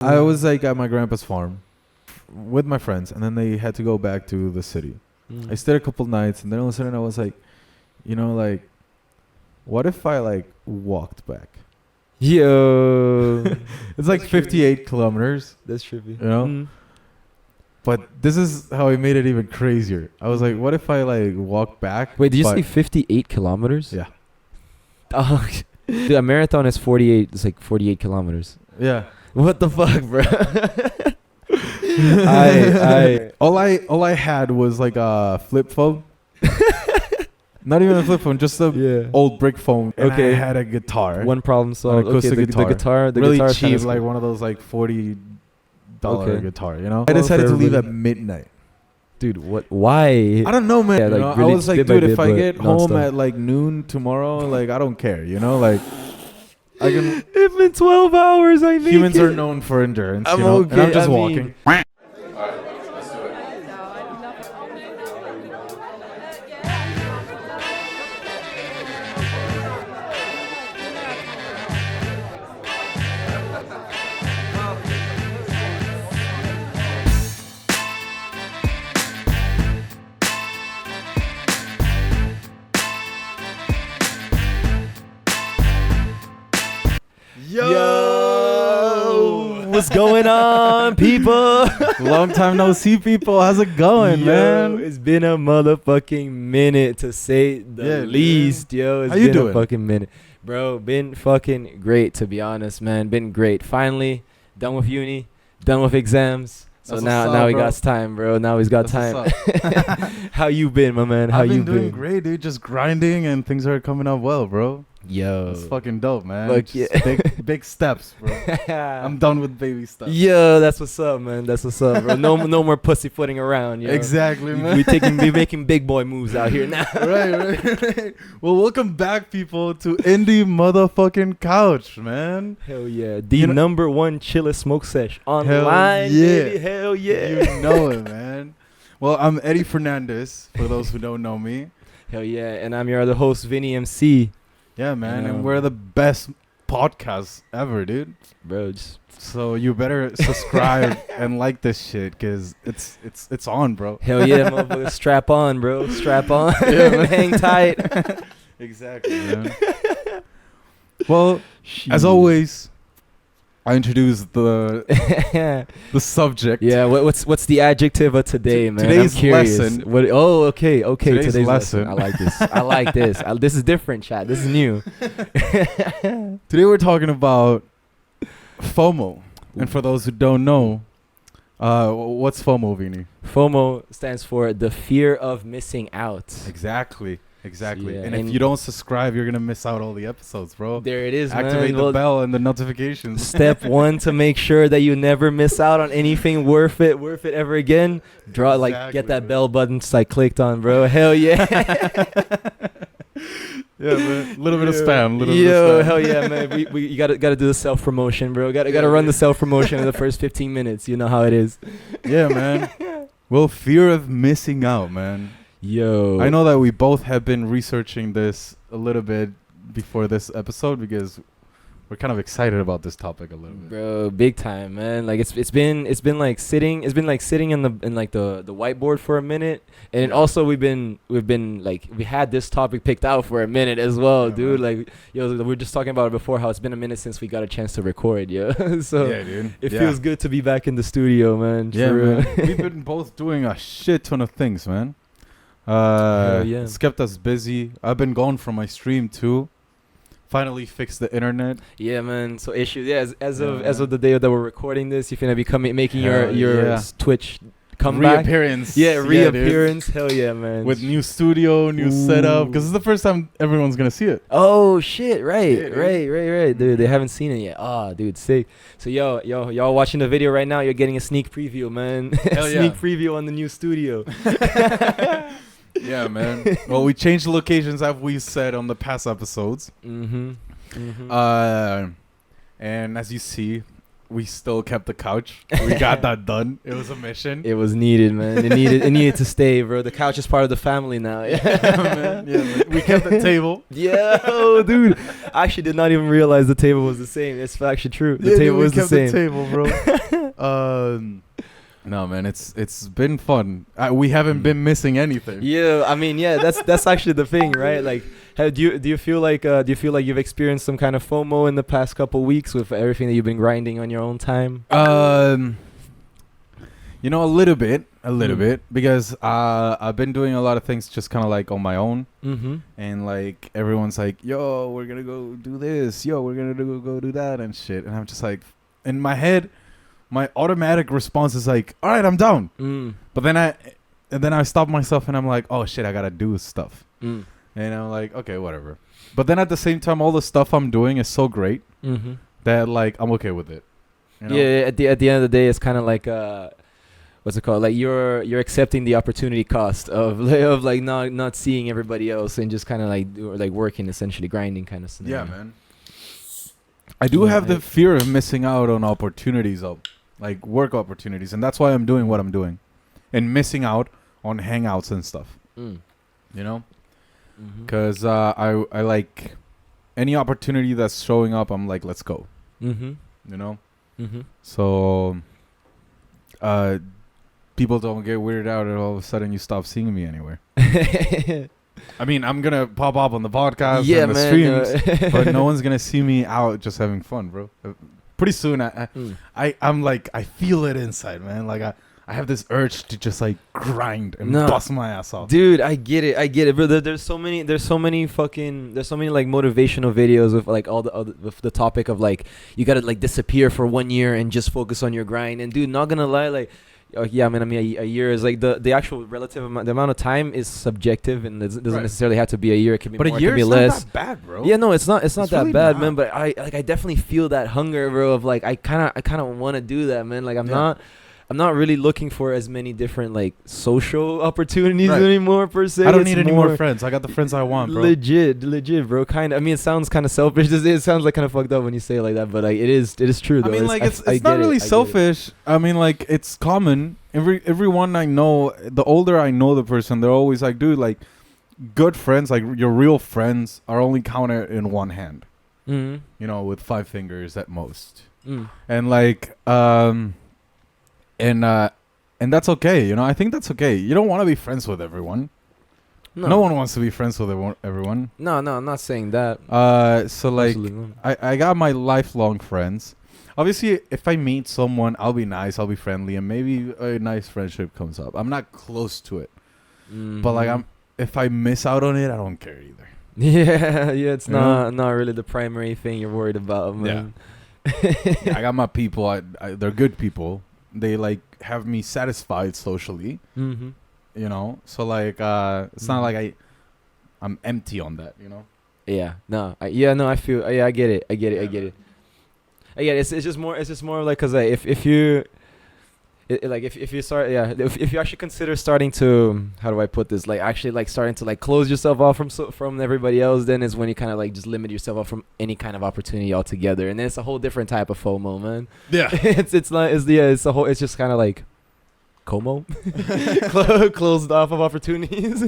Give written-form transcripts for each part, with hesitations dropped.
I was like at my grandpa's farm with my friends, and then they had to go back to the city. I stayed a couple nights, and then all of a sudden I was like, like, what if I like walked back? Yo. It's like 58 kilometers. That's trippy. But this is how I made it even crazier. I was like, what if I like walk back? Wait, did you say 58 kilometers? Yeah. Oh, dude, a marathon is 48. It's like 48 kilometers. Yeah. What the fuck, bro? All I had was like a flip phone. Not even a flip phone, just a old brick phone. And I had a guitar. One problem solved. Okay, The guitar. The really guitar cheap, like one of those like $40 guitar. I Oh, decided to leave everybody. at midnight. Dude, what? Why? I don't know, man. Yeah, like, I really was like, bit by dude, bit, if I but get home nonstop. at like noon tomorrow, like I don't care. Like I can. If in 12 hours I make Humans it. are known for endurance. I'm and I'm okay, just I walking. mean- Yo, what's going on, people? Long time no see, people. How's it going, man? It's been a motherfucking minute to say the least, yo. It's How you been doing? a fucking minute. Bro, been fucking great, to be honest, man. Been great. Finally, done with uni, done with exams. So That's now what's up, he bro. got time, bro. Now he's got That's time. How you been, my man? How I've you been doing great, dude. Just grinding, and things are coming up well, bro. Yo. It's fucking dope, man. Fuck Just yeah. big steps, bro. I'm done with baby stuff. Yo, that's what's up, man. That's what's up, bro. No more pussyfooting around, yo. Exactly, man. We making big boy moves out here now. right. Well, welcome back, people, to Indie motherfucking Couch, man. Hell yeah. The number one chillest smoke sesh online. yeah. Baby. Hell yeah. You know it, man. Well, I'm Eddie Fernandez, for those who don't know me. Hell yeah. And I'm your other host, Vini MC. Yeah, man. Yeah. And we're the best podcast ever, dude. Bro, just So you better subscribe and like this shit, because it's on, bro. hell yeah, motherfucker. Strap on, bro. Strap on. Yeah, man. Hang tight. Exactly, man. Well, as always, I introduce the subject. Yeah, what's the adjective of today, man? Today's I'm curious. lesson. Okay. Today's lesson. I like this. I like this. This is different, chat. This is new. Today we're talking about FOMO. And for those who don't know, what's FOMO, Vini? FOMO stands for the fear of missing out. Exactly. Yeah, And if you don't subscribe, you're going to miss out all the episodes, bro. There it is, Activate man. the Well, bell and the notifications. Step one to make sure that you never miss out on anything worth it ever again. Get that man. bell button just like clicked on, bro. Hell yeah. Yeah, man. A little bit of spam. Yo, hell yeah, man. You gotta do the self promotion, bro. Gotta run the self promotion in the first 15 minutes. You know how it is. Yeah, man. Well, fear of missing out, man. Yo, I know that we both have been researching this a little bit before this episode, because we're kind of excited about this topic a little bit. bro, big time, man. Like it's been like sitting in the whiteboard for a minute, and also we had this topic picked out for a minute as well, Yeah, dude. man. Like, yo, we were just talking about it before, how it's been a minute since we got a chance to record, yo. So Yeah, dude. it feels good to be back in the studio, man. Yeah, for real. man. We've been both doing a shit ton of things, man. Hell yeah. It's kept us busy. I've been gone from my stream too. Finally fixed the internet. Yeah, man. So issues. Yeah, as Yeah, of the day that we're recording this, you're finna be making Hell your yeah. Twitch comeback. Reappearance. Yeah, dude. reappearance. Hell yeah, man. With new studio, new setup. Because it's the first time everyone's going to see it. Oh shit! Right, Yeah, dude. right, dude. They haven't seen it yet. Ah, dude, sick. So y'all watching the video right now. You're getting a sneak preview, man. Hell yeah. Sneak preview on the new studio. Yeah, man. Well, we changed the locations, as we said on the past episodes. Mm-hmm. And as you see, we still kept the couch. We got that done. It was a mission. It was needed, man. It needed to stay, bro. The couch is part of the family now. Yeah, man. Yeah, man. We kept the table. Yeah, oh, dude. I actually did not even realize the table was the same. It's actually true. The table was the same. The table, bro. No, man. It's been fun. We haven't been missing anything. Yeah, I mean, yeah. That's actually the thing, right? Like, do you feel like you've experienced some kind of FOMO in the past couple weeks with everything that you've been grinding on your own time? You know, a little bit, because I've been doing a lot of things just kind of like on my own, and like everyone's like, "Yo, we're gonna go do this. Yo, we're gonna go do that and shit," and I'm just like, in my head, my automatic response is like, "All right, I'm down," but then I stop myself and I'm like, "Oh shit, I gotta do stuff," and I'm like, "Okay, whatever," but then at the same time, all the stuff I'm doing is so great that like I'm okay with it. You know? Yeah, at the end of the day, it's kind of like what's it called? Like you're accepting the opportunity cost of like not seeing everybody else and just kind of like working, essentially grinding kind of scenario. Yeah, man. I do have the fear of missing out on opportunities, of like work opportunities, and that's why I'm doing what I'm doing, and missing out on hangouts and stuff. You know, because I like any opportunity that's showing up. I'm like, let's go. You know. So people don't get weirded out and all of a sudden you stop seeing me anywhere. I mean, I'm gonna pop up on the podcast and the streams, but no one's gonna see me out just having fun, bro. Pretty soon I'm like, I feel it inside, man. Like I have this urge to just like grind and bust my ass off. Dude, I get it, bro. There's so many like motivational videos with like all the with the topic of like you gotta like disappear for 1 year and just focus on your grind. And dude, not gonna lie, like yeah, I mean a year is like the actual relative amount. The amount of time is subjective, and it doesn't necessarily have to be a year. It can be more, it can be less. But a year is not that bad, bro. Yeah, no, it's not that really bad, man. But I definitely feel that hunger, bro. Of like I kind of want to do that, man. Like I'm not really looking for as many different like social opportunities anymore per se. I don't need any more friends. I got the friends I want, bro. Legit, bro. Kind of. I mean, it sounds kind of selfish. It sounds like kind of fucked up when you say it like that, but like it is true. Though. I mean, like it's not really selfish. I mean, like it's common. Everyone I know, the older I know the person, they're always like, dude, like good friends, like your real friends, are only counted in one hand. You know, with 5 fingers at most. And like and that's okay, you know. I think that's okay. You don't want to be friends with everyone. No one wants to be friends with everyone. No, I'm not saying that. So like, I got my lifelong friends. Obviously, if I meet someone, I'll be nice, I'll be friendly, and maybe a nice friendship comes up. I'm not close to it, but like if I miss out on it, I don't care either. Yeah, it's not really the primary thing you're worried about, man. Yeah. I got my people. They're good people. They like have me satisfied socially, you know. So like, it's not like I'm empty on that, you know. Yeah. No. I feel. Yeah. I get it. Yeah. It's just more like because if you. If you start, if you actually consider starting to, how do I put this, like actually like starting to like close yourself off from everybody else, then is when you kind of like just limit yourself off from any kind of opportunity altogether, and then it's a whole different type of FOMO, man. Yeah, it's just kind of like Como, closed off of opportunities.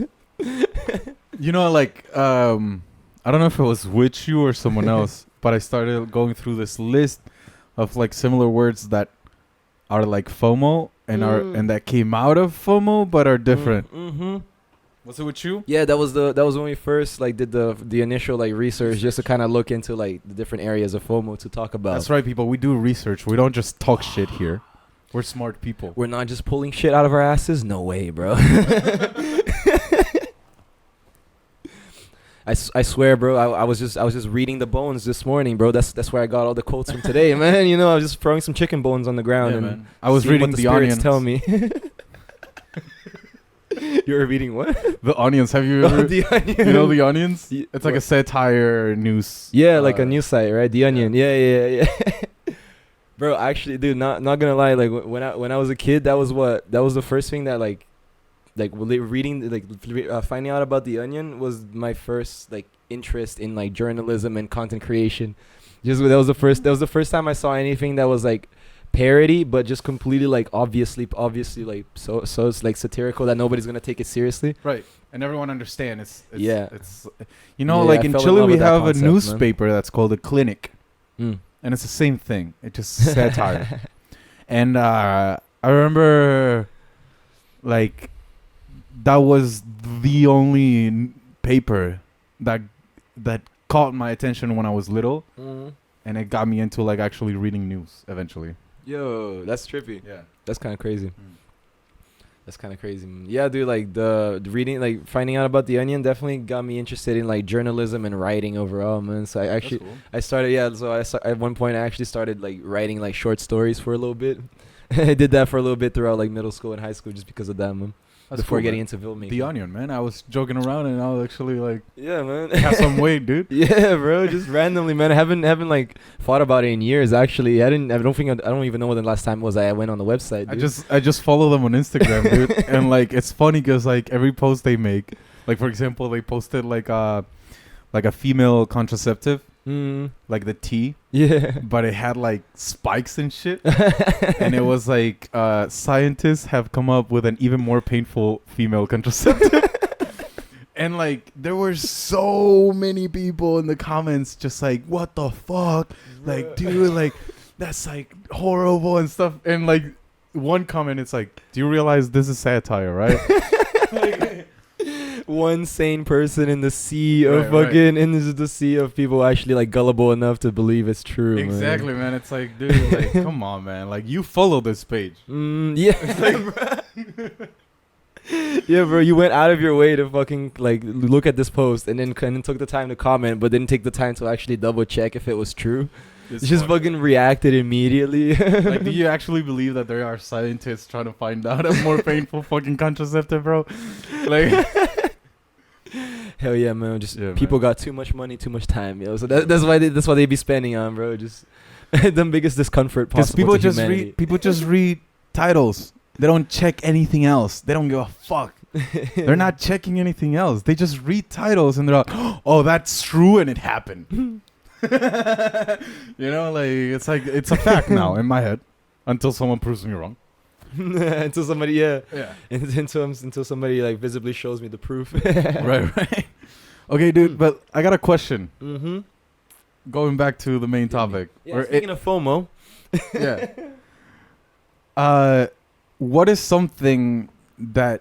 You know, like I don't know if it was with you or someone else, but I started going through this list of like similar words that are like FOMO and that came out of FOMO but are different. Was it with you? Yeah, that was when we first like did the initial like research just to kind of look into like the different areas of FOMO to talk about. That's right, people. We do research. We don't just talk shit here. We're smart people. We're not just pulling shit out of our asses. No way, bro. I swear, bro. I was just reading the bones this morning, bro. That's where I got all the quotes from today, man. You know, I was just throwing some chicken bones on the ground and man. I was reading what the onions. Tell me. You were reading what? The Onions. Have you ever? The Onions. You know the Onions? It's like a satire news. Yeah, like a news site, right? The Onion. Yeah. Bro, actually, dude, not gonna lie. Like when I was a kid, that was the first thing that like reading, finding out about the Onion was my first like interest in like journalism and content creation. Just that was the first time I saw anything that was like parody, but just completely like obviously like so it's like satirical that nobody's gonna take it seriously. Right. And everyone understand it's Yeah. it's you know, Yeah, like I in fell in Chile love we with that have concept, a man. newspaper that's called a Clinic, Mm. and it's the same thing. It's just satire. And I remember like that was the only paper that caught my attention when I was little, and it got me into like actually reading news eventually. Yo, that's trippy. Yeah. That's kind of crazy. That's kind of crazy, man. Yeah, dude, like the reading, like finding out about The Onion definitely got me interested in like journalism and writing overall, man. So I actually, That's cool. I started, yeah, so at one point I actually started like writing like short stories for a little bit. I did that for a little bit throughout like middle school and high school just because of that, man. That's Before cool, getting man. into filmmaking. The Onion, man. I was joking around and I was actually like, Yeah, man. have some weight, dude. Yeah, bro. Just randomly, man. I haven't like thought about it in years. Actually, I don't even know when the last time was I went on the website. Dude. I just follow them on Instagram, dude. And like it's funny because like every post they make, like for example, they posted like a female contraceptive, like the T, Yeah. but it had like spikes and shit. And it was like scientists have come up with an even more painful female contraceptive. And like there were so many people in the comments just like, what the fuck? Like, dude, like that's like horrible and stuff. And like one comment, it's like, do you realize this is satire, right? Like, one sane person in the sea of Right, fucking in the sea of people actually like gullible enough to believe it's true. exactly, man. It's like, dude, like, come on, man. Like, you follow this page. Yeah. Yeah, bro. You went out of your way to fucking like look at this post and then took the time to comment, but didn't take the time to actually double check if it was true. It's Just funny. fucking reacted immediately. Like, do you actually believe that there are scientists trying to find out a more painful fucking contraceptive, bro? Like, Hell yeah, man. Just Yeah, people man. got too much money, too much time, yo. So that's why they be spending on, bro. Just the biggest discomfort because possible. people just read titles. They don't check anything else. They don't give a fuck. They're not checking anything else. They just read titles and they're like, oh, that's true and it happened. You know, like it's a fact now in my head until someone proves me wrong. Until somebody, yeah. Until somebody like visibly shows me the proof. right. Okay, dude, but I got a question. Mm-hmm. Going back to the main topic. Yeah, speaking of FOMO. Yeah. What is something that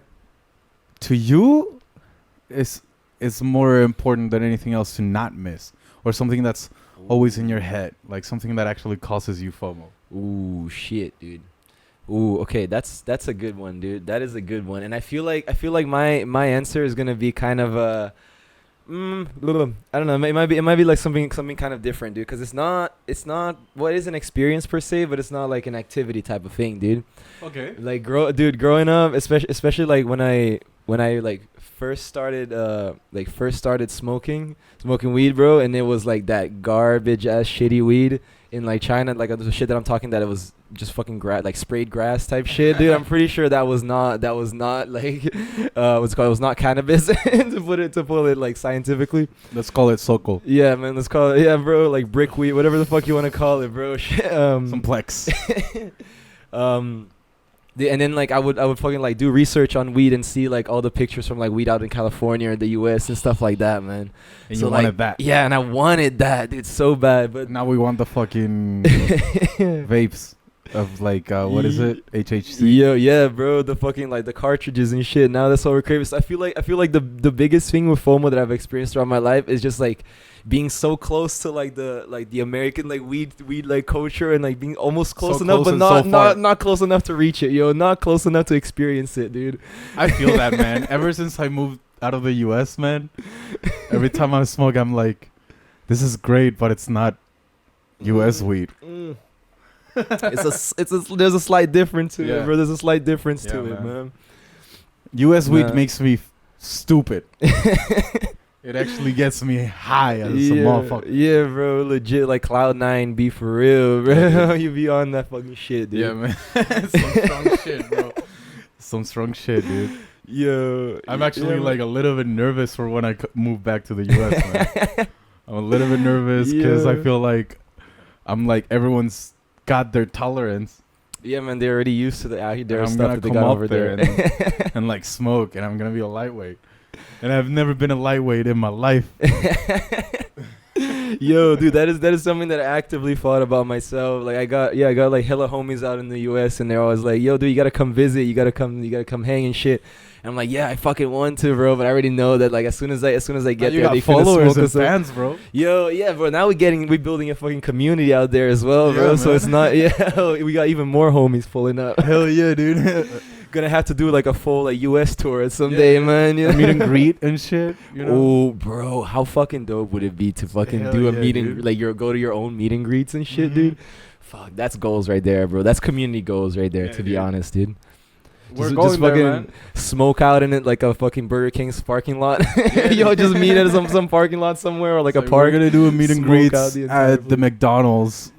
to you is more important than anything else to not miss, or something that's always in your head, like something that actually causes you FOMO? Ooh, shit, dude. Ooh, okay, that's a good one, dude. That is a good one, and I feel like my answer is gonna be kind of I don't know. It might be like something kind of different, dude. Because it's not what is an experience per se, but it's not like an activity type of thing, dude. Okay. Like growing up, especially like when I like first started smoking weed, bro, and it was like that garbage ass shitty weed in like China, like the shit that I'm talking, that it was just fucking like sprayed grass type shit, dude. I'm pretty sure that was not like what's it called? It was not cannabis to pull it like scientifically. Let's call it Sokol. Yeah, man. Let's call it, yeah, bro. Like brick weed, whatever the fuck you want to call it, bro. Some plex. And then like I would fucking like do research on weed and see like all the pictures from like weed out in California or the US and stuff like that, man. And So, you like, wanted that. Yeah, and I wanted that, dude, so bad. But Now we want the fucking vapes of like what is it? HHC. Yo, yeah, bro, the fucking like the cartridges and shit. Now that's what we're craving. So I feel like the biggest thing with FOMO that I've experienced throughout my life is just like being so close to like the American like weed like culture, and like being almost close So enough, close but and not so far. not close enough to reach it, yo. Not close enough to experience it, dude. I feel that, man. Ever since I moved out of the US, man, every time I smoke, I'm like, this is great, but it's not US weed. There's a slight difference to Yeah. it, bro. There's a slight difference Yeah, to it, man. man. US weed Nah. makes me stupid. It actually gets me high as a motherfucker. Yeah, bro, legit like Cloud9 be for real, bro. Yeah, You be on that fucking shit, dude. Yeah, man. Some strong shit, bro. Some strong shit, dude. Yo, I'm actually yeah, like a little bit nervous for when I move back to the US, man. I'm a little bit nervous because I Yeah. feel like I'm like, everyone's got their tolerance. Yeah, man, they're already used to the out there I'm stuff gonna that they come got up over there there. and like smoke, and I'm gonna be a lightweight. And I've never been a lightweight in my life. Yo, dude, that is something that I actively thought about myself. Like I got like hella homies out in the US, and they're always like, yo, dude, you gotta come visit, you gotta come hang and shit. And I'm like, yeah, I fucking want to, bro, but I already know that like as soon as I get there, got they followers and smoke fans, bro. Yo, yeah, bro. Now we building a fucking community out there as well, bro. Yeah, so it's not, we got even more homies pulling up. Hell yeah, dude. Gonna have to do like a full like US tour someday, man. You know? Meet and greet and shit. You know? Oh, bro, how fucking dope would it be to fucking Hell do a yeah, meeting dude. like go to your own meet and greets and shit, dude? Fuck, that's goals right there, bro. That's community goals right there, Yeah, to be dude. honest, dude. We're just going there, fucking man. smoke out in it like a fucking Burger King's parking lot. Yo, just meet at some parking lot somewhere or like a park. We're gonna do a meet and Smoke greet out the entire at the McDonald's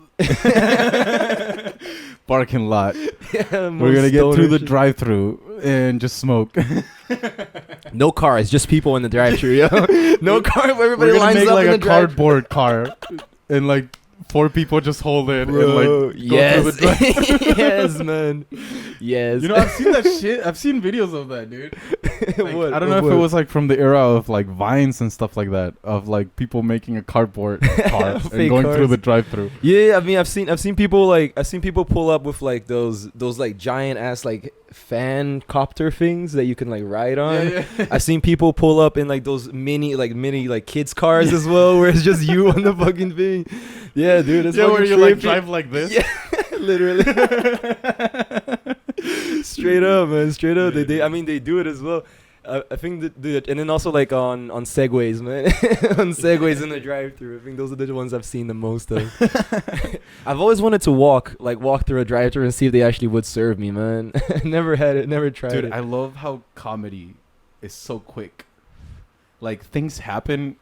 parking lot. Yeah, We're gonna get through the shit. drive-through and just smoke. No cars, just people in the drive-thru, yo. No car, everybody We're gonna lines make up like in a the drive-thru. cardboard car, and like 4 people just hold it and Bro, like go through yes, the drive-thru. yes, man, yes. You know, I've seen that shit. I've seen videos of that, dude. Like, What? I don't know if it was like from the era of like Vines and stuff like that, of like people making a cardboard car and Fake going cars. through the drive-thru. Yeah, I mean, I've seen people pull up with like those like giant ass like fan copter things that you can like ride on. Yeah. I've seen people pull up in like those mini kids cars as well, where it's just you on the fucking thing. Yeah, dude, it's Yeah, where fucking you like trippy. drive like this. Yeah, literally. Straight up, man. Straight up. They I mean, they do it as well. I think that, and then also like on segways, man. On segways in the drive-thru. I think those are the ones I've seen the most of. I've always wanted to walk through a drive-thru and see if they actually would serve me, man. Never had it. Never tried Dude, it. I love how comedy is so quick. Like things happen,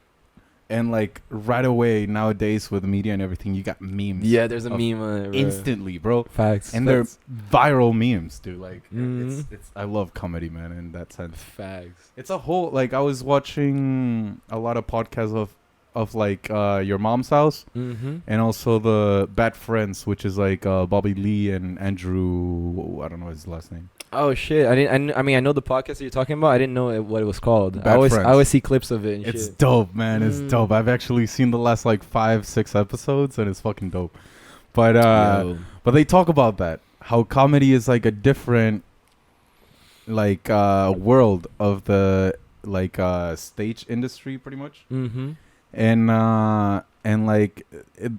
and like right away nowadays with media and everything, you got memes. Yeah, there's a of meme on it, bro. instantly, bro. Facts. And Facts. they're viral memes, dude. Like Mhm. it's I love comedy, man, in that sense. Facts. It's a whole like I was watching a lot of podcasts of like Your Mom's House Mm-hmm. and also the Bad Friends, which is like Bobby Lee and Andrew. I don't know his last name. Oh shit! I mean, I know the podcast that you're talking about. I didn't know what it was called. Bad Friends. I always see clips of it. And It's shit. dope, man. It's Mm. dope. I've actually seen the last like 5-6 episodes, and it's fucking dope. But Yo. but they talk about that, how comedy is like a different like world of the like stage industry, pretty much. Mm-hmm. And like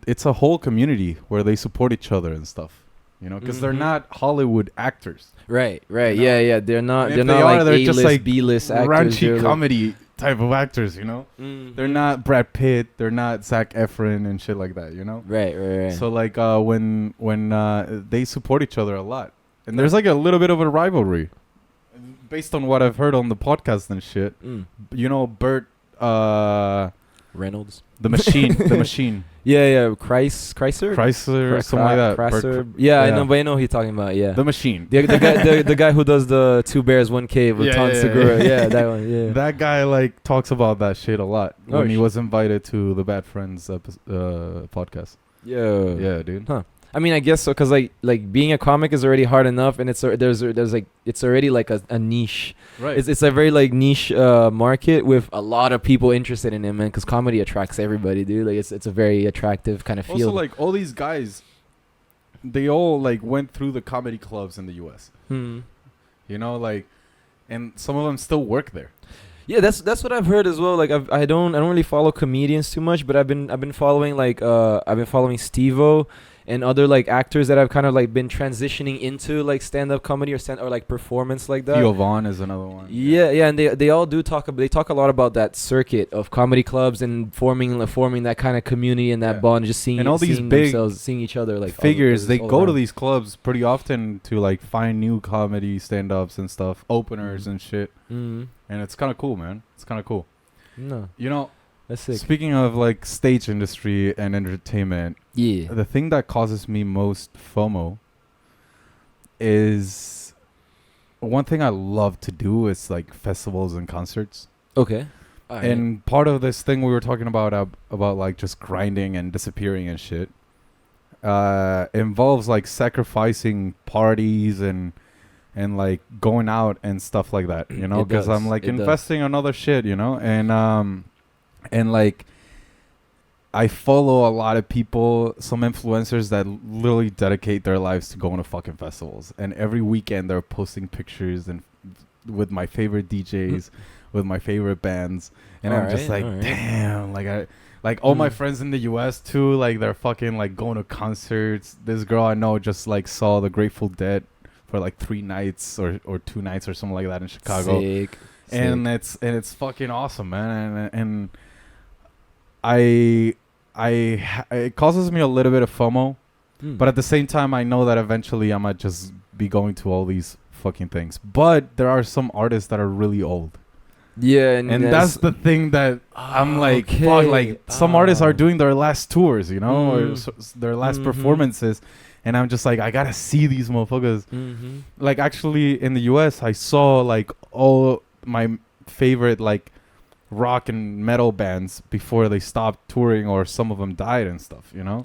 it's a whole community where they support each other and stuff, you know, because they're Mhm. not Hollywood actors. Right. You know? Yeah. They're not. And They're if not they are, like they're A-list, just like B-list actors. Raunchy They're like- comedy type of actors, you know. Mhm. They're not Brad Pitt, they're not Zac Efron and shit like that, you know. Right. So like when they support each other a lot, and there's like a little bit of a rivalry, based on what I've heard on the podcast and shit. Mm. You know, Bert, Reynolds. the machine, Yeah. Chrysler. Chrysler, something like that. Bert Chrysler. Yeah, I yeah. know, but I know who you're talking about. Yeah. the machine. The guy who does the Two Bears One Cave with Yeah, Tom yeah, Segura. yeah. Yeah, that one. Yeah. That guy like talks about that shit a lot Oh, when he shit. was invited to the Bad Friends podcast. Yeah. Yeah, dude. Huh. I mean, I guess so, cause like being a comic is already hard enough, and there's like it's already like a niche. Right. It's a very like niche market with a lot of people interested in it, man. Cause comedy attracts everybody, dude. Like it's a very attractive kind of Also, field. like all these guys, they all like went through the comedy clubs in the U.S. You know, like, and some of them still work there. Yeah, that's what I've heard as well. Like I don't really follow comedians too much, but I've been following Steve-O and other like actors that I've kind of like been transitioning into like stand-up comedy or like performance like that. Theo Vaughn is another one. Yeah, and they all do talk. They talk a lot about that circuit of comedy clubs and forming that kind of community and that Yeah. bond, just seeing And all these seeing big themselves, seeing each other like figures. They all go to around. these clubs pretty often to like find new comedy stand-ups and stuff, openers and shit. Mhm. And it's kind of cool, man. It's kind of cool. No, You know, that's sick. speaking of like stage industry and entertainment, Yeah. the thing that causes me most FOMO is one thing I love to do is like festivals and concerts. Okay. Alright. And part of this thing we were talking about like just grinding and disappearing and shit involves like sacrificing parties and like going out and stuff like that, you know, It because does. I'm like It does. investing on other shit, you know, and like I follow a lot of people, some influencers that literally dedicate their lives to going to fucking festivals, and every weekend they're posting pictures and with my favorite DJs, with my favorite bands, and I'm just like, damn, like all my friends in the US too, like they're fucking like going to concerts. This girl I know just like saw the Grateful Dead for like 3 nights or 2 nights or something like that in Chicago. Sick. And it's fucking awesome, man. And it causes me a little bit of FOMO, but at the same time I know that eventually I might just be going to all these fucking things. But there are some artists that are really old. Yeah, and that's the thing that I'm like, fuck, like some artists are doing their last tours, you know, or their last performances, and I'm just like, I gotta see these motherfuckers. Like actually in the US I saw like all my favorite like rock and metal bands before they stopped touring, or some of them died and stuff, you know.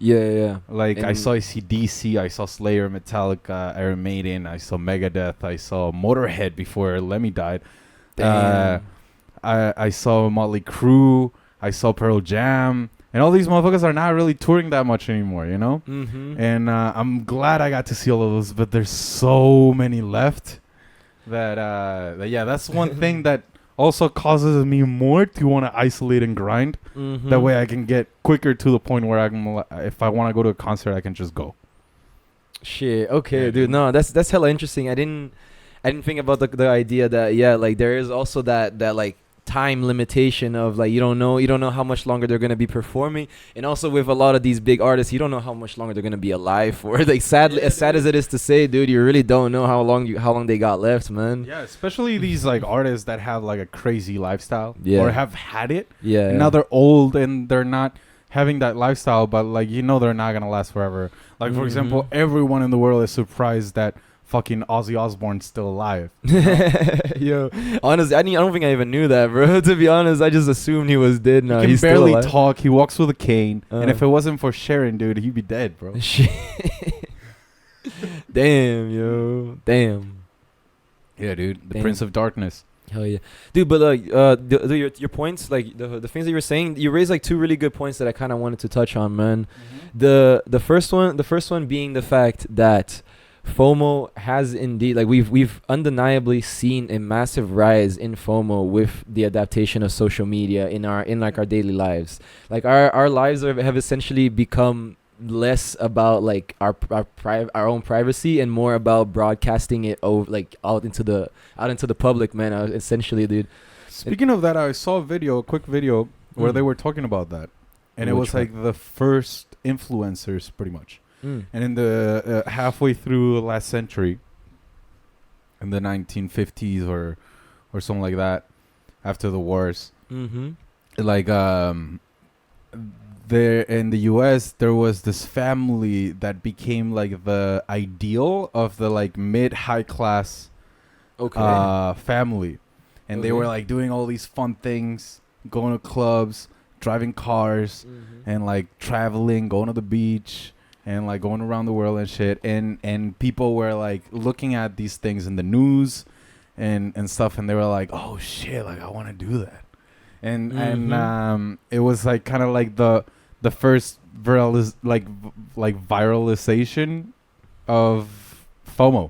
Like I saw AC/DC, I saw Slayer, Metallica, Iron Maiden, I saw Megadeth, I saw Motorhead before Lemmy died. I saw Motley Crue, I saw Pearl Jam, and all these motherfuckers are not really touring that much anymore, you know. And I'm glad I got to see all of those, but there's so many left that yeah, that's one thing that also causes me more to want to isolate and grind. That way I can get quicker to the point where I can, if I want to go to a concert, I can just go. Shit. Okay, dude. No, that's hella interesting. I didn't think about the idea that, yeah, like there is also that like time limitation of like you don't know how much longer they're gonna be performing, and also with a lot of these big artists, you don't know how much longer they're gonna be alive for. Like sadly, as sad as it is to say, dude, you really don't know how long they got left, man. Yeah, especially these like artists that have like a crazy lifestyle, or have had it. Yeah. And now they're old and they're not having that lifestyle, but like you know they're not gonna last forever. Like for example, everyone in the world is surprised that fucking Ozzy Osbourne's still alive. Yo, honestly, I don't think I even knew that, bro. To be honest, I just assumed he was dead. No, He can barely talk. He walks with a cane, and if it wasn't for Sharon, dude, he'd be dead, bro. Shit. Damn, yo, damn. Yeah, dude, the Prince of Darkness. Hell yeah, dude. But like, your points, like the things that you were saying, you raised like 2 really good points that I kind of wanted to touch on, man. The first one being the fact that FOMO has indeed, like we've undeniably seen a massive rise in FOMO with the adaptation of social media in our daily lives. Like our lives have essentially become less about like our own privacy and more about broadcasting it out into the public, man. Essentially, dude. Speaking of that, I saw a quick video where they were talking about that, and it was like the first influencers, pretty much. And in the halfway through last century, in the 1950s or something like that, after the wars, like there in the US there was this family that became like the ideal of the like mid-high class family, and they were like doing all these fun things, going to clubs, driving cars, and like traveling, going to the beach, and like going around the world and shit, and people were like looking at these things in the news and stuff, and they were like, oh shit, like I want to do that, and it was like kind of like the first viralization of FOMO.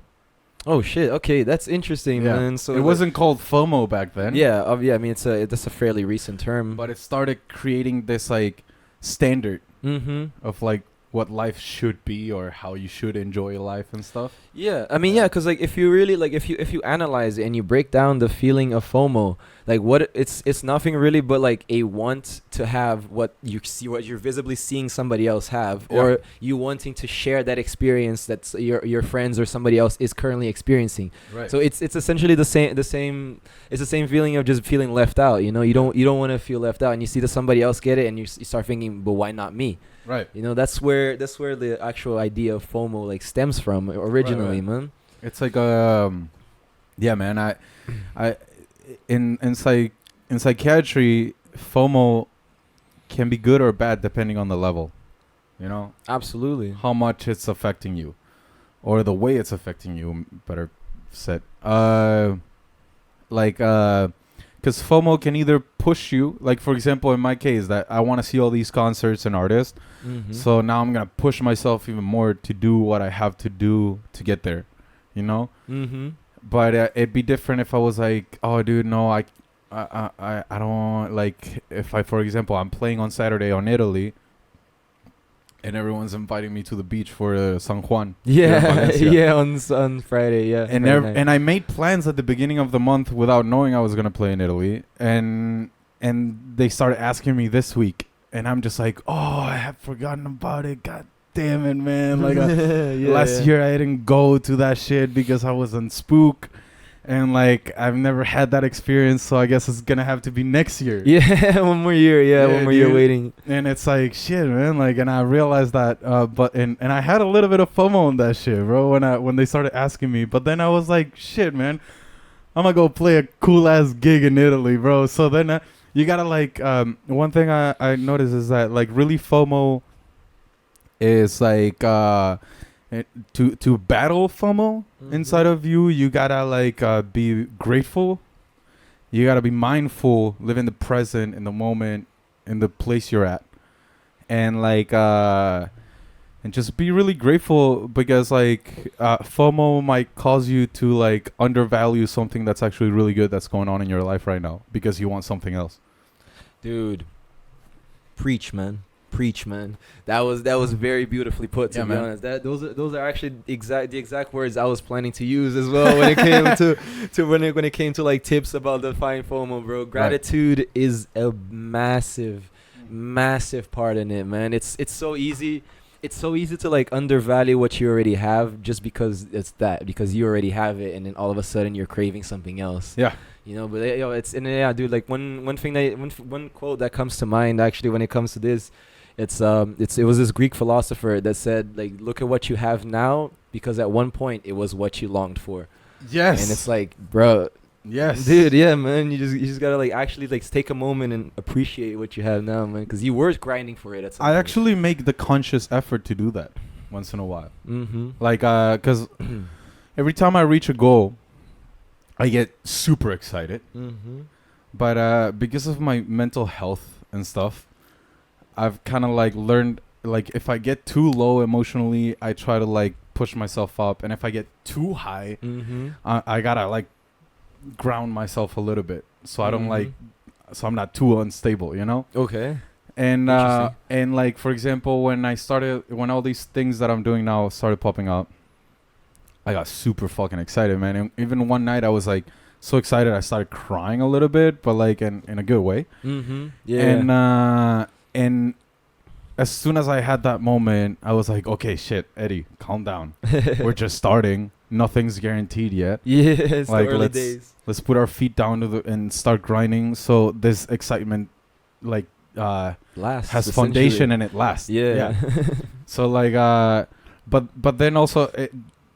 Oh shit! Okay, that's interesting, man. So it wasn't called FOMO back then. Yeah, I mean that's a fairly recent term, but it started creating this like standard of like what life should be or how you should enjoy life and stuff. Yeah, I mean, yeah, because like if you really like if you analyze it and you break down the feeling of FOMO, like what it's nothing really but like a want to have what you're visibly seeing somebody else have, or you wanting to share that experience that your friends or somebody else is currently experiencing. Right. So it's essentially the same feeling of just feeling left out. You know, you don't want to feel left out, and you see that somebody else get it, and you start thinking, but why not me? Right. You know, that's where the actual idea of FOMO like stems from originally, man. It's like yeah, man. I in psychiatry, FOMO can be good or bad depending on the level. You know, Absolutely. how much it's affecting you, or the way it's affecting you. Better said. Because FOMO can either push you, like for example, in my case, that I want to see all these concerts and artists, so now I'm gonna push myself even more to do what I have to do to get there, you know. But it'd be different if I was like, oh, dude, no, I don't like. If I, for example, I'm playing on Saturday on Italy, and everyone's inviting me to the beach for San Juan. Yeah, yeah, on Friday, yeah. And I made plans at the beginning of the month without knowing I was gonna play in Italy, and they started asking me this week, and I'm just like, oh, I have forgotten about it. God damn it, man! Like last year I didn't go to that shit because I was on Spook. And like I've never had that experience, so I guess it's gonna have to be next year. Yeah, one more year. Yeah, one more year waiting. And it's like shit, man. Like, and I realized that, and I had a little bit of FOMO on that shit, bro. When they started asking me, but then I was like, shit, man, I'm gonna go play a cool ass gig in Italy, bro. So then you gotta like, one thing I noticed is that like really FOMO is like to battle FOMO inside of you, you gotta like be grateful. You gotta be mindful, live in the present, in the moment, in the place you're at, and like and just be really grateful, because like FOMO might cause you to like undervalue something that's actually really good that's going on in your life right now because you want something else. Dude, preach, man. That was very beautifully put, to be honest. Those are actually the exact words I was planning to use as well when it came when it came to like tips about defying FOMO, bro. Gratitude is a massive part in it, man. It's so easy. It's so easy to like undervalue what you already have just because because you already have it, and then all of a sudden you're craving something else. Yeah. You know, but dude, like one quote that comes to mind actually when it comes to this. It was this Greek philosopher that said, like, look at what you have now, because at one point it was what you longed for. Yes. And it's like, bro. Yes. Dude, yeah, man. You just gotta like actually like take a moment and appreciate what you have now, man, because you were grinding for it at some point. Actually make the conscious effort to do that once in a while. Like, because every time I reach a goal, I get super excited. But because of my mental health and stuff, I've kind of like learned, like, if I get too low emotionally, I try to like push myself up, and if I get too high, I gotta like ground myself a little bit, so I don't like, so I'm not too unstable, you know. Okay. And like, for example, when all these things that I'm doing now started popping up, I got super fucking excited, man. And even one night I was like so excited I started crying a little bit, but like in a good way. Yeah. And as soon as I had that moment, I was like, okay, shit, Eddie, calm down. We're just starting. Nothing's guaranteed yet. Yeah, it's like, the early days. Let's put our feet down and start grinding. So this excitement, like, lasts, has foundation and it lasts. Yeah. So like, but then also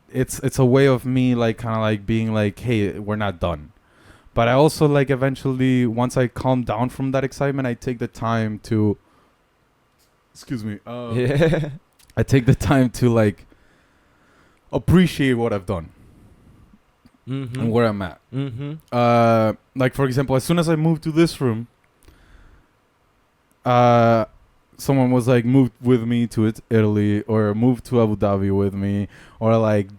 it's a way of me like kind of like being like, hey, we're not done. But I also like eventually, once I calm down from that excitement, I take the time to. Excuse me. I take the time to like appreciate what I've done and where I'm at. Like, for example, as soon as I moved to this room, someone was like, move with me to Italy, or move to Abu Dhabi with me, or like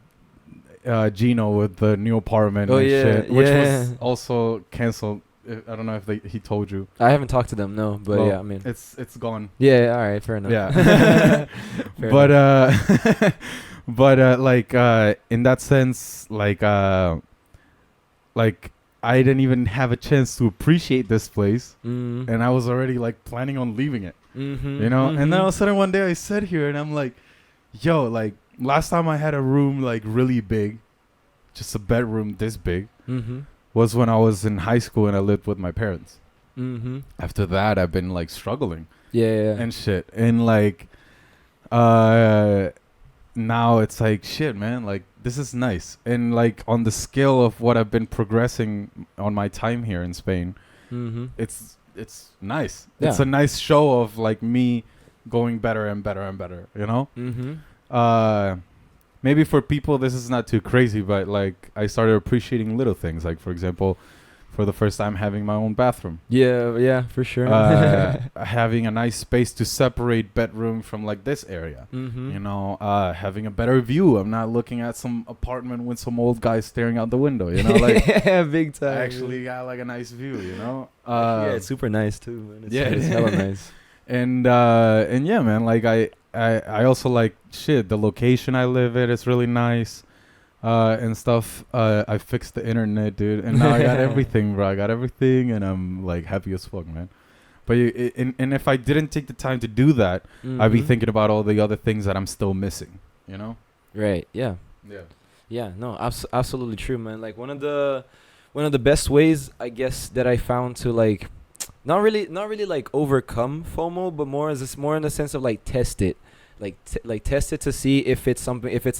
Gino with the new apartment shit, which was also canceled. I don't know if he told you. I haven't talked to them, no, but yeah, I mean, it's gone. Yeah, all right, fair enough. Yeah. But like in that sense, like I didn't even have a chance to appreciate this place, and I was already like planning on leaving it. You know, and then all of a sudden one day I sat here and I'm like, yo, like last time I had a room like really big, just a bedroom this big, was when I was in high school and I lived with my parents. After that, I've been like struggling, and shit, and like, now it's like shit, man. Like this is nice, and like on the scale of what I've been progressing on my time here in Spain, it's nice. Yeah. It's a nice show of like me going better and better and better, you know? Mm-hmm. Maybe for people this is not too crazy, but like I started appreciating little things, like for example, for the first time having my own bathroom. Yeah, for sure. Having a nice space to separate bedroom from like this area. Mm-hmm. You know, having a better view. I'm not looking at some apartment with some old guy staring out the window, you know, like yeah, big time. I actually got like a nice view, you know. Yeah, it's super nice too, man. It's hella nice. And yeah, man, like I also like shit. The location I live at is really nice, and stuff. I fixed the internet, dude, and now I got everything, bro. I got everything, and I'm like happy as fuck, man. But and if I didn't take the time to do that, I'd be thinking about all the other things that I'm still missing, you know? Right. Yeah. Yeah. Yeah. No. Absolutely true, man. Like one of the best ways, I guess, that I found to like, not really like overcome FOMO, but more in the sense of like test it. Like test it to see if it's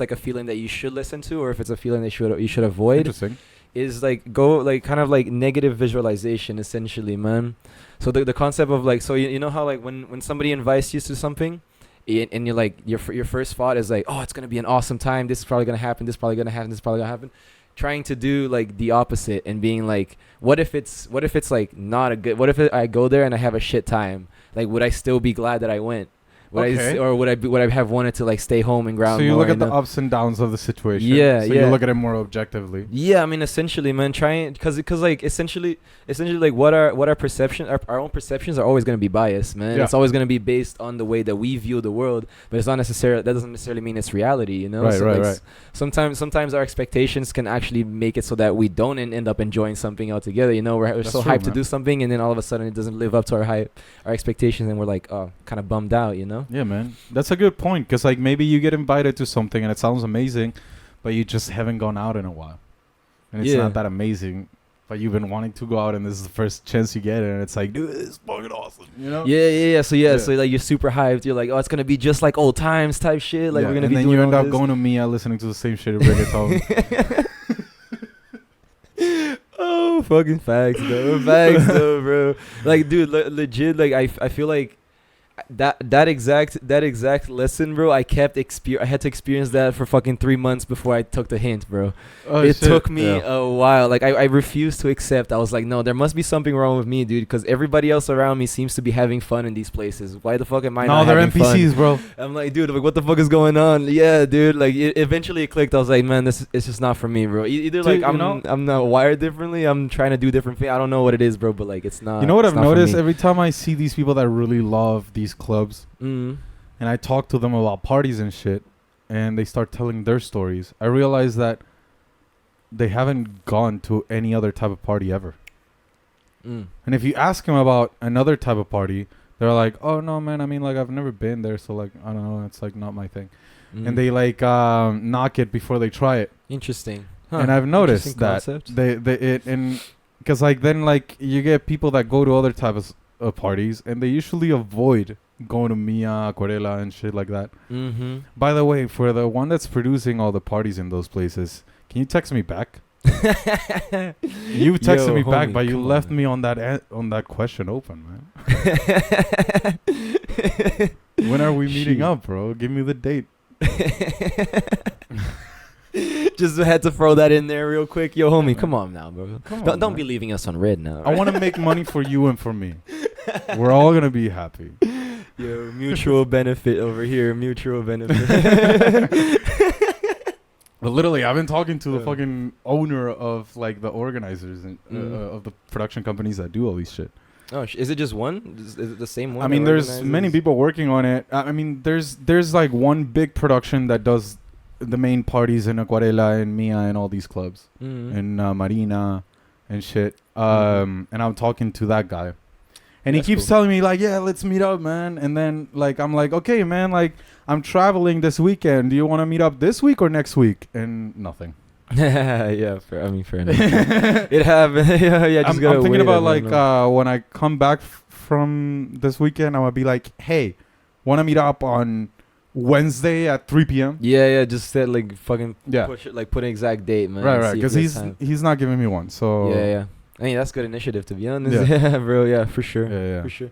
like a feeling that you should listen to, or if it's a feeling that you should avoid. Interesting. Is like go like kind of like negative visualization, essentially, man. So the concept of like, so you know how like when somebody invites you to something, and you're like your first thought is like, oh, it's gonna be an awesome time, this is probably gonna happen, this is probably gonna happen, this is probably gonna happen. Trying to do like the opposite and being like, what if it's like not a good, what if I go there and I have a shit time, like would I still be glad that I went? Would I have wanted to like stay home and ground? So you more, look at the ups and downs of the situation. Yeah, so yeah. you look at it more objectively. Yeah, I mean, essentially, man, trying because like essentially like what our perception, our own perceptions are always gonna be biased, man. Yeah. It's always gonna be based on the way that we view the world, but it's not necessarily, that doesn't necessarily mean it's reality, you know? Right. Sometimes our expectations can actually make it so that we don't end up enjoying something altogether. You know, we're That's so true, hyped to man. do something, and then all of a sudden it doesn't live up to our expectations, and we're like, oh, kind of bummed out, you know? Yeah, man. That's a good point, because like maybe you get invited to something and it sounds amazing, but you just haven't gone out in a while, and it's not that amazing, but you've been wanting to go out, and this is the first chance you get, and it's like, dude, this is fucking awesome, you know? So like you're super hyped. You're like, oh, it's gonna be just like old times type shit. Like we're gonna and be then doing you end all up this. going to Mia listening to the same shit of reggaeton. Oh, fucking facts, though, bro. Like, dude, legit. Like, I feel like that exact lesson, bro. I had to experience that for fucking 3 months before I took the hint, bro. It took me a while. Like, I refused to accept. I was like, no, there must be something wrong with me, dude, because everybody else around me seems to be having fun in these places. Why the fuck am I not having fun? No, they're NPCs, bro. I'm like, dude, like, what the fuck is going on? Yeah, dude. Like, eventually it clicked. I was like, man, it's just not for me, bro. Either Dude, like I'm not wired differently. I'm trying to do different things. I don't know what it is, bro. But like, it's not. You know what I've noticed? Every time I see these people that really love these clubs, and I talk to them about parties and shit, and they start telling their stories, I realize that they haven't gone to any other type of party ever. And if you ask them about another type of party, they're like, oh no, man, I mean, like, I've never been there, so like, I don't know, it's like not my thing. And they like knock it before they try it. Interesting. And I've noticed that because like then like you get people that go to other types of parties, and they usually avoid going to Mia, Aquarela, and shit like that. By the way, for the one that's producing all the parties in those places, can you text me back? You texted me back, but you left me on that question open, man. When are we meeting up, bro? Give me the date. Just had to throw that in there real quick. Yo, homie, come on now, bro. Don't be man. leaving us on red now. Right? I want to make money for you and for me. We're all gonna be happy. Yo, mutual benefit over here. Mutual benefit. But literally, I've been talking to the fucking owner of like the organizers and of the production companies that do all these shit. Oh, is it just one? Is it the same one? I mean, there's many people working on it. I mean, there's like one big production that does the main parties in Aquarela and Mia and all these clubs and Marina and shit. And I'm talking to that guy, and he keeps telling me like, yeah, let's meet up, man. And then like I'm like, okay, man, like I'm traveling this weekend. Do you want to meet up this week or next week? And nothing. Yeah, fair enough. It happened. yeah. Just I'm thinking about like when I come back from this weekend, I'm gonna be like, hey, want to meet up on Wednesday at 3 p.m. Yeah. Just said like fucking push it, like put an exact date, man. Right. Because he's not giving me one. So yeah. I mean, that's good initiative, to be honest. Yeah, bro. Yeah, for sure. Yeah. For sure.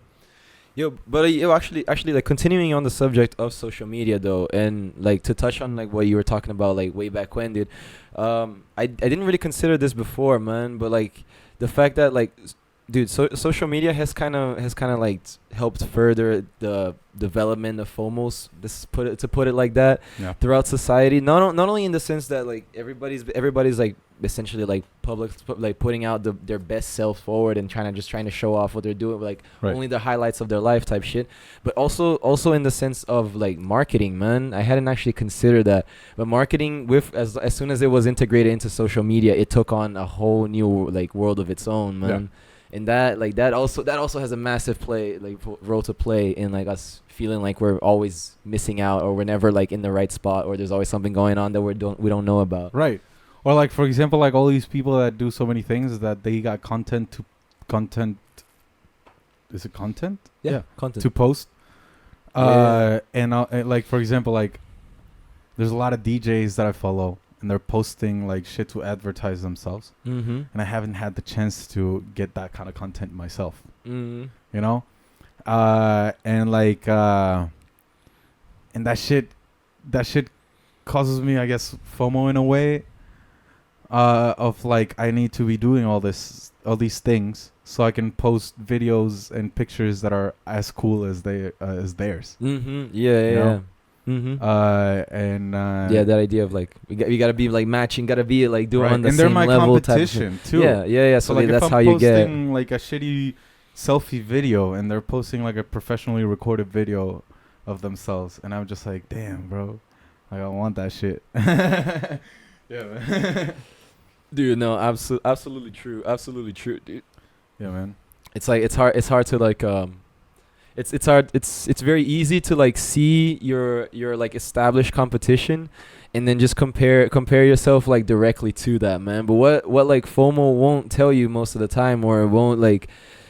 Yo, but yo, actually, like continuing on the subject of social media though, and like to touch on like what you were talking about like way back when, dude. I didn't really consider this before, man, but like the fact that like, dude, social media has kind of like helped further the development of FOMOs. To put it like that, Yeah. throughout society. Not only in the sense that like everybody's like essentially like like putting out their best self forward and trying to show off what they're doing, like Right. only the highlights of their life type shit, but also in the sense of like marketing, man. I hadn't actually considered that, but marketing with as soon as it was integrated into social media, it took on a whole new like world of its own, man. And that also has a massive role to play in like us feeling like we're always missing out, or we're never like in the right spot, or there's always something going on that we don't know about. Right. Or like, for example, like all these people that do so many things that they got content. Is it content? Yeah, content To post. And like, for example, like there's a lot of DJs that I follow and they're posting like shit to advertise themselves. Mm-hmm. And I haven't had the chance to get that kind of content myself. Mm-hmm. You know? And like, and that shit causes me, I guess, FOMO in a way. Of like, I need to be doing all these things so I can post videos and pictures that are as cool as as theirs. Mm-hmm. Yeah. Mm-hmm. Yeah, that idea of like we gotta be like matching, gotta be like doing on the and same they're my level competition type of too. Yeah. So like that's if I'm how you get. posting like a shitty selfie video and they're posting like a professionally recorded video of themselves, and I'm just like, damn, bro, like I want that shit. Yeah, man. Dude, no, absolutely true, dude. Yeah, man. It's like it's hard to like it's hard, it's very easy to like see your like established competition and then just compare yourself like directly to that, man. But what like FOMO won't tell you most of the time, or it won't like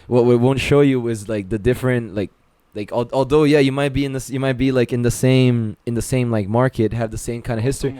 what it won't show you is like the different like although yeah, you might be like in the same like market, have the same kind of history.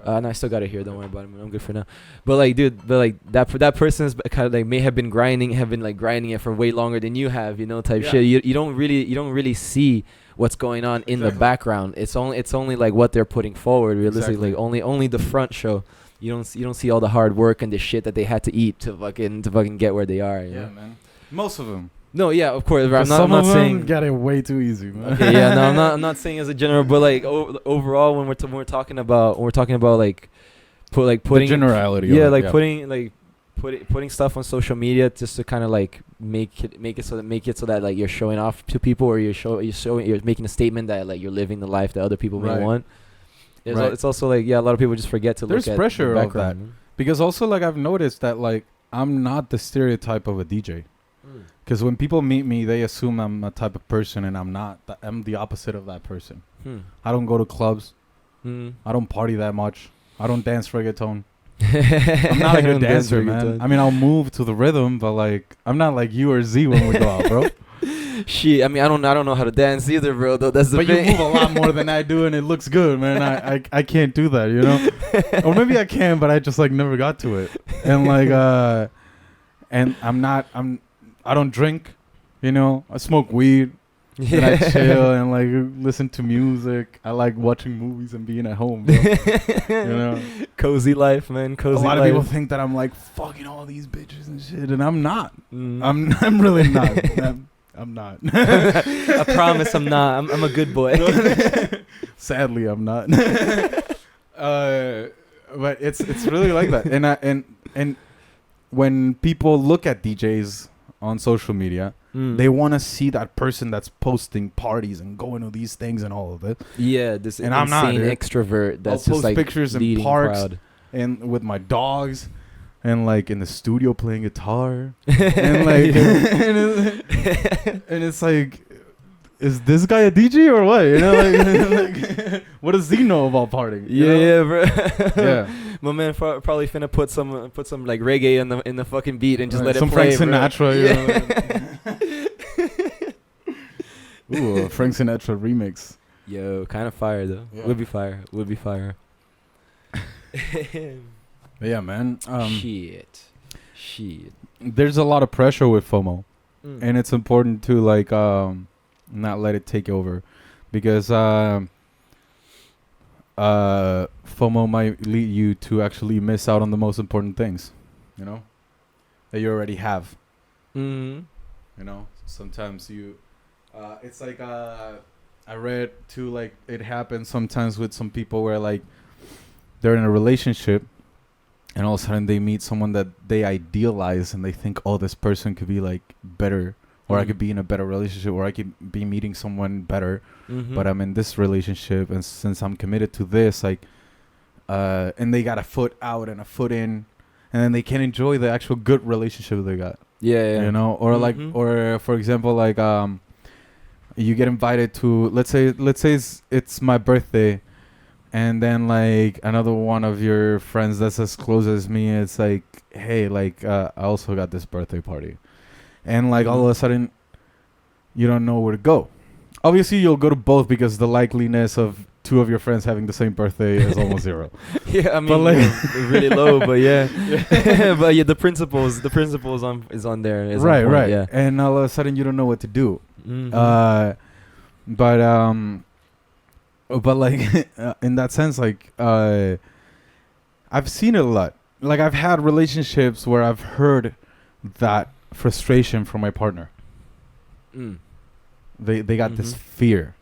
No, I still got it here. Don't worry about it. I'm good for now. But like, dude, that person's kind of like may have been grinding it for way longer than you have, you know, type shit. You don't really see what's going on in the background. It's only like what they're putting forward. Realistically, like only the front show. You don't see all the hard work and the shit that they had to eat to fucking get where they are. You know? Man. Most of them. No, yeah, of course. I'm some not of saying them got it way too easy, man. Okay, yeah, no, I'm not saying as a general, but like overall, when we're talking about like putting the generality. Yeah, of like it, putting stuff on social media just to kind of like make it so that like you're showing off to people, or you're making a statement that like you're living the life that other people may want. It's also like, yeah, a lot of people just forget to look at there's pressure the of that, because also like I've noticed that like I'm not the stereotype of a DJ. Because when people meet me, they assume I'm a type of person, and I'm not. I'm the opposite of that person. I don't go to clubs. I don't party that much. I don't dance reggaeton. I'm not a good dancer, man. I mean, I'll move to the rhythm, but like, I'm not like you or Z when we go out, bro. Shit, I mean, I don't know how to dance either, bro. Though that's the thing. But you move a lot more than I do, and it looks good, man. I can't do that, you know. Or maybe I can, but I just like never got to it. And like, and I don't drink, you know. I smoke weed, and I chill and like listen to music. I like watching movies and being at home, bro. You know, cozy life, man. Cozy life. A lot of people think that I'm like fucking all these bitches and shit, and I'm not. I'm really not. I'm not. I promise I'm not. I'm a good boy. Sadly, I'm not. But it's really like that, and when people look at DJs on social media, they want to see that person that's posting parties and going to these things and all of it. Yeah, this and insane I'm not, extrovert that's I'll just post like pictures in parks crowd. And with my dogs, and like in the studio playing guitar, and like and it's like, is this guy a DJ or what? You know, like what does he know about partying? Yeah, bro. Yeah. My man probably finna put some like reggae in the fucking beat and just let it some play. Frank Sinatra. Yeah. Ooh, a Frank Sinatra remix. Yo, kind of fire though. Yeah. Would be fire. Yeah, man. Shit. There's a lot of pressure with FOMO, and it's important to like not let it take over, because FOMO might lead you to actually miss out on the most important things, you know, that you already have. Mm-hmm. You know, sometimes you, it's like I read too, like it happens sometimes with some people where like they're in a relationship, and all of a sudden they meet someone that they idealize, and they think, oh, this person could be like better, or I could be in a better relationship, or I could be meeting someone better. Mm-hmm. But I'm in this relationship, and since I'm committed to this, like, and they got a foot out and a foot in, and then they can't enjoy the actual good relationship they got. Yeah. You know, or like, or for example, like, you get invited to, let's say it's my birthday, and then like another one of your friends that's as close as me, it's like, hey, like, I also got this birthday party, and like all of a sudden, you don't know where to go. Obviously, you'll go to both because the likeliness of two of your friends having the same birthday is almost zero. Yeah, I mean, but like really low, but yeah. But yeah, the principles is on there. Is right, on point, right. Yeah. And all of a sudden, you don't know what to do. Mm-hmm. But like in that sense, like I've seen it a lot. Like I've had relationships where I've heard that frustration from my partner. They got this fear,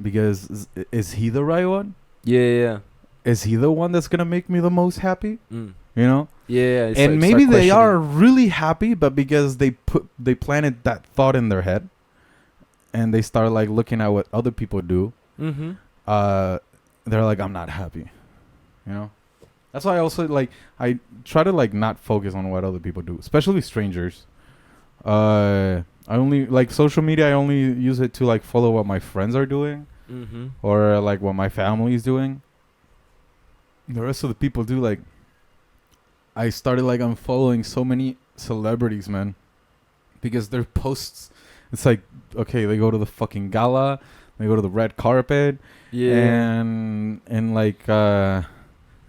because is he the right one? Yeah. Is he the one that's gonna make me the most happy? You know? Yeah. And maybe they are really happy, but because they planted that thought in their head, and they start like looking at what other people do. They're like, I'm not happy. You know? That's why I also like, I try to like not focus on what other people do, especially strangers. I only like social media. I only use it to like follow what my friends are doing, or like what my family is doing. The rest of the people do, like, I started like unfollowing so many celebrities, man, because their posts, it's like, okay, they go to the fucking gala, they go to the red carpet, and like and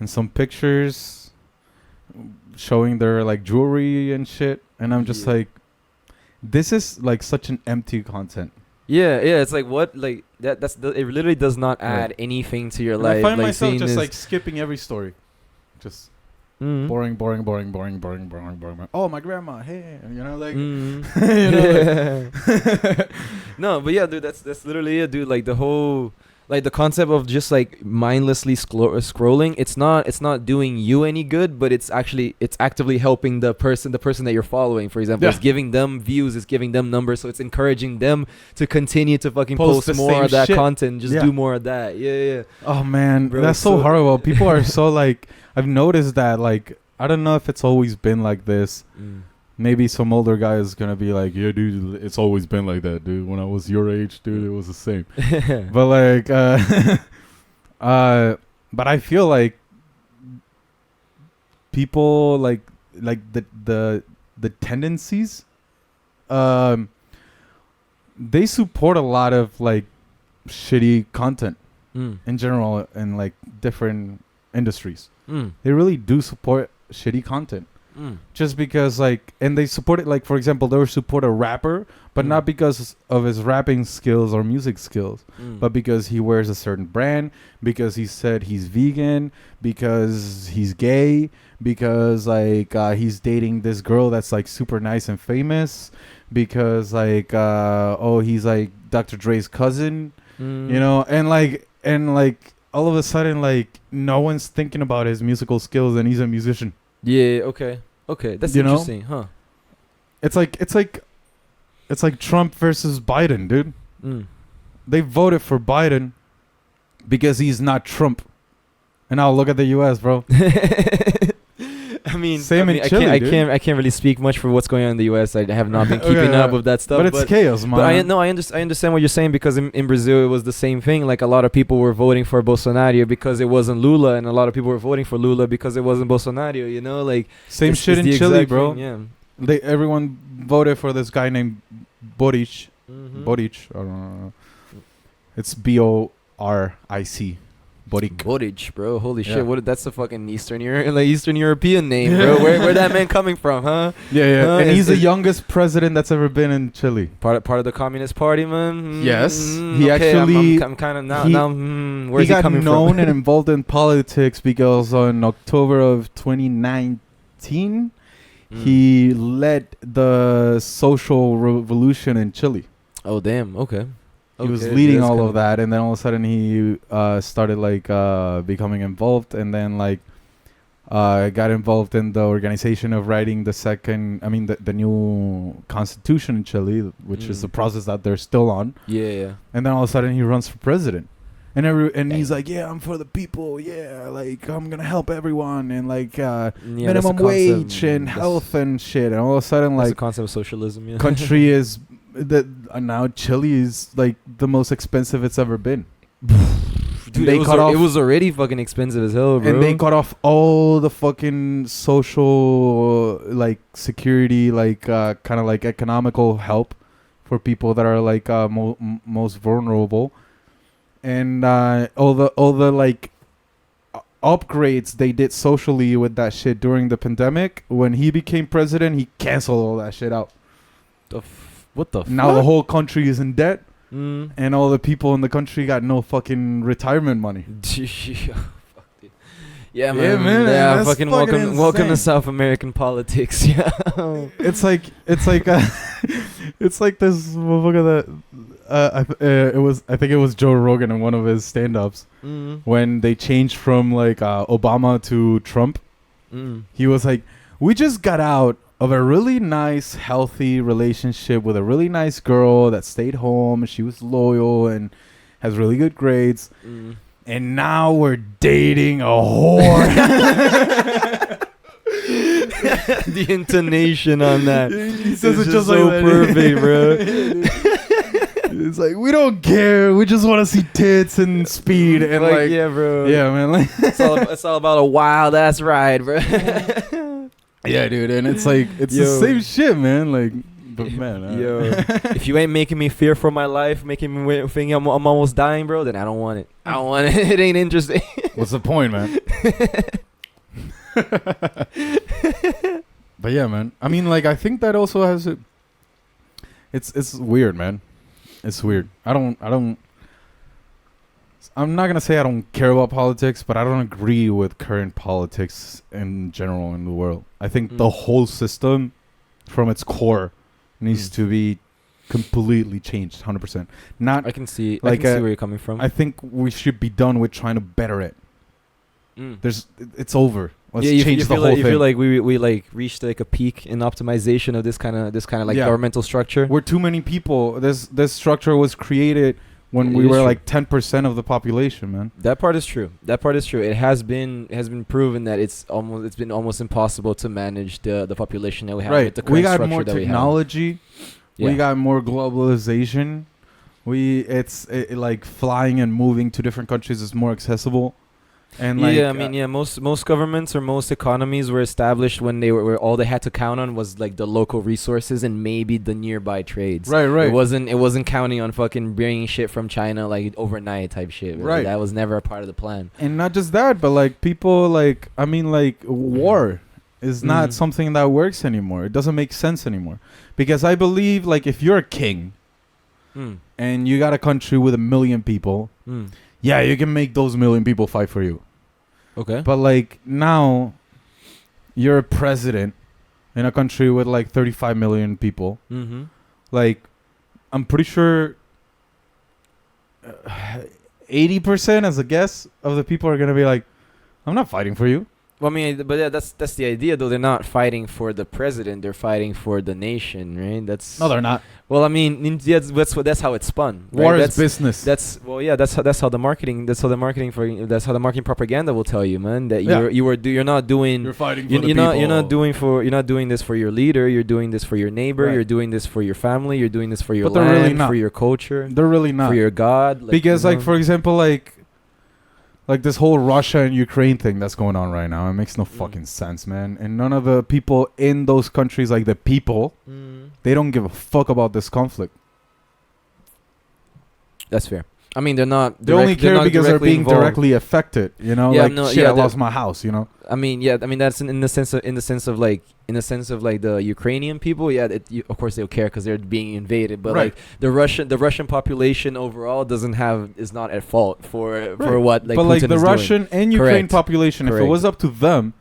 some pictures showing their like jewelry and shit, and I'm just like, this is like such an empty content. Yeah, it's like, what, like it literally does not add anything to your life. I find like myself just like skipping every story, just boring. Oh, my grandma, hey, you know, like, you know, like no, but yeah, dude, that's literally it, dude. Like the whole, like the concept of just like mindlessly scrolling, it's not doing you any good, but it's actively helping the person that you're following. For example, it's giving them views, it's giving them numbers, so it's encouraging them to continue to fucking post more of that content, just do more of that. Yeah. Oh man, bro, that's so horrible. People are so like, I've noticed that, like, I don't know if it's always been like this. Maybe some older guy is gonna be like, yeah, dude, it's always been like that, dude. When I was your age, dude, it was the same. But like, but I feel like people like the tendencies, they support a lot of like shitty content in general in like different industries. They really do support shitty content. Just because, like, and they support it, like, for example, they would support a rapper, but not because of his rapping skills or music skills, but because he wears a certain brand, because he said he's vegan, because he's gay, because, like, he's dating this girl that's, like, super nice and famous, because, like, he's, like, Dr. Dre's cousin, you know, and, like, all of a sudden, like, no one's thinking about his musical skills, and he's a musician. Yeah, okay. That's interesting, huh? It's like Trump versus Biden, dude. They voted for Biden because he's not Trump. And now look at the US, bro. I mean, in Chile, I can't really speak much for what's going on in the US. I have not been keeping up with that stuff. But it's chaos, man. But I understand what you're saying, because in Brazil it was the same thing. Like, a lot of people were voting for Bolsonaro because it wasn't Lula, and a lot of people were voting for Lula because it wasn't Bolsonaro. You know, like, same shit in Chile, bro. Thing, yeah. Everyone voted for this guy named Boric. Boric, I don't know. It's BORIC. Boric, bro. Holy Yeah. shit! That's a fucking Eastern European name, bro. Where that man coming from, huh? Yeah. And he's the is- youngest president that's ever been in Chile. Part of the Communist Party, man. Yes. He okay, actually- I'm kind of now. he- Where's he got coming known from? and involved in politics because on October of 2019, he led the social revolution in Chile. Oh damn. Okay. He was Okay, leading that's all kinda- of that, and then all of a sudden he started like becoming involved, and then like got involved in the organization of writing the new constitution in Chile, which is the process that they're still on. Yeah. And then all of a sudden he runs for president. And he's like, yeah, I'm for the people. Yeah, like I'm gonna help everyone, and like minimum wage and health and shit. And all of a sudden, Like the like concept of socialism. Yeah. country is that now Chile is like the most expensive it's ever been. Dude, they cut off, it was already fucking expensive as hell, bro. and they cut off all the fucking social like security, like kind of like economical help for people that are like most vulnerable. And all the like upgrades they did socially with that shit during the pandemic. When he became president, he canceled all that shit out. What the Now fuck? the whole country is in debt, Mm. and all the people in the country got no fucking retirement money. Fuck, dude. Yeah, Yeah, man. man, Yeah, that's fucking fucking welcome to insane. South American politics. Yeah. It's like it's like this motherfucker that I think it was Joe Rogan in one of his stand-ups when they changed from like Obama to Trump. He was like, we just got out of a really nice, healthy relationship with a really nice girl that stayed home. She was loyal and has really good grades. And now we're dating a whore. The intonation on that. He says It's it just just like so that. perfect, bro. It's like, we don't care. We just want to see tits and speed. And like, yeah, bro. yeah, man. Like, It's all about a wild ass ride, bro. yeah, dude. And it's like, it's the Yo. same shit, man. Like, but man. Yo, if you ain't making me fear for my life, making me think I'm almost dying, bro, then I don't want it. I don't want it. It ain't interesting. What's the point, man? But yeah, man. I mean, like, I think that also has it. It's weird, man. It's weird. I'm not gonna say I don't care about politics, but I don't agree with current politics in general in the world. I think the whole system, from its core, needs to be completely changed, 100%. Not I can see like where you're coming from. I think we should be done with trying to better it. It's over. Let's change the whole thing. You feel like we like reached like a peak in optimization of this kind of like governmental structure. We're too many people. This structure was created when we It is were true. like 10% of the population, man. That part is true. It has been proven that it's been almost impossible to manage the population that we have with the current We got structure more that we have. technology. Yeah. We got more globalization. It's like flying and moving to different countries is more accessible. And like, most governments or most economies were established when they were where all they had to count on was like the local resources and maybe the nearby trades. Right. It wasn't counting on fucking bringing shit from China like overnight type shit. Really. Right. That was never a part of the plan. And not just that, but like people like, I mean, like war is not something that works anymore. It doesn't make sense anymore. Because I believe like if you're a king and you got a country with 1 million people, yeah, you can make those 1 million people fight for you. Okay. But like now you're a president in a country with like 35 million people. Like I'm pretty sure 80% as a guess of the people are going to be like, I'm not fighting for you. Well, I mean, but yeah, that's the idea, though. They're not fighting for the president; they're fighting for the nation, right? No, they're not. Well, I mean, that's how it's spun. Right? War is business. That's how the marketing propaganda will tell you, man. That you're not doing. You're fighting for You're the people. you're not doing this for your leader. You're doing this for your neighbor. Right. You're doing this for your family. You're doing this for your But they're land, really not. for your culture, They're really not. for your God. Because like for example, like this whole Russia and Ukraine thing that's going on right now, it makes no fucking sense, man. And none of the people in those countries, like the people, they don't give a fuck about this conflict. That's fair. I mean, they're not. They only care because they're being involved. directly affected. You know, Yeah, like no, shit, yeah, I lost my house. You know. I mean, yeah. I mean, that's in the sense of like the Ukrainian people. Yeah, of course they'll care because they're being invaded. But Right. like the Russian population overall is not at fault for Right. what like but Putin like the is Russian and Ukraine Correct. population, if it Correct. was up to them,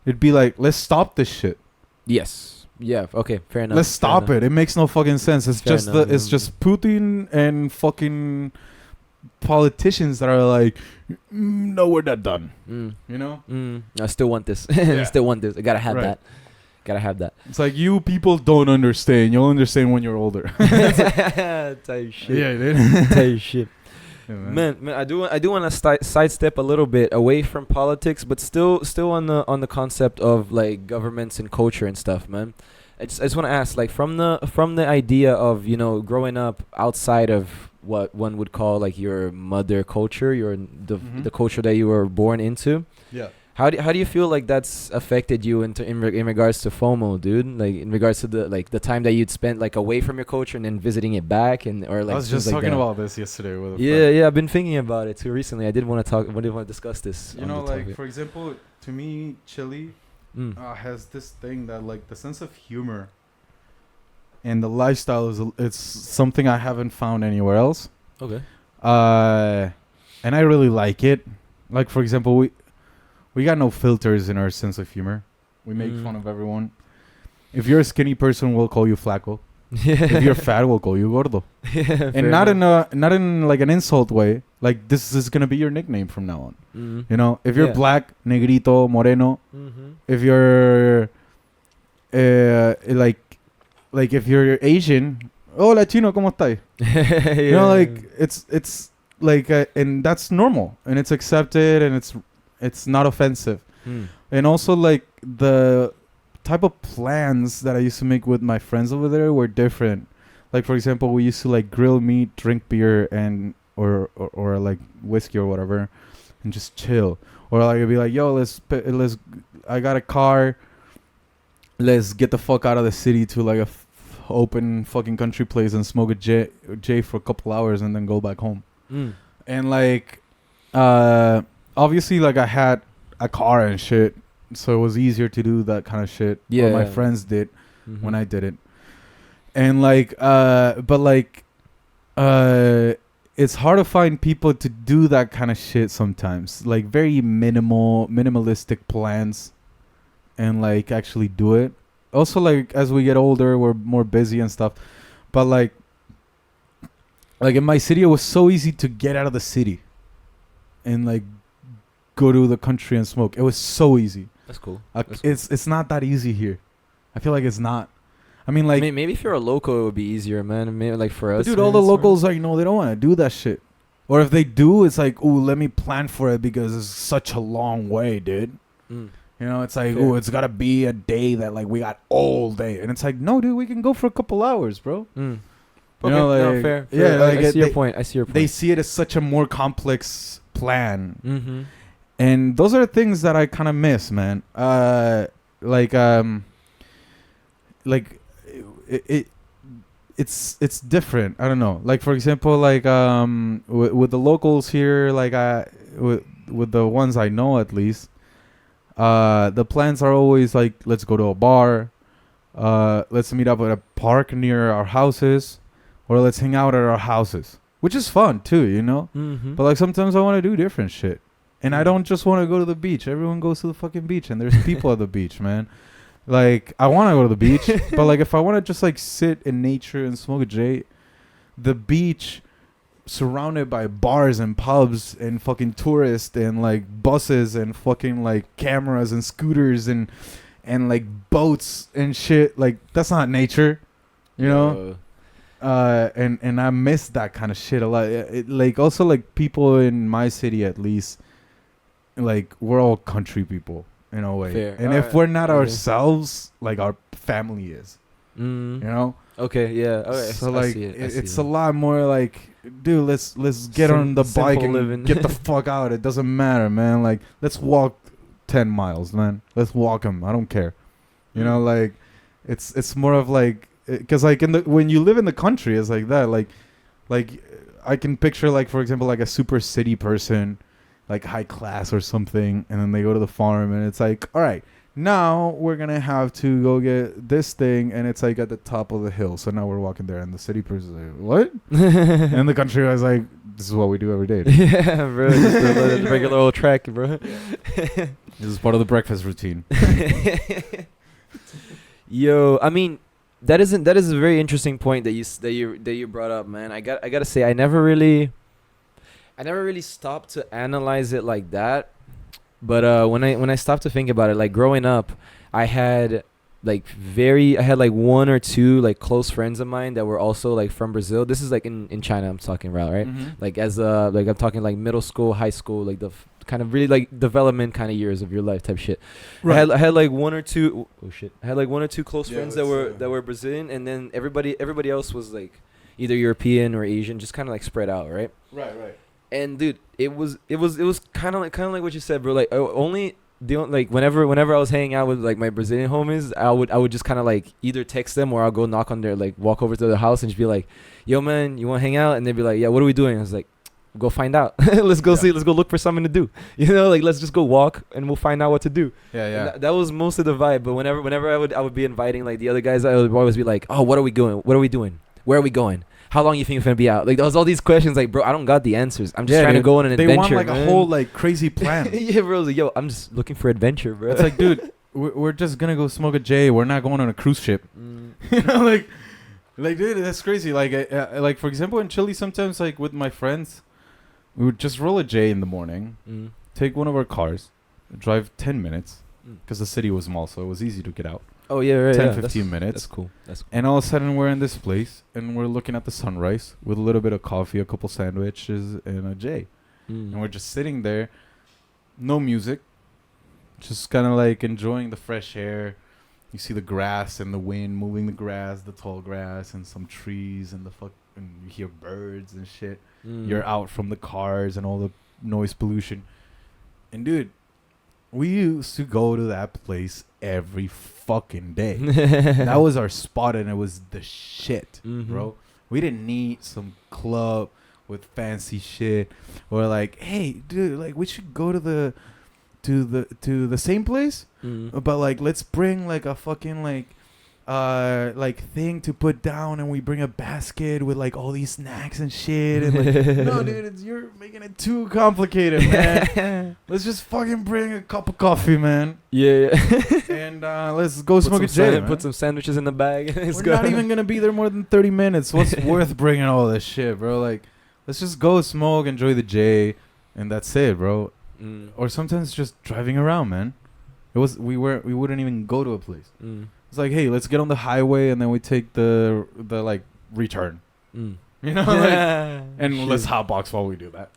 it'd be like, let's stop this shit. doing. Yes. Yeah. Okay. Fair enough. Let's stop it. It makes no fucking sense. It's Fair just enough, it's yeah. just Putin and fucking politicians that are like, no, we're not done. You know? I still want this. Yeah. Still want this. I gotta have Right. that. Gotta have that. It's like you people don't understand. You'll understand when you're older. Type shit. Yeah, dude. Type shit. Yeah, Man, I do want to sidestep a little bit away from politics, but still on the concept of like governments and culture and stuff, man. I just want to ask, like, from the idea of, you know, growing up outside of what one would call like your mother culture, the culture that you were born into. Yeah. How do you feel like that's affected you in regards to FOMO, dude? Like in regards to the time that you'd spent like away from your culture and then visiting it back, and or like I was things just like talking that. about this yesterday with a friend. Yeah, I've been thinking about it too recently. I did want to discuss this. You on know, the like, topic. for example, to me, Chile has this thing that, like, the sense of humor and the lifestyle it's something I haven't found anywhere else. Okay. And I really like it. Like, for example, we got no filters in our sense of humor. We make fun of everyone. If you're a skinny person, we'll call you flaco. If you're fat, we'll call you gordo. And not in like an insult way. Like, this is gonna be your nickname from now on. You know, if you're Yeah. black, negrito, moreno. Mm-hmm. If you're like if you're Asian, hola chino, ¿cómo estás? You know, like it's like and that's normal and it's accepted and it's not offensive. And also, like, the type of plans that I used to make with my friends over there were different. Like, for example, we used to like grill meat, drink beer, and or like whiskey or whatever, and just chill. Or like, I'd be like, yo, I got a car. Let's get the fuck out of the city to like a open fucking country place and smoke a J for a couple hours and then go back home. And like, obviously, like, I had a car and shit, so it was easier to do that kind of shit. Yeah. Or my friends did when I did it. And like, but like, it's hard to find people to do that kind of shit sometimes. Like, very minimalistic plans, and like actually do it. Also, like, as we get older, we're more busy and stuff. But like in my city, it was so easy to get out of the city and like go to the country and smoke. It was so easy. That's cool. It's not that easy here. I feel like it's not. I mean, like, maybe if you're a local, it would be easier, man. Maybe like for us, dude, man, all the it's locals, like, no, they don't want to do that shit. Or if they do, it's like, ooh, let me plan for it because it's such a long way, dude. You know, it's like, ooh, it's got to be a day that, like, we got all day. And it's like, no, dude, we can go for a couple hours, bro. Okay, You know, like, no, fair. yeah, like, I see your point. I see your point. They see it as such a more complex plan. Mm-hmm. And those are things that I kind of miss, man. It's different. I don't know. Like, for example, like with the locals here, like with the ones I know at least, the plans are always like, let's go to a bar, let's meet up at a park near our houses, or let's hang out at our houses, which is fun too, you know. But like, sometimes I want to do different shit. And I don't just want to go to the beach. Everyone goes to the fucking beach, and there's people at the beach, man. Like, I want to go to the beach, but like, if I want to just like sit in nature and smoke a J, the beach, surrounded by bars and pubs and fucking tourists and like buses and fucking like cameras and scooters and like boats and shit, like, that's not nature, you know. And I miss that kind of shit a lot. Like, also, like, people in my city, at least, like, we're all country people in a way. Fair. And if we're not ourselves, like, our family is, you know. Okay, yeah. Okay, So I like, see it. it's a lot more like, dude, let's get on the bike and living. get the fuck out. It doesn't matter, man. Like, let's walk 10 miles, man. Let's walk them. I don't care. You know, like, it's more of like, because like when you live in the country, it's like that. Like I can picture, like, for example, like a super city person, like high class or something, and then they go to the farm, and it's like, all right, now we're gonna have to go get this thing, and it's like at the top of the hill. So now we're walking there, and the city person's like, what? And the country guy's like, this is what we do every day. Yeah, bro. Just the regular old track, bro. This is part of the breakfast routine. Yo, I mean, that is a very interesting point that you brought up, man. I gotta say, I never really stopped to analyze it like that. But when I stopped to think about it, like growing up, I had like one or two like close friends of mine that were also like from Brazil. This is like in China I'm talking about, right? Mm-hmm. Like as like I'm talking like middle school, high school, like the kind of really like development kind of years of your life type shit. Right. I had like one or two I had like one or two close friends that were Brazilian, and then everybody else was like either European or Asian, just kind of like spread out, right? Right. And dude, it was kind of like what you said, bro. Like whenever I was hanging out with like my Brazilian homies, I would just kind of like either text them or I'll go knock on their like walk over to their house and just be like, "Yo, man, you want to hang out?" And they'd be like, "Yeah, what are we doing?" I was like, "Go find out. Let's go see. Let's go look for something to do. You know, like let's just go walk and we'll find out what to do." Yeah. That was most of the vibe. But whenever I would be inviting like the other guys, I would always be like, "Oh, what are we doing? What are we doing? Where are we going? How long you think we're gonna be out?" Like there was all these questions. Like, bro, I don't got the answers. I'm just trying to go on an adventure. They want like a whole like crazy plan. Yeah, bro. I was like, yo, I'm just looking for adventure, bro. It's like, dude, we're just gonna go smoke a J. We're not going on a cruise ship. You know, like, dude, that's crazy. Like, like for example, in Chile, sometimes like with my friends, we would just roll a J in the morning, take one of our cars, drive 10 minutes, because the city was small, so it was easy to get out. Oh, yeah, right. 10-15 minutes. That's cool. And all of a sudden, we're in this place, and we're looking at the sunrise with a little bit of coffee, a couple sandwiches, and a J. And we're just sitting there, no music, just kind of like enjoying the fresh air. You see the grass and the wind moving the grass, the tall grass, and some trees, and and you hear birds and shit. You're out from the cars and all the noise pollution. And dude, we used to go to that place every fucking day. That was our spot, and it was the shit, bro. We didn't need some club with fancy shit, or like, hey, dude, like we should go to the same place, but like let's bring like a fucking like thing to put down, and we bring a basket with like all these snacks and shit. And like, no, dude, you're making it too complicated, man. Let's just fucking bring a cup of coffee, man. Yeah. And let's go smoke a J. Put some sandwiches in the bag. We're not even gonna be there more than 30 minutes. What's worth bringing all this shit, bro? Like, let's just go smoke, enjoy the J, and that's it, bro. Or sometimes just driving around, man. We wouldn't even go to a place. It's like, hey, let's get on the highway, and then we take the like return. You know, like, and let's hotbox while we do that.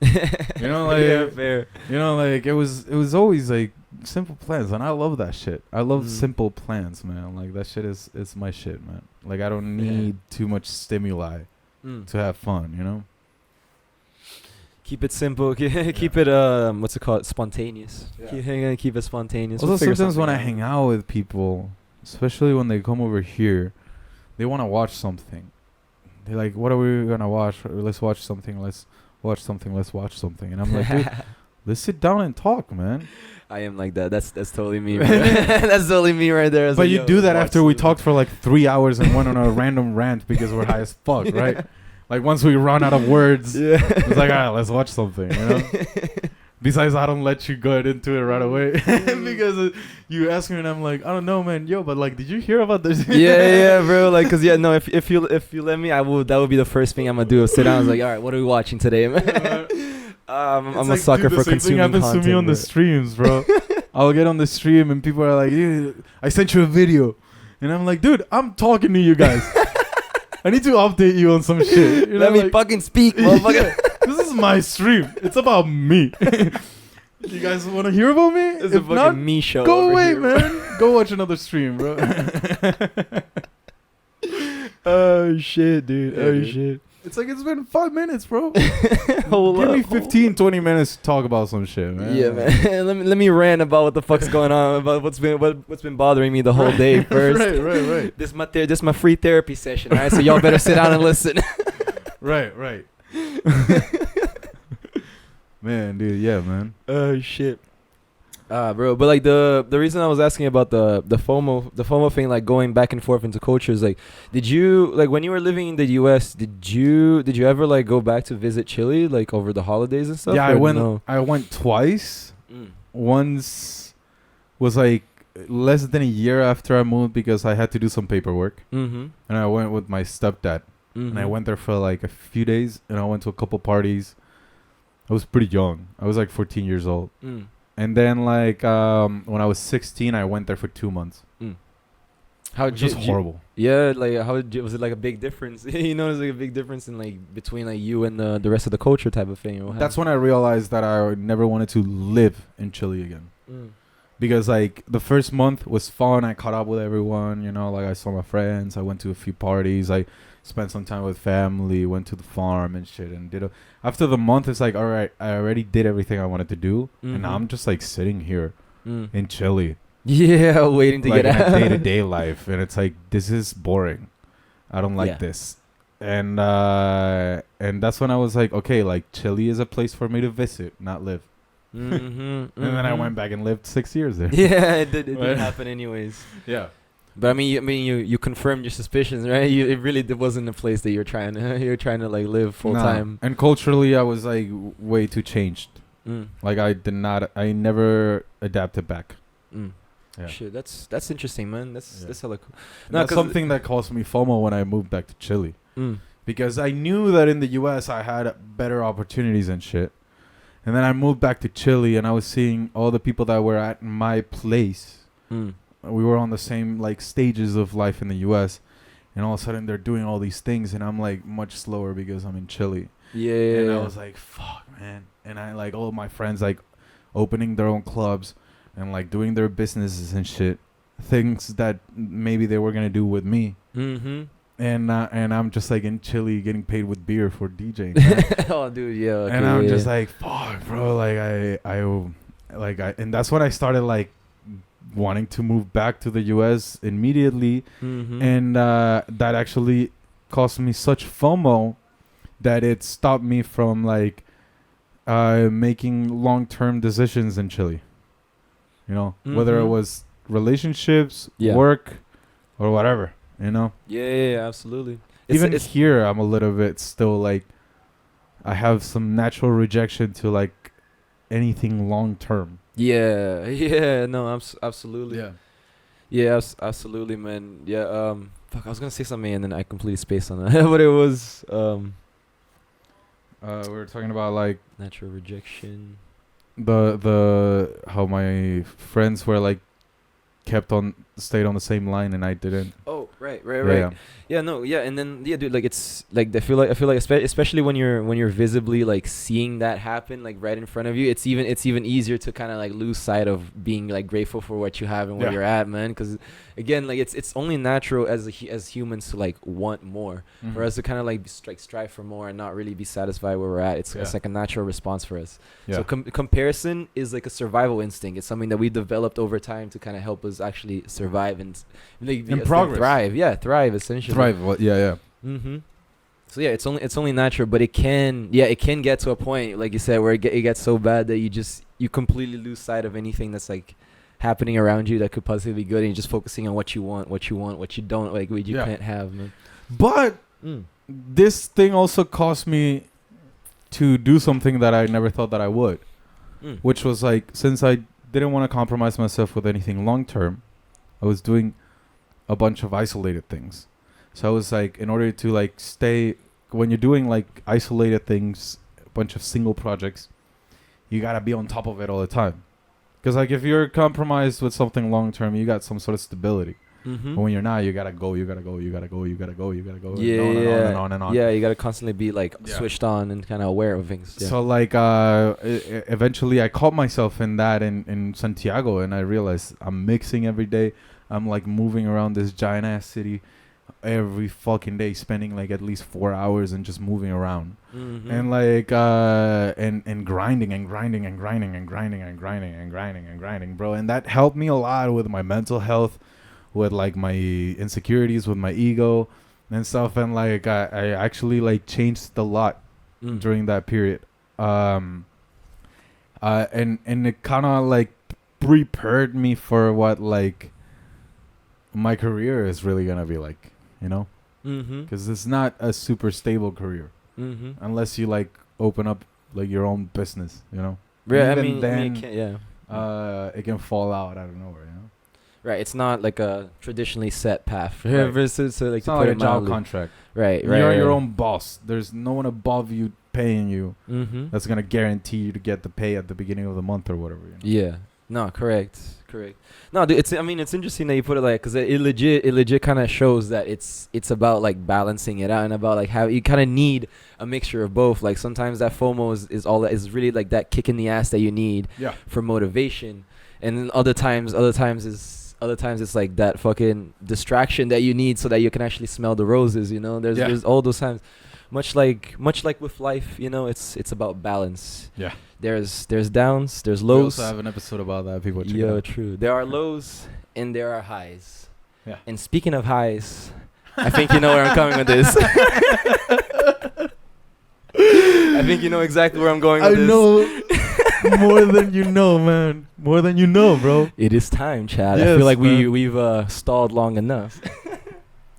You know, like, yeah, fair. You know, like it was always like simple plans, and I love that shit. I love simple plans, man. Like that shit is my shit, man. Like I don't need too much stimuli to have fun. You know. Keep it simple. Keep it what's it called? Spontaneous. Yeah. Keep it spontaneous. Also, sometimes when I hang out with people, especially when they come over here, they want to watch something. They're like, "What are we gonna watch? Let's watch something. Let's watch something. Let's watch something." And I'm like, "Dude, let's sit down and talk, man." I am like that. That's totally me. That's totally me right there. But like, you do that after we talked for like 3 hours and went on a random rant because we're high as fuck, right? Like once we run out of words, it's like, all right, let's watch something, you know? Besides, I don't let you get into it right away because you ask me and I'm like, I don't know, man. Yo, but like, did you hear about this? yeah, bro. Like, cause no, if you let me, that would be the first thing I'm gonna do. Sit down. I was like, all right, what are we watching today, man? I'm like, a sucker for consuming content. Happens to me on the streams, bro. I'll get on the stream and people are like, dude, I sent you a video, and I'm like, dude, I'm talking to you guys. I need to update you on some shit. You know, let me fucking speak, motherfucker. This is my stream. It's about me. You guys want to hear about me? It's a fucking me show. Go away, man. Go watch another stream, bro. Oh shit, dude. Yeah, dude. Shit. It's like it's been 5 minutes, bro. Give me 15, 20 minutes to talk about some shit, man. Yeah, man. let me rant about what the fuck's going on, about what's been bothering me the whole day first. Right. This my free therapy session, all right? So y'all better sit down and listen. Right. Man, dude, yeah, man. Oh shit. Bro, but like the reason I was asking about the FOMO thing, like going back and forth into cultures, like, did you like when you were living in the U.S. Did you ever like go back to visit Chile like over the holidays and stuff? Yeah, or no? I went twice. Mm. Once was like less than a year after I moved because I had to do some paperwork, Mm-hmm. and I went with my stepdad, and I went there for like a few days, and I went to a couple parties. I was pretty young. I was like 14 years old. Mm. And then like when I was 16, I went there for 2 months. Mm. How Which was horrible. Yeah, like was it like a big difference? You notice like a big difference in like between like you and the rest of the culture type of thing. That's when I realized that I never wanted to live in Chile again. Mm. Because like the first month was fun. I caught up with everyone, you know, like I saw my friends. I went to a few parties. I spent some time with family, went to the farm and shit, and after the month it's like, all right, I already did everything I wanted to do, and now I'm just like sitting here in Chile. Yeah, waiting to like get out. day-to-day life, and it's like, this is boring. I don't like this. And that's when I was like, okay, like Chile is a place for me to visit, not live. And then I went back and lived 6 years there. Yeah, it did happen anyways. Yeah. But I mean, you confirmed your suspicions, right? It really wasn't a place that you're trying to like live full time. And culturally, I was like way too changed. Like I never adapted back. Yeah. Shit, that's interesting, man. That's hella cool. That's something that caused me FOMO when I moved back to Chile, because I knew that in the U.S. I had better opportunities and shit. And then I moved back to Chile, and I was seeing all the people that were at my place. We were on the same like stages of life in the U.S., and all of a sudden they're doing all these things, and I'm like much slower because I'm in Chile. Yeah. And I was like, fuck, man. And I like all of my friends like opening their own clubs and like doing their businesses and shit, things that maybe they were gonna do with me. And I'm just like in Chile getting paid with beer for DJing. Oh, dude, yeah. Okay, and I'm just like, fuck, bro. Like I and that's when I started like wanting to move back to the U.S. immediately. And that actually caused me such FOMO that it stopped me from like making long-term decisions in Chile. You know, whether it was relationships, work, or whatever. You know? Yeah, absolutely. Even here, I'm a little bit still like, I have some natural rejection to like anything long term. Yeah, no, absolutely. Yeah, absolutely, man. Yeah, fuck, I was gonna say something and then I completely spaced on that. But it was we were talking about like natural rejection. The how my friends were like stayed on the same line and I didn't. Oh, right. Yeah, no, yeah, and then dude, like it's like I feel like especially when you're visibly like seeing that happen like right in front of you, it's even easier to kind of like lose sight of being like grateful for what you have and where you're at, man. Because again, like it's only natural as humans to like want more, for us to kind of like strive for more and not really be satisfied where we're at. It's like a natural response for us. So comparison is like a survival instinct. It's something that we developed over time to kind of help us actually survive and like, progress. Thrive essentially. Well, yeah. So yeah, it's only natural, but it can get to a point, like you said, where it gets so bad that you completely lose sight of anything that's like happening around you that could possibly be good, and you're just focusing on what you want, what you don't like, what you can't have, man. But this thing also caused me to do something that I never thought that I would, which was like, since I didn't want to compromise myself with anything long term, I was doing a bunch of isolated things. So I was like, in order to like stay, when you're doing like isolated things, a bunch of single projects, you gotta be on top of it all the time. Because like if you're compromised with something long term, you got some sort of stability. But when you're not, you gotta go. Yeah, and on. Yeah, you gotta constantly be like switched on and kind of aware of things. Yeah. So like, eventually I caught myself in that in Santiago, and I realized I'm mixing every day. I'm like moving around this giant ass city every fucking day, spending like at least 4 hours and just moving around, and like and grinding, bro. And that helped me a lot with my mental health, with like my insecurities, with my ego and stuff. And like I actually like changed a lot during that period. And it kind of like prepared me for what like my career is really gonna be like, you know, because it's not a super stable career unless you like open up like your own business, you know. Yeah, And I even mean, then, it can, it can fall out out of nowhere, you know. right. It's not like a traditionally set path. Right. Versus like It's to not put like a it job mildly. contract. Right. You're your own boss. There's no one above you paying you Mm-hmm. that's gonna guarantee you to get the pay at the beginning of the month or whatever. You know? Yeah. No, correct. No, dude, I mean, it's interesting that you put it like, cause it legit kind of shows that it's about like balancing it out and about like how you kind of need a mixture of both. Like sometimes that FOMO is all that is really like that kick in the ass that you need for motivation, and then other times it's like that fucking distraction that you need so that you can actually smell the roses. You know, there's all those times. Much like with life, you know, it's about balance. Yeah. There's downs, there's We lows. also have an episode about that. People check it Yeah, out. true. There are lows and there are highs. Yeah. And speaking of highs, I think you know where I'm coming with this. I think you know exactly where I'm going with this. I know more than you know, man. More than you know, bro. It is time, Chad. I Yes, feel like man. we've stalled long enough.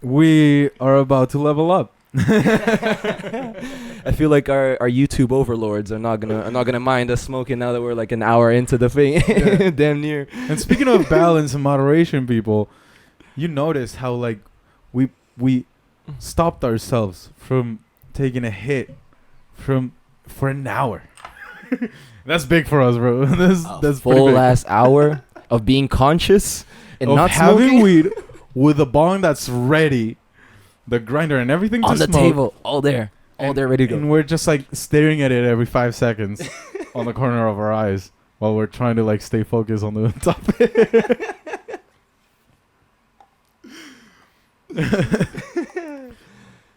We are about to level up. I feel like our YouTube overlords are not gonna mind us smoking now that we're like an hour into the thing. Yeah. Damn near. And speaking of balance and moderation, people, you notice how like we stopped ourselves from taking a hit for an hour. That's big for us, bro. That's full pretty big. last hour of being conscious and of not having smoking weed with a bong that's ready, the grinder and everything on to the smoke, table, all there ready to go. and we're just like staring at it every 5 seconds on the corner of our eyes while we're trying to like stay focused on the topic.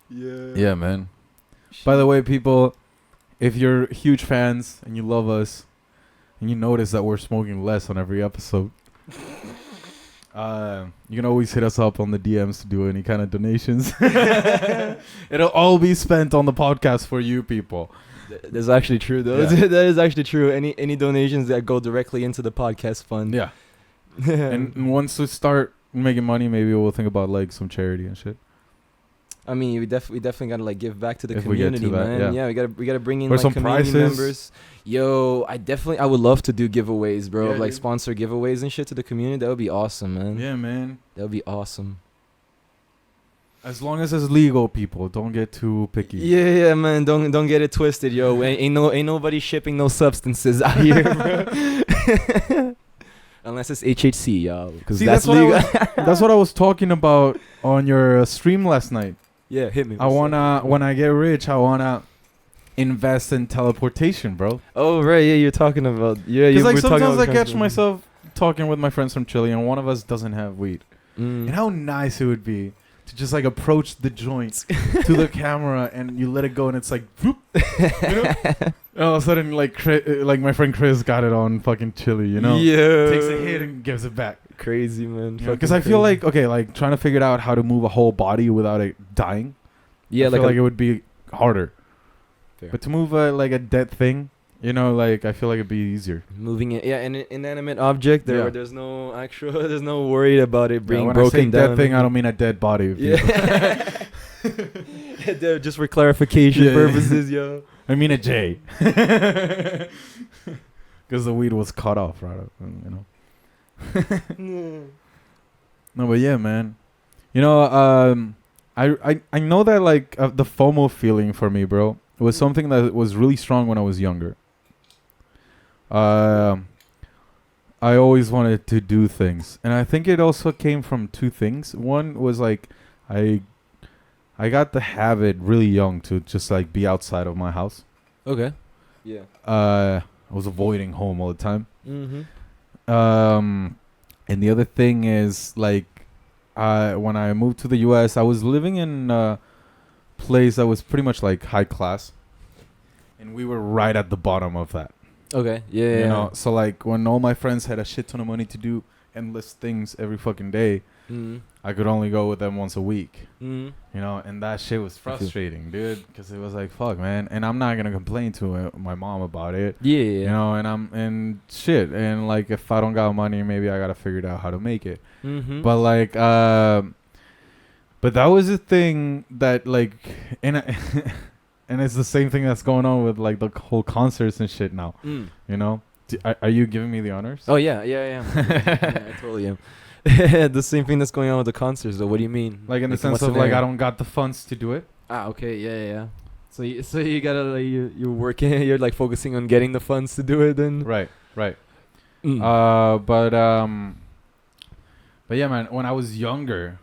Yeah, man. By the way, people, if you're huge fans and you love us and you notice that we're smoking less on every episode, you can always hit us up on the DMs to do any kind of donations. It'll all be spent on the podcast for you people. That's actually true, though. Yeah. That is actually true. Any donations that go directly into the podcast fund. Yeah. And once we start making money, maybe we'll think about like some charity and shit. I mean, we definitely gotta like give back to the If we get community, to that, man. yeah. We gotta bring in Or like some community prizes. members. Yo, I would love to do giveaways, bro. Yeah, Like dude. sponsor giveaways and shit to the community. That would be awesome, man. Yeah, man. That would be awesome. As long as it's legal, people, don't get too picky. Yeah, man. Don't get it twisted, yo. Ain't nobody shipping no substances out here, bro. Unless it's HHC, y'all. Because See, that's what legal. that's what I was talking about on your stream last night. Yeah, hit me. I wanna, when I get rich, I wanna invest in teleportation, bro. Oh right, yeah, you're talking about Because like we're talking sometimes about I catch transfer- myself talking with my friends from Chile, and one of us doesn't have weed. Mm. And how nice it would be to just like approach the joint to the camera, and you let it go, and it's like, whoop, you know? And all of a sudden, like like my friend Chris got it on fucking Chile, you know? Yeah. Takes a hit and gives it back. Crazy, man. Because I feel like, okay, like trying to figure out how to move a whole body without it dying. yeah, I feel like it would be harder. Fair. But to move like a dead thing, you know, like I feel like it'd be easier. moving it, an inanimate object there Yeah. where there's no actual, there's no worry about it being When broken I say down. dead thing, I don't mean a dead body. Yeah. Just for clarification Yeah. purposes, yo. I mean a J. Because the weed was cut off, right? You know. No, but yeah, man. You know, I know that like the FOMO feeling for me, bro, was something that was really strong when I was younger. I always wanted to do things, and I think it also came from two things. One was like I got the habit really young to just like be outside of my house. Okay. Yeah. I was avoiding home all the time. Mm-hmm. And the other thing is like when I moved to the US, I was living in a place that was pretty much like high class, and we were right at the bottom of that. Okay. Yeah. You know, so like when all my friends had a shit ton of money to do endless things every fucking day, Mm. I could only go with them once a week. Mm. You know, and that shit was frustrating, dude, because it was like, fuck, man. And I'm not gonna complain to my mom about it. Yeah. You know, and shit. And like, if I don't got money, maybe I gotta figure out how to make it. Mm-hmm. But like, but that was the thing that like, and and it's the same thing that's going on with like the whole concerts and shit now. Mm. You know, are you giving me the honors? Oh yeah. Yeah, I totally am. The same thing that's going on with the concerts, though. What do you mean? Like in the sense what of like, scenario? I don't got the funds to do it. Ah, okay, yeah. So you gotta like you're working, you're like focusing on getting the funds to do it, then. Right. Mm. But yeah, man. When I was younger,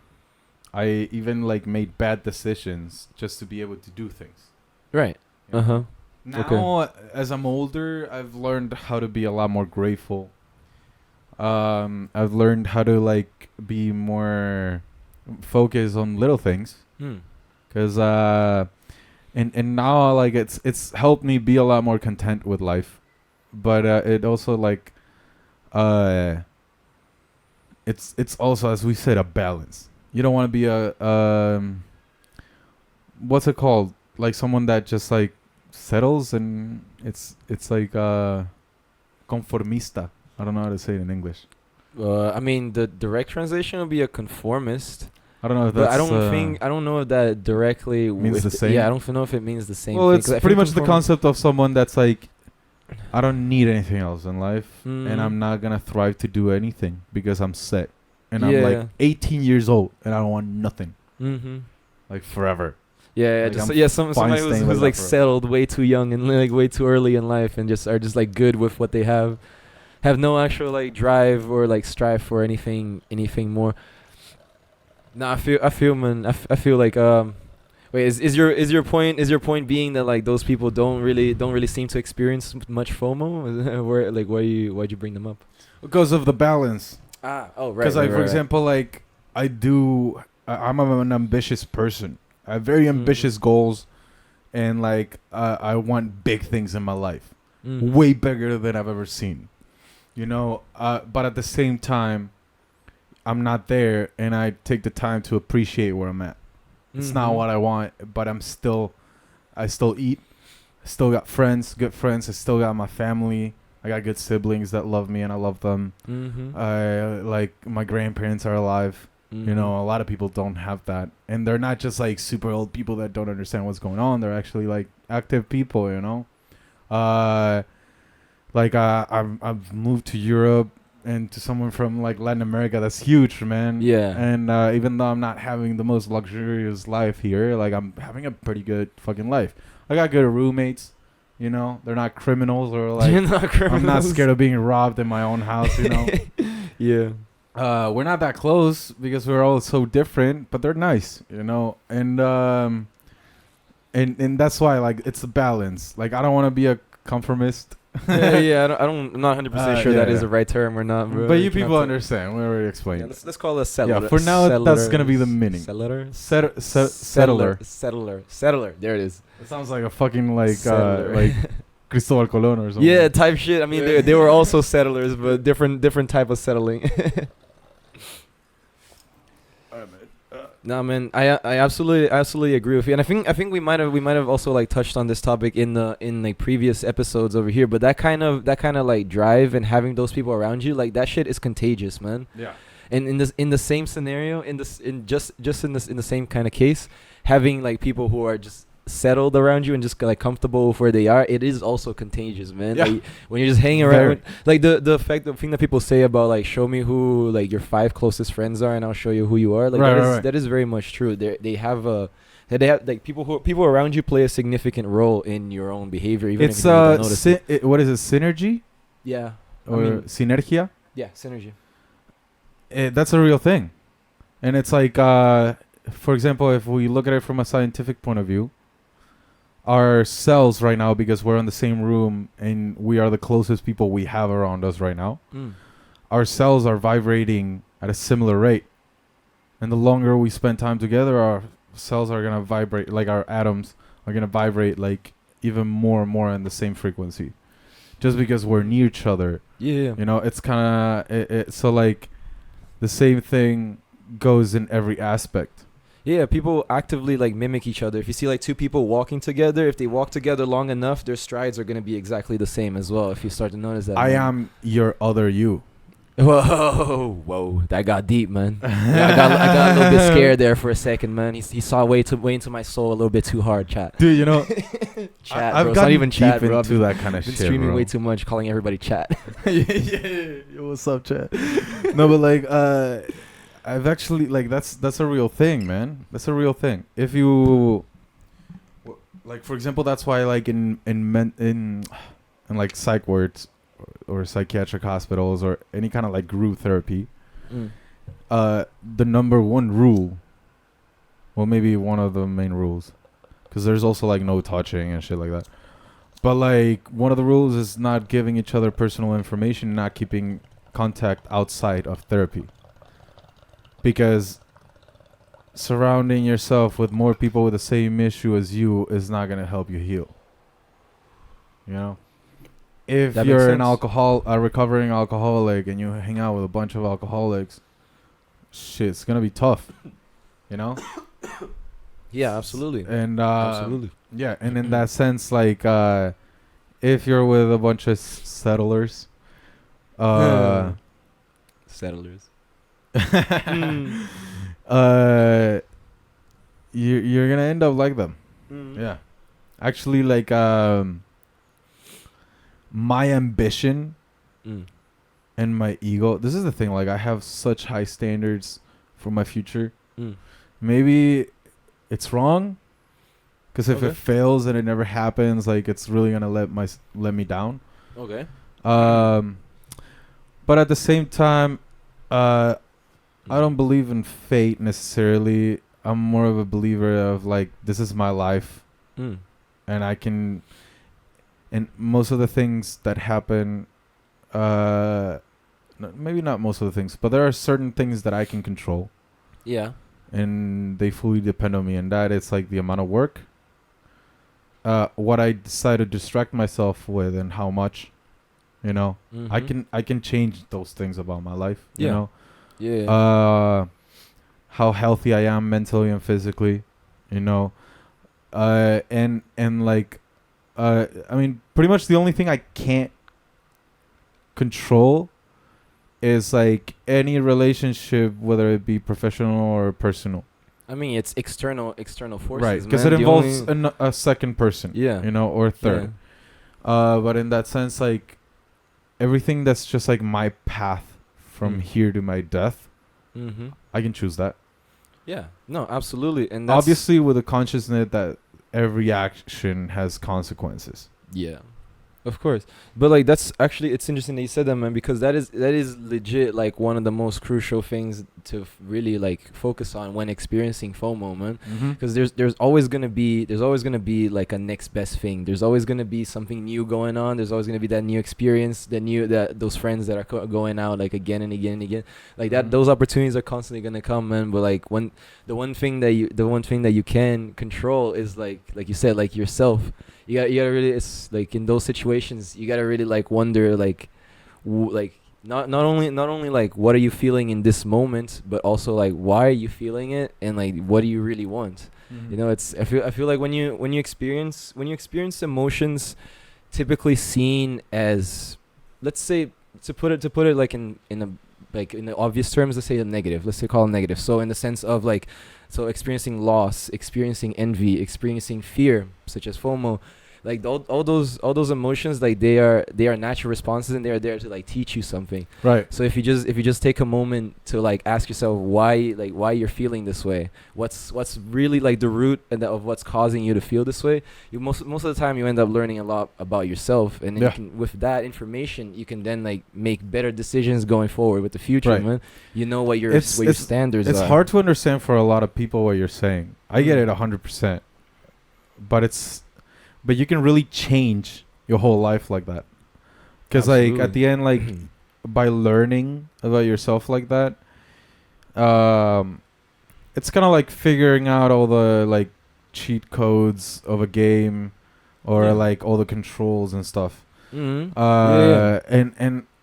I even like made bad decisions just to be able to do things. Right. You know? Now, As I'm older, I've learned how to be a lot more grateful. I've learned how to like be more focused on little things, cause and now like it's helped me be a lot more content with life, but it also like it's also, as we said, a balance. You don't want to be a what's it called, like someone that just like settles, and it's like conformista. I don't know how to say it in English. I mean, the direct translation would be a conformist. I don't know if But that's... I don't know if that directly means the same? Yeah, I don't know if it means the same well, thing. it's pretty much the concept of someone that's like, I don't need anything else in life, and I'm not going to thrive to do anything because I'm set. And I'm like 18 years old, and I don't want nothing. Mm-hmm. Like forever. Yeah, like somebody who's like settled way too young and like way too early in life, and just are just like good with what they have no actual like drive or like strive for anything more. No, I feel man, I feel like wait, is your point being that like those people don't really seem to experience much FOMO? Where like why'd you bring them up? Because of the balance. Oh right. Because for example, like I'm an ambitious person. I have very ambitious goals, and like I want big things in my life, way bigger than I've ever seen. You know, but at the same time, I'm not there, and I take the time to appreciate where I'm at. It's not what I want, but I still eat. I still got friends, good friends. I still got my family. I got good siblings that love me, and I love them. Like my grandparents are alive. You know, a lot of people don't have that, and they're not just like super old people that don't understand what's going on. They're actually like active people. You know, like I've moved to Europe, and to someone from like Latin America, that's huge, man. Yeah. And even though I'm not having the most luxurious life here, like I'm having a pretty good fucking life. I got good roommates. You know, they're not criminals or like I'm not scared of being robbed in my own house. You know. Yeah. We're not that close because we're all so different, but they're nice, you know, and that's why like it's a balance. Like I don't want to be a conformist. I'm not 100% sure that is the right term or not, bro. But you people understand. We already explained. Yeah, let's call it a settler. Yeah, for now that's gonna be the meaning. Settler. Settler. There it is. It sounds like a fucking like Cristobal Colon or something. Yeah, type shit. I mean, they were also settlers, but different type of settling. No, man, I absolutely agree with you, and I think we might have also like touched on this topic in like previous episodes over here. But that kind of like drive and having those people around you, like that shit is contagious, man. Yeah. And in the same scenario, in the same kind of case, having like people who are just settled around you and just like comfortable with where they are, it is also contagious, man. Yeah. Like, when you're just hanging around, like the thing that people say about like show me who like your 5 closest friends are and I'll show you who you are, like that is very much true. They have like people around you play a significant role in your own behavior, even if you don't notice it. What is it, synergy? Yeah. Or synergia? Yeah, synergy. That's a real thing. And it's like for example, if we look at it from a scientific point of view, our cells right now, because we're in the same room and we are the closest people we have around us right now, our cells are vibrating at a similar rate. And the longer we spend time together, our cells are going to vibrate, like our atoms are going to vibrate like even more and more in the same frequency. Just because we're near each other. Yeah. You know, it's kind of, so like the same thing goes in every aspect. Yeah, people actively like mimic each other. If you see like two people walking together, if they walk together long enough, their strides are gonna be exactly the same as well. If you start to notice that. I man. am your other you. Whoa, that got deep, man. Yeah, I got a little bit scared there for a second, man. He saw way into my soul a little bit too hard, chat. Dude, you know, Chat, I've bro. It's gotten not even deep chat, bro. I've into that kind of been shit, streaming bro. way too much, calling everybody chat. Yeah. What's up, chat? No, but like, I've actually like that's a real thing, man. That's a real thing. If you, like, for example, that's why like in like psych wards or psychiatric hospitals or any kind of like group therapy, the number one rule, well, maybe one of the main rules, because there's also like no touching and shit like that. But like one of the rules is not giving each other personal information, not keeping contact outside of therapy. Because surrounding yourself with more people with the same issue as you is not going to help you heal. You know? If That you're makes sense. a recovering alcoholic and you hang out with a bunch of alcoholics, shit, it's going to be tough. You know? Yeah, absolutely. And Absolutely. yeah, and in that sense, like if you're with a bunch of settlers, Settlers. you're gonna end up like them. Yeah, actually, like my ambition and my ego. This is the thing. Like, I have such high standards for my future. Maybe it's wrong, because if it fails and it never happens, like, it's really gonna let me down. Okay. But at the same time, I don't believe in fate necessarily. I'm more of a believer of like, this is my life, and I can. And most of the things that happen, maybe not most of the things, but there are certain things that I can control. Yeah. And they fully depend on me, and that it's like the amount of work, what I decide to distract myself with, and how much. You know, I can change those things about my life. You know, how healthy I am mentally and physically. You know, and like, I mean, pretty much the only thing I can't control is like any relationship, whether it be professional or personal. I mean, it's external forces, right? Because it involves a second person. Yeah, you know, or third. Yeah. But in that sense, like, everything that's just like my path from here to my death, I can choose that. Yeah, no, absolutely. And that's obviously with the consciousness that every action has consequences. Yeah, of course. But like, that's actually, it's interesting that you said that, man, because that is legit like one of the most crucial things to really like focus on when experiencing FOMO, man. Because there's always gonna be like a next best thing. There's always gonna be something new going on. There's always gonna be that new experience, those friends that are going out like again and again and again, like that. Those opportunities are constantly gonna come, man. But like, when the one thing that you can control is like you said, like yourself. You gotta really, it's like in those situations you gotta really like wonder like not only like what are you feeling in this moment, but also like why are you feeling it, and like what do you really want. You know, it's I feel like when you experience emotions typically seen as, let's say, to put it like in the obvious terms, let's say a negative, let's say call it negative. So in the sense of like, so experiencing loss, experiencing envy, experiencing fear, such as FOMO, like all those emotions, like they are natural responses, and they are there to like teach you something. Right. So if you just take a moment to like ask yourself why you're feeling this way, what's really like the root of what's causing you to feel this way, you most of the time you end up learning a lot about yourself, and then you can, with that information, you can then like make better decisions going forward with the future, man. You know what your standards are. It's hard to understand for a lot of people what you're saying. I get it 100%, but you can really change your whole life like that. Because like at the end, like by learning about yourself like that, it's kind of like figuring out all the like cheat codes of a game, or like all the controls and stuff. And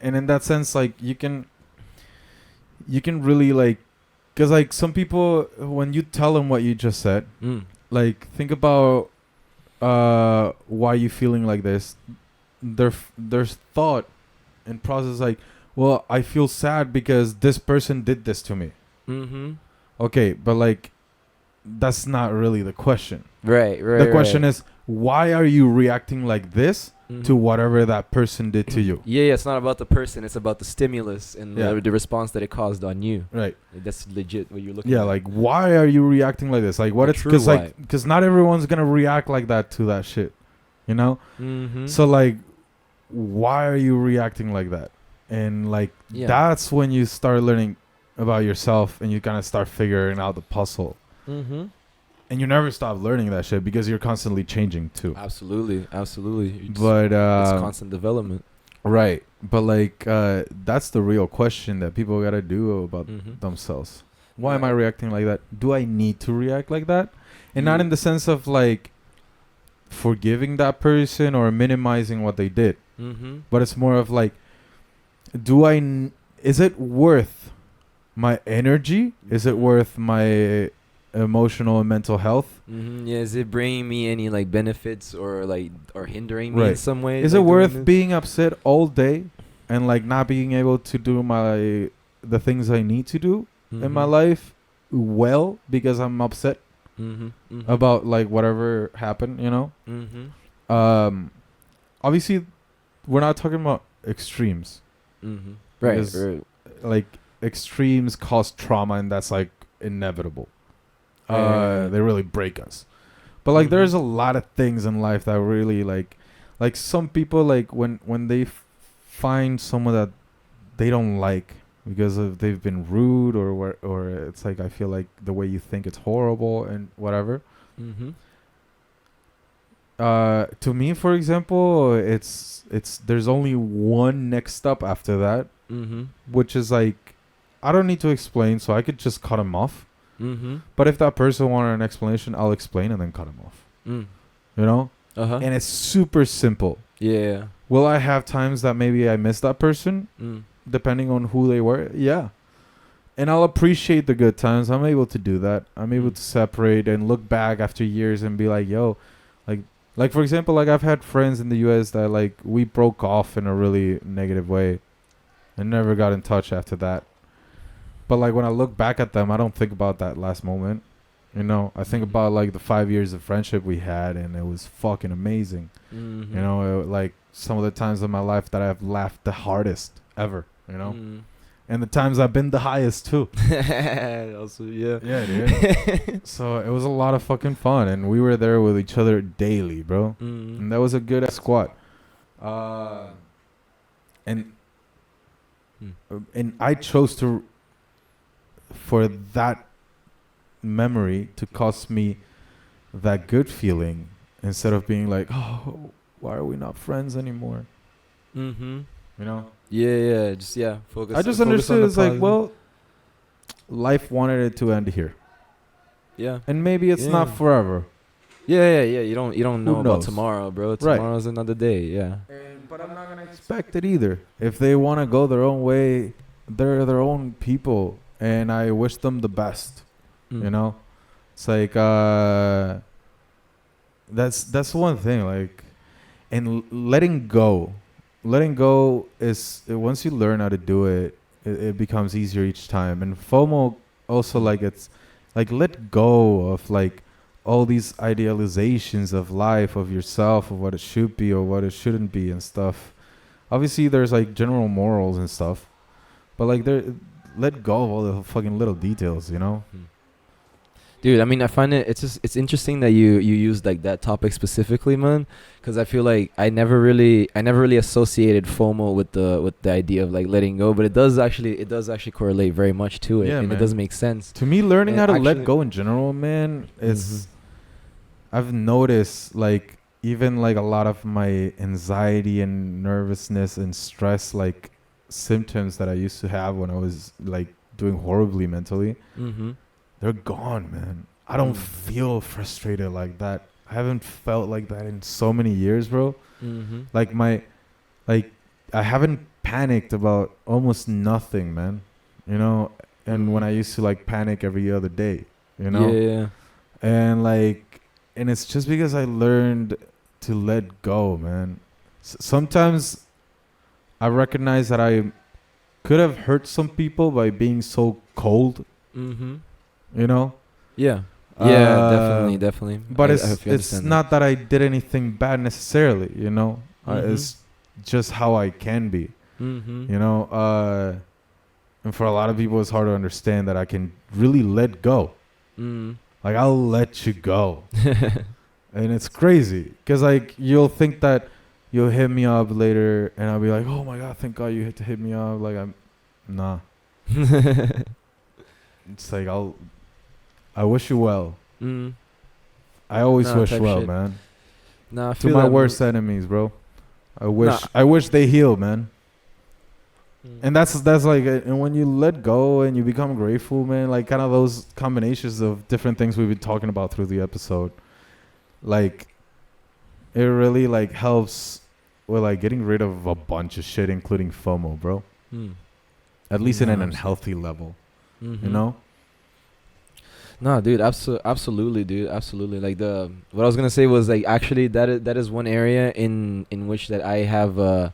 in that sense, like you can really like, Because like some people, when you tell them what you just said, like think about why you feeling like this. There's thought and process like, well, I feel sad because this person did this to me. Okay, but like that's not really the question. Right. The question is, why are you reacting like this to whatever that person did to you? Yeah, it's not about the person. It's about the stimulus and the response that it caused on you. Right. That's legit what you're looking at. Yeah, like, why are you reacting like this? Like, what it's... Because not everyone's going to react like that to that shit. You know? So, like, why are you reacting like that? And, like, that's when you start learning about yourself and you kind of start figuring out the puzzle. And you never stop learning that shit because you're constantly changing too. Absolutely. But it's constant development. Right. But like that's the real question that people gotta do about themselves. Why am I reacting like that? Do I need to react like that? And not in the sense of like forgiving that person or minimizing what they did. But it's more of like, is it worth my energy? Is it worth my emotional and mental health? Is it bringing me any like benefits or hindering me in some way? Is it worth being upset all day and like not being able to do the things I need to do in my life well because I'm upset about like whatever happened, you know? Obviously we're not talking about extremes. Right. Like extremes cause trauma and that's like inevitable. They really break us. But like there's a lot of things in life that really like some people like when they find someone that they don't like because of they've been rude or it's like I feel like the way you think it's horrible and whatever. To me, for example, it's there's only one next step after that, which is like I don't need to explain, so I could just cut him off. But if that person wanted an explanation, I'll explain and then cut him off. You know? And it's super simple. Yeah. Will I have times that maybe I miss that person? Depending on who they were? Yeah. And I'll appreciate the good times. I'm able to do that. I'm able to separate and look back after years and be like, yo, like for example, like I've had friends in the US that like we broke off in a really negative way and never got in touch after that. But like when I look back at them, I don't think about that last moment. You know, I think about like the 5 years of friendship we had, and it was fucking amazing. You know, like some of the times in my life that I've laughed the hardest ever. You know, and the times I've been the highest too. Also, yeah, dude. So it was a lot of fucking fun, and we were there with each other daily, bro. And that was a good squad. And I chose for that memory to cost me that good feeling instead of being like, oh, why are we not friends anymore? You know? Focus. I just understood it's like, well, life wanted it to end here. Yeah. And maybe it's not forever. Yeah. You don't know about tomorrow, bro. Tomorrow's another day. Yeah. But I'm not gonna expect it either. If they want to go their own way, they're their own people. And I wish them the best, you know. It's like that's one thing. Like, and letting go is once you learn how to do it, it becomes easier each time. And FOMO also like it's like let go of like all these idealizations of life, of yourself, of what it should be or what it shouldn't be and stuff. Obviously, there's like general morals and stuff, but like let go of all the fucking little details, you know? Dude, I mean, I find it's interesting that you used like that topic specifically, man, because I feel like I never really associated FOMO with the idea of like letting go, but it does actually correlate very much to it, and man. It does make sense. To me, learning how to let go in general, man, is I've noticed like even like a lot of my anxiety and nervousness and stress like symptoms that I used to have when I was like doing horribly mentally, they're gone, man. I don't feel frustrated like that. I haven't felt like that in so many years, bro. Like I haven't panicked about almost nothing, man. You know, and when I used to like panic every other day, you know? Yeah. And like, and it's just because I learned to let go, man. Sometimes I recognize that I could have hurt some people by being so cold, Mm-hmm. you know? Yeah. Yeah, Uh, definitely. But I it's hope you it's understand not that I did anything bad necessarily, you know? Mhm. It's just how I can be, Mm-hmm. you know? And for a lot of people, it's hard to understand that I can really let go. Mm. Like, I'll let you go. And it's crazy. Because, like, you'll think that you'll hit me up later, and I'll be like, oh, my God, thank God you hit me up. Like, nah. It's like, I wish you well. Mm. I always Nah, wish type well, shit. man. Nah, I To feel my that, worst man. enemies, bro. Nah. I wish they heal, man. Mm. And that's like, and when you let go and you become grateful, man, like kind of those combinations of different things we've been talking about through the episode, like it really like helps with like getting rid of a bunch of shit, including FOMO, bro. Mm. At least in Nah, an absolutely. unhealthy level, Mm-hmm. you know? Nah, dude, absolutely, dude, absolutely. Like what I was gonna say was like actually that is one area in which that I have a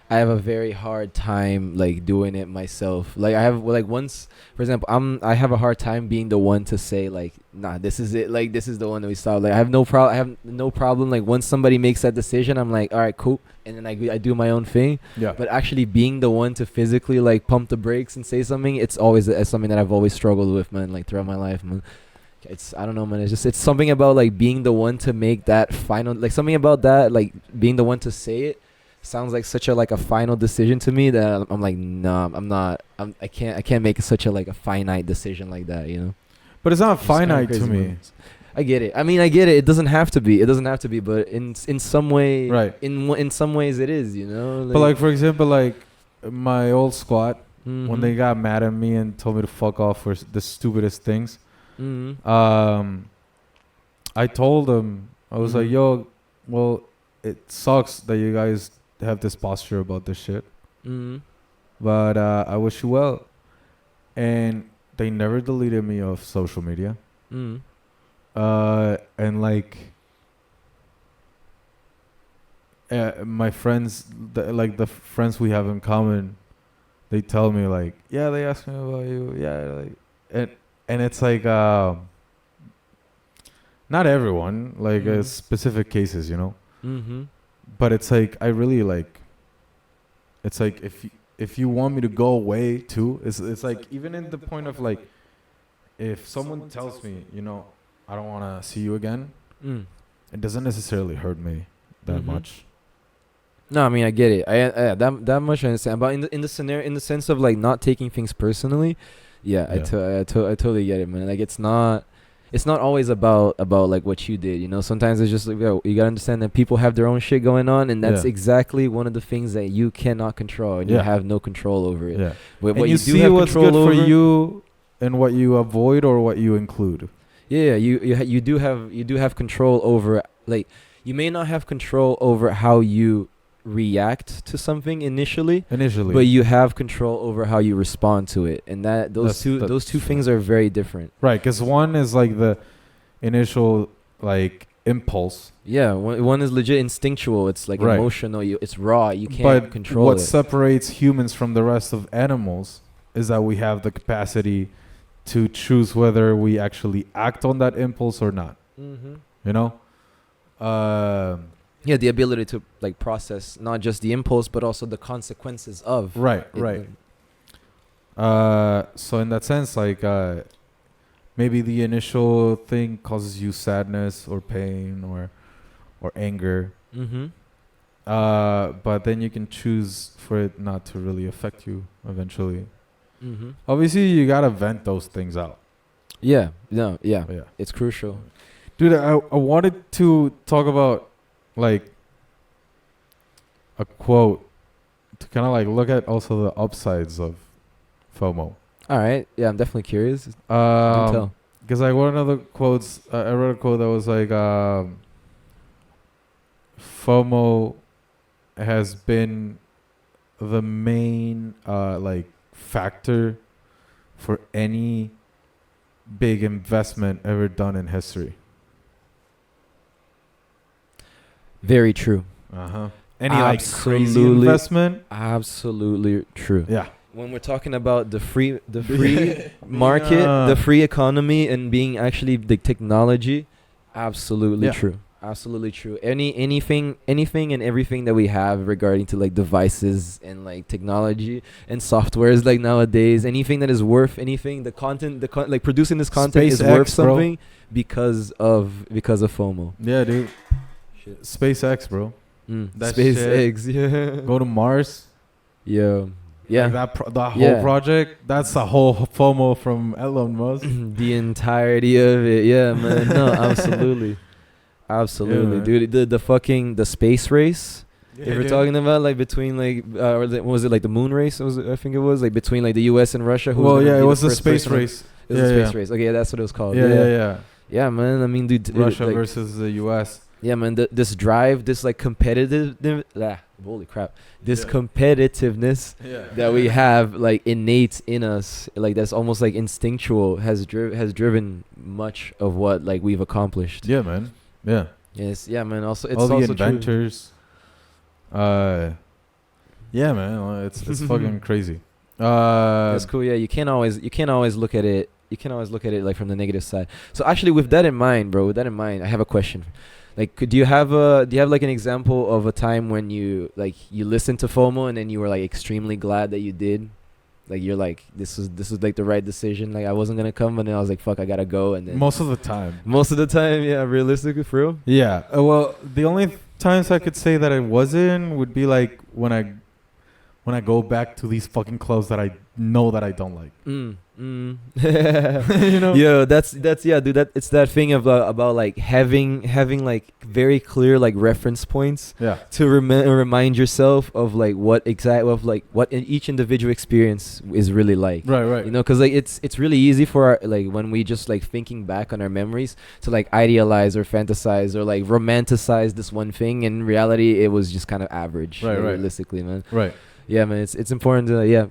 very hard time like doing it myself. Like I have like once, for example, I have a hard time being the one to say like, nah, this is it. Like this is the one that we stop. Like I have no problem. Like once somebody makes that decision, I'm like, all right, cool, and then I do my own thing. Yeah. But actually being the one to physically like pump the brakes and say something, it's something that I've always struggled with, man. Like throughout my life, man. I don't know, man. It's something about like being the one to make that final, like something about that, like being the one to say it sounds like such a like a final decision to me that I'm like, nah, I'm not. I can't make such a like a finite decision like that, you know. But it's not It's just kinda finite to crazy, me. man. I get it. I mean, I get it. It doesn't have to be. It doesn't have to be. But in some way, Right. in some ways, it is. You know. But like, for example, like my old squad, mm-hmm. when they got mad at me and told me to fuck off for the stupidest things, Mm-hmm. I told them, I was like, Mhm. yo, well, it sucks that you guys have this posture about this shit, Mm-hmm. but I wish you well. And they never deleted me off social media. Mm-hmm. And like, my friends, like the friends we have in common, they tell me like, yeah, they ask me about you, yeah, like, and it's like, not everyone, like Mhm. specific cases, you know. Mm-hmm. But it's like I really like. It's like if you want me to go away too, it's like even in the point of like, if someone tells me, you know, I don't want to see you again, Mm. it doesn't necessarily hurt me that Mhm. much. No, I mean I get it. I that much I understand. But in the scenario, in the sense of like not taking things personally, yeah, Yeah. I totally get it, man. Like it's not always about like what you did. You know, sometimes it's just like, yo, you gotta understand that people have their own shit going on, and that's Yeah. exactly one of the things that you cannot control, and you Yeah. have no control over it. Yeah. But And what you you do see have what's control good for over, you and what you avoid or what you include. yeah, you do have control over, like, you may not have control over how you react to something initially, Initially. but you have control over how you respond to it, and those two that's things are very different. right, because one is like the initial like impulse. Yeah, one is legit instinctual. It's like Right. emotional. It's raw. You can't But control what it. separates humans from the rest of animals is that we have the capacity to choose whether we actually act on that impulse or not. Mm-hmm. You know? Um Yeah, the ability to like process not just the impulse, but also the consequences of right, it. right. So in that sense, like, maybe the initial thing causes you sadness or pain or anger. Mm-hmm. But then you can choose for it not to really affect you eventually. Mm-hmm. Obviously, you gotta vent those things out. Yeah. No. Yeah. Yeah. It's crucial. Dude, I wanted to talk about like a quote to kind of like look at also the upsides of FOMO. All right. Yeah, I'm definitely curious. Do tell. Because like one of the quotes, I read a quote that was like, FOMO has been the main like factor for any big investment ever done in history. Very true. Any like crazy Absolutely. investment? Absolutely true. Yeah. When we're talking about the free market, the free economy, and being actually the technology, absolutely true. Absolutely true. Anything and everything that we have regarding to like devices and like technology and softwares like nowadays, anything that is worth anything, like producing this content is worth something because of FOMO. Yeah, dude. Shit. SpaceX, bro. That SpaceX, shit. yeah. Go to Mars. Yeah. Yeah. Like that whole project, that's the whole FOMO from Elon Musk. The entirety of it. Yeah, man. No, absolutely. Absolutely, Yeah, dude. The space race. Yeah, if we're talking about like between like what was it, like the moon race? I think it was like between like the U.S. and Russia. It was the space race. It was a space race. Okay, that's what it was called. Yeah. Yeah, man. I mean, dude. Russia versus the U.S. Yeah, man. This drive, this like holy crap, this competitiveness that we have like innate in us, like that's almost like instinctual, has driven much of what like we've accomplished. Yeah, man. Yeah. Yes. Yeah, man. Also, it's all the also inventors. Yeah, man. It's fucking crazy. That's cool. Yeah, you can't always look at it. You can't always look at it like from the negative side. So actually, with that in mind, bro, I have a question. Like, do you have like an example of a time when you listened to FOMO and then you were like extremely glad that you did? Like you're like, this is like the right decision. Like I wasn't gonna come, but then I was like, fuck, I gotta go. And then most of the time, yeah, realistically, for real. Yeah. Well, the only times I could say that I wasn't would be like when I go back to these fucking clothes that I know that I don't like. You know? Yeah, that's yeah, dude. It's that thing of about like having like very clear like reference points. Yeah. To remind yourself of like what each individual experience is really like. Right. You know, because like it's really easy for our, like when we just like thinking back on our memories to like idealize or fantasize or like romanticize this one thing. In reality, it was just kind of average. Right. Realistically, man. Right. Yeah, man. It's important to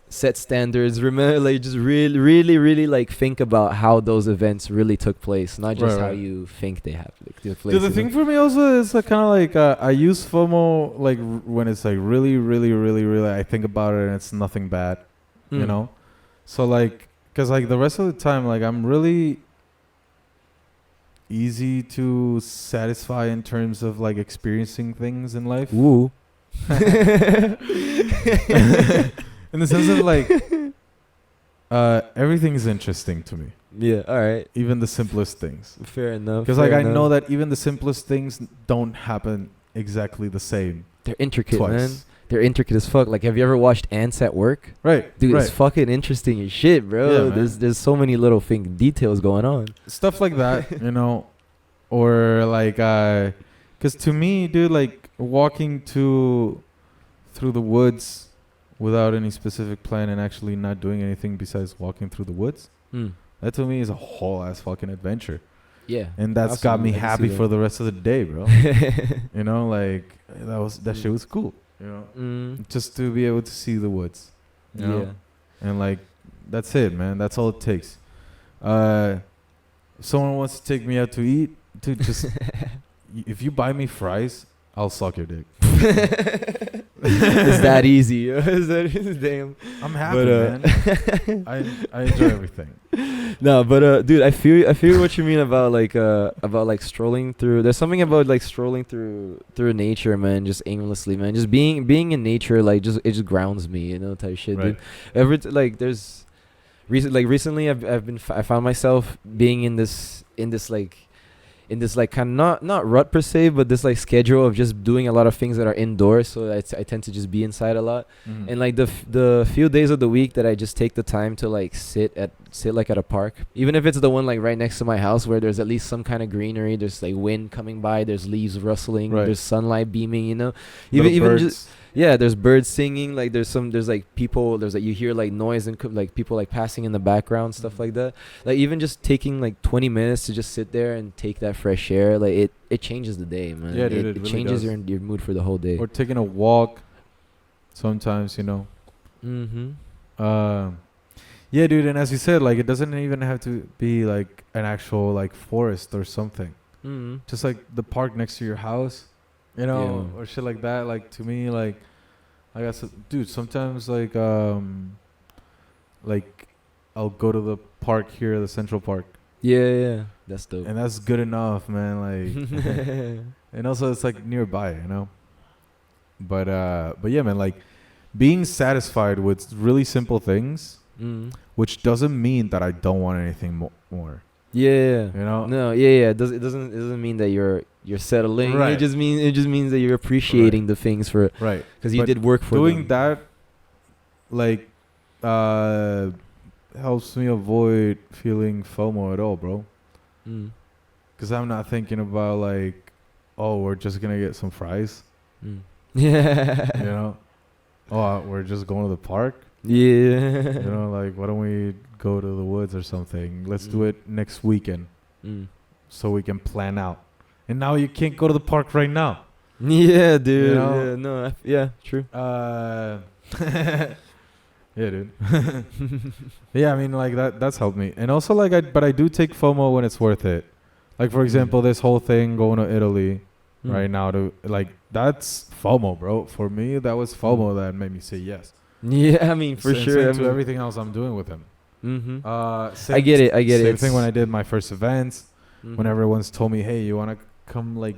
set standards. Remember, like just really like think about how those events really took place, not just how you think they have like took place. Dude, the thing for me also is kind of like I use FOMO like when it's like really I think about it and it's nothing bad, you know. So like, cause like the rest of the time, like I'm really easy to satisfy in terms of like experiencing things in life. Woo. In the sense of like, everything is interesting to me. Yeah, all right. Even the simplest things. Fair enough. Because like I know that even the simplest things don't happen exactly the same. They're intricate, twice. man. They're intricate as fuck. Like, have you ever watched ants at work? Right. Dude, it's fucking interesting as shit, bro. Yeah, there's so many little details going on. Stuff like that, you know, or like, because to me, dude, like walking through the woods without any specific plan and actually not doing anything besides walking through the woods, that to me is a whole ass fucking adventure. Yeah. And that's got me happy for the rest of the day, bro. You know, like that shit was cool, you know, just to be able to see the woods, you know? And like, that's it, man. That's all it takes. If someone wants to take me out to eat, dude, just, if you buy me fries, I'll suck your dick. It's that easy. Is that easy? Damn. I'm happy, man. I enjoy everything. No, but dude, I feel what you mean about like strolling through. There's something about like strolling through nature, man. Just aimlessly, man. Just being in nature, like it just grounds me, you know, type shit, right. dude. Recently, I found myself being in this kind of not rut per se, but this like schedule of just doing a lot of things that are indoors. So I tend to just be inside a lot. And like the few days of the week that I just take the time to like sit like at a park, even if it's the one like right next to my house where there's at least some kind of greenery, there's like wind coming by, there's leaves rustling, there's sunlight beaming, you know, even just. Yeah, there's birds singing, like there's like people, there's like you hear like noise and like people like passing in the background, stuff like that. Like even just taking like 20 minutes to just sit there and take that fresh air, like it changes the day, man. Yeah, dude, it really changes does. your mood for the whole day. Or taking a walk sometimes, you know. Yeah, dude. And as you said, like, it doesn't even have to be like an actual like forest or something. Just like the park next to your house, you know, or shit like that. Like to me, like I said, dude, sometimes like I'll go to the park here, the Central Park, Yeah, that's dope. and that's good enough, man. Like, and also it's like nearby, you know. But yeah, man, like being satisfied with really simple things, which doesn't mean that I don't want anything more. Yeah. You know? No, yeah. It doesn't mean that you're settling. Right. It just means that you're appreciating the things for Right. because you did work for doing them. that, like, helps me avoid feeling FOMO at all, bro. Because I'm not thinking about like, oh, we're just gonna get some fries. Yeah. You know, oh, we're just going to the park. Yeah. You know, like, why don't we go to the woods or something? Let's do it next weekend, so we can plan out. And now you can't go to the park right now. Yeah, dude. You know? Yeah, no, yeah, true. Yeah, dude. Yeah, I mean, like that's helped me. And also, like, but I do take FOMO when it's worth it. Like, for example, this whole thing going to Italy right now, to like, that's FOMO, bro. For me, that was FOMO that made me say yes. Yeah, I mean, for sure. To everything else I'm doing with him. I get it. Same thing when I did my first events. When everyone's told me, hey, you want to come like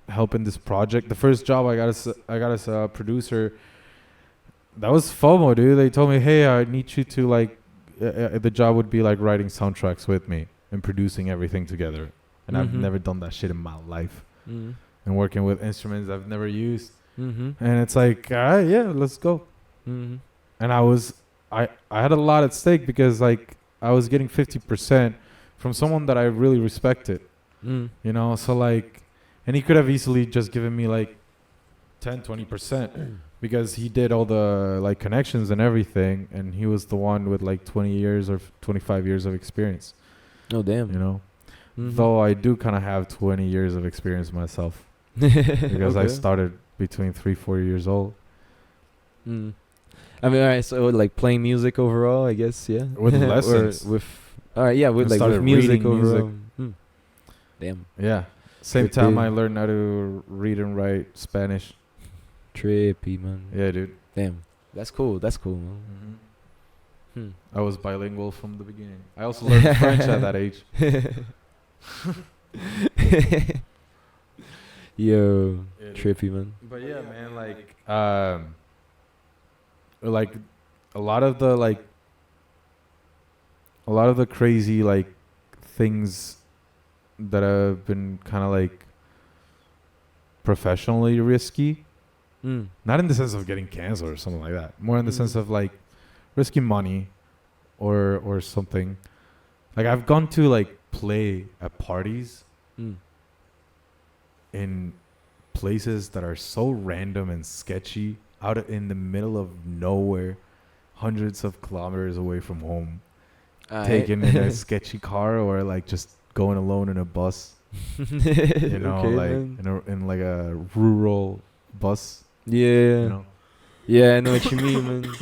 help in this project? The first job I got as a producer, that was FOMO, dude. They told me, hey, I need you to like, the job would be like writing soundtracks with me and producing everything together. And I've never done that shit in my life. And working with instruments I've never used. And it's like, all right, yeah, let's go. And I had a lot at stake because like I was getting 50% from someone that I really respected. You know, so like, and he could have easily just given me like 10-20% because he did all the like connections and everything, and he was the one with like 20 years or 25 years of experience. Oh damn. You know, though I do kind of have 20 years of experience myself because I started between 3-4 years old. I mean, all right. So like playing music overall, I guess, yeah. With lessons. All right, yeah, with like with music overall. Damn. Yeah. Same time I learned how to read and write Spanish. Trippy, man. Yeah, dude. Damn. That's cool, man. I was bilingual from the beginning. I also learned French at that age. Yo, yeah, trippy, man. But yeah, man, like a lot of the crazy like things that have been kind of like professionally risky, not in the sense of getting canceled or something like that, more in the sense of like risking money or something. Like I've gone to like play at parties in places that are so random and sketchy, out in the middle of nowhere, hundreds of kilometers away from home, taken in a sketchy car or like just going alone in a bus, you know, okay, like in like a rural bus. Yeah. You know? Yeah, I know what you mean, man.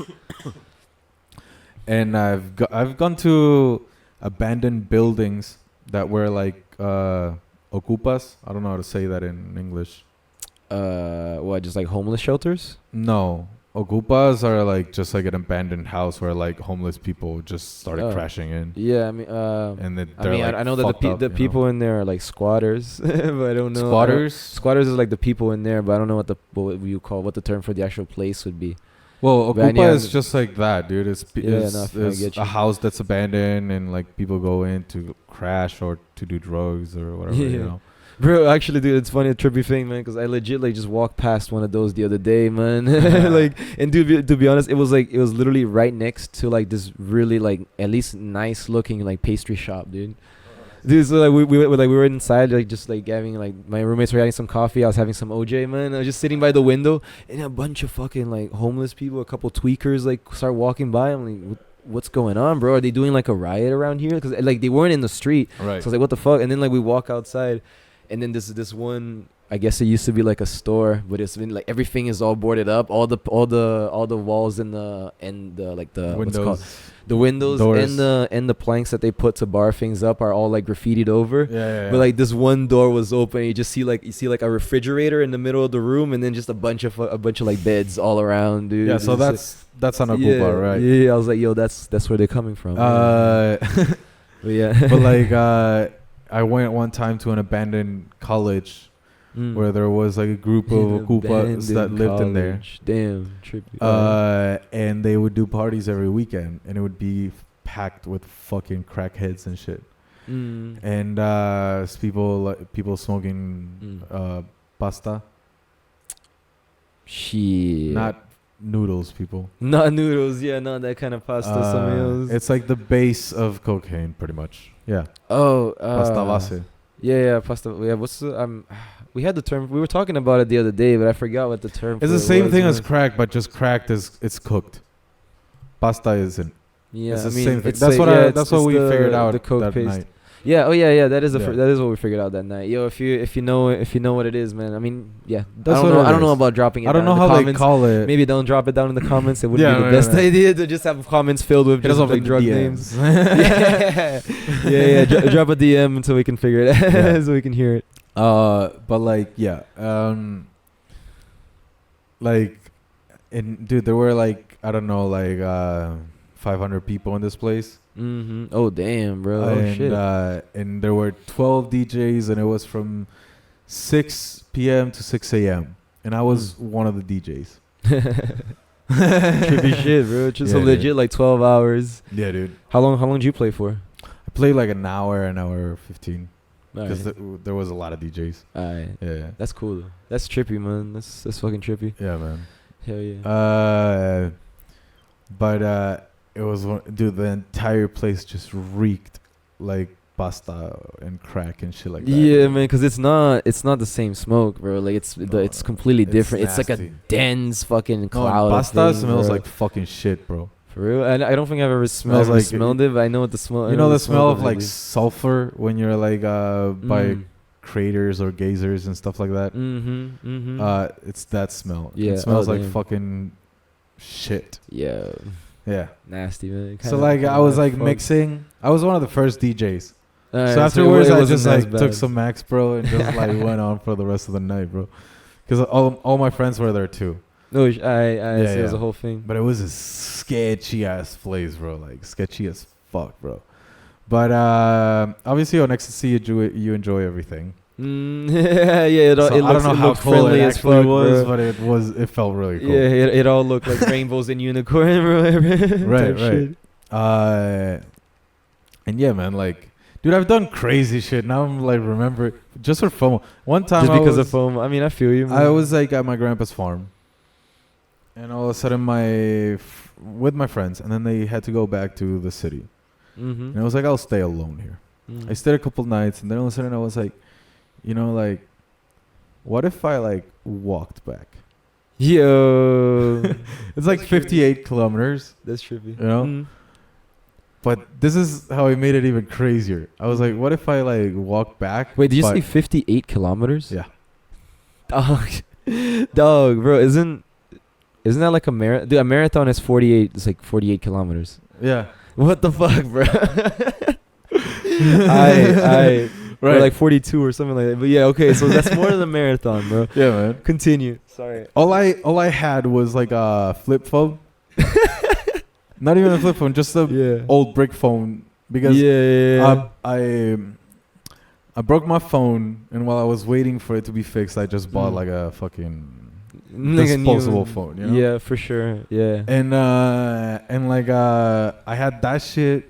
And I've gone to abandoned buildings that were like ocupas. I don't know how to say that in English. What, just like homeless shelters? No. Ocupas are like just like an abandoned house where like homeless people just started crashing in. Yeah, I mean, and like I know that the people in there are like squatters, but I don't know. Squatters is like the people in there, but I don't know what the term for the actual place would be. Well, Ocupa is just like that, dude. It's a house that's abandoned and like people go in to crash or to do drugs or whatever, you know. Bro, actually, dude, it's funny, a trippy thing, man, because I legit like just walked past one of those the other day, man. Like, and dude, to be honest, it was literally right next to like this really like at least nice looking like pastry shop, dude. Dude, so like we were inside, like just like having like my roommates were having some coffee. I was having some OJ, man. I was just sitting by the window, and a bunch of fucking like homeless people, a couple tweakers, like start walking by. I'm like, what's going on, bro? Are they doing like a riot around here? Because like they weren't in the street, right? So I was like, what the fuck? And then like we walk outside. And then this one, I guess it used to be like a store, but it's been like everything is all boarded up. All the walls and the like the what's it called? Windows. The windows Doors. and the planks that they put to bar things up are all like graffitied over. Yeah. But like this one door was open. You just see like a refrigerator in the middle of the room, and then just a bunch of like beds all around, dude. Yeah, so that's on a cool bar, right? Yeah, I was like, yo, that's where they're coming from. But yeah. But like I went one time to an abandoned college where there was like a group of Okupas that lived in there. Damn, trippy. And they would do parties every weekend, and it would be packed with fucking crackheads and shit. And people smoking pasta, Shit. not noodles, people. Not noodles, yeah, not that kind of pasta. Something else. It's like the base of cocaine, pretty much. Yeah. Oh, Pasta base. Yeah, pasta. Yeah, what's the we had the term. We were talking about it the other day, but I forgot what the term. It's the same thing as crack, but just cracked is it's cooked. Pasta isn't. Yeah, it's I the mean, same thing. it's That's like, what we figured out the coke that paste. night. Yeah. Oh yeah. That is Yeah. that is what we figured out that night. Yo, if you know what it is, man. I mean, yeah. That's I don't what know. it I don't know is. about dropping it. I don't know down in how the they comments. call it. Maybe don't drop it down in the comments. It wouldn't Yeah, be the right, best right. idea to just have comments filled with Hit us just up like in the drug DMs. names. yeah. Drop a DM until we can figure it out, Yeah. so we can hear it. But like, yeah. Like, and dude, there were like, I don't know, like 500 people in this place. Oh damn, bro. and, Shit. And there were 12 DJs, and it was from 6 p.m. to 6 a.m. And I was one of the DJs. Trippy shit, bro. Just Yeah, a legit dude. like 12 hours. Yeah, dude. How long did you play for? I played like an hour 15. Because Alright. there was a lot of DJs. Alright. Yeah. That's cool though. That's trippy, man. That's fucking trippy. Yeah, man. Hell yeah. But it was dude, the entire place just reeked like pasta and crack and shit like that. Yeah, man, because it's not the same smoke, bro. Like it's completely it's different. It's like a nasty. dense fucking No, cloud. and of pasta thing, smells bro. like fucking shit, bro. For real. And I don't think I've ever Smells like- smelled it, but I know what the smell. You know the smell of like sulfur when you're like by Mm. craters or geysers and stuff like that. It's that smell. Yeah, It smells oh, like damn. fucking shit. Yeah, Yeah. nasty, man. So like I was like mixing. I was one of the first DJs. Alright, So afterwards, it I wasn't just as like bad. took some Max, bro, and just like went on for the rest of the night, bro. Because all my friends were there too. No, I see it was yeah. a whole thing. But it was a sketchy ass place, bro. Like sketchy as fuck, bro. But obviously on ecstasy, you enjoy everything. Yeah, it So I don't know how looked cool friendly it as actually fuck, was, bro. but it felt really cool. Yeah, it all looked like rainbows and unicorn, bro. Right, Type shit. And yeah, man, like, dude, I've done crazy shit. Now I'm like, remember, just for FOMO. One time, Just because of FOMO. I mean, I feel you, man. I was like at my grandpa's farm, and all of a sudden, with my friends, and then they had to go back to the city. And I was like, I'll stay alone here. I stayed a couple nights, and then all of a sudden, I was like, you know, like, what if I like walked back? Yo. It's like 58 kilometers, That's trippy. you know. But this is how I made it even crazier. I was like, what if I like walk back? Wait, did you but- say 58 kilometers? Yeah. Dog, bro, isn't that like a marathon? Dude, a marathon is 48. It's like 48 kilometers. Yeah. What the fuck, bro? I Right. or like 42 or something like that. But yeah, okay, so that's more than a marathon, bro. Yeah, man. Continue. Sorry. All I had was like a flip phone. Not even a flip phone, just a Yeah. old brick phone. Because Yeah. I broke my phone, and while I was waiting for it to be fixed, I just bought like a fucking Like a new- disposable phone. You know? Yeah, for sure. Yeah. And like I had that shit,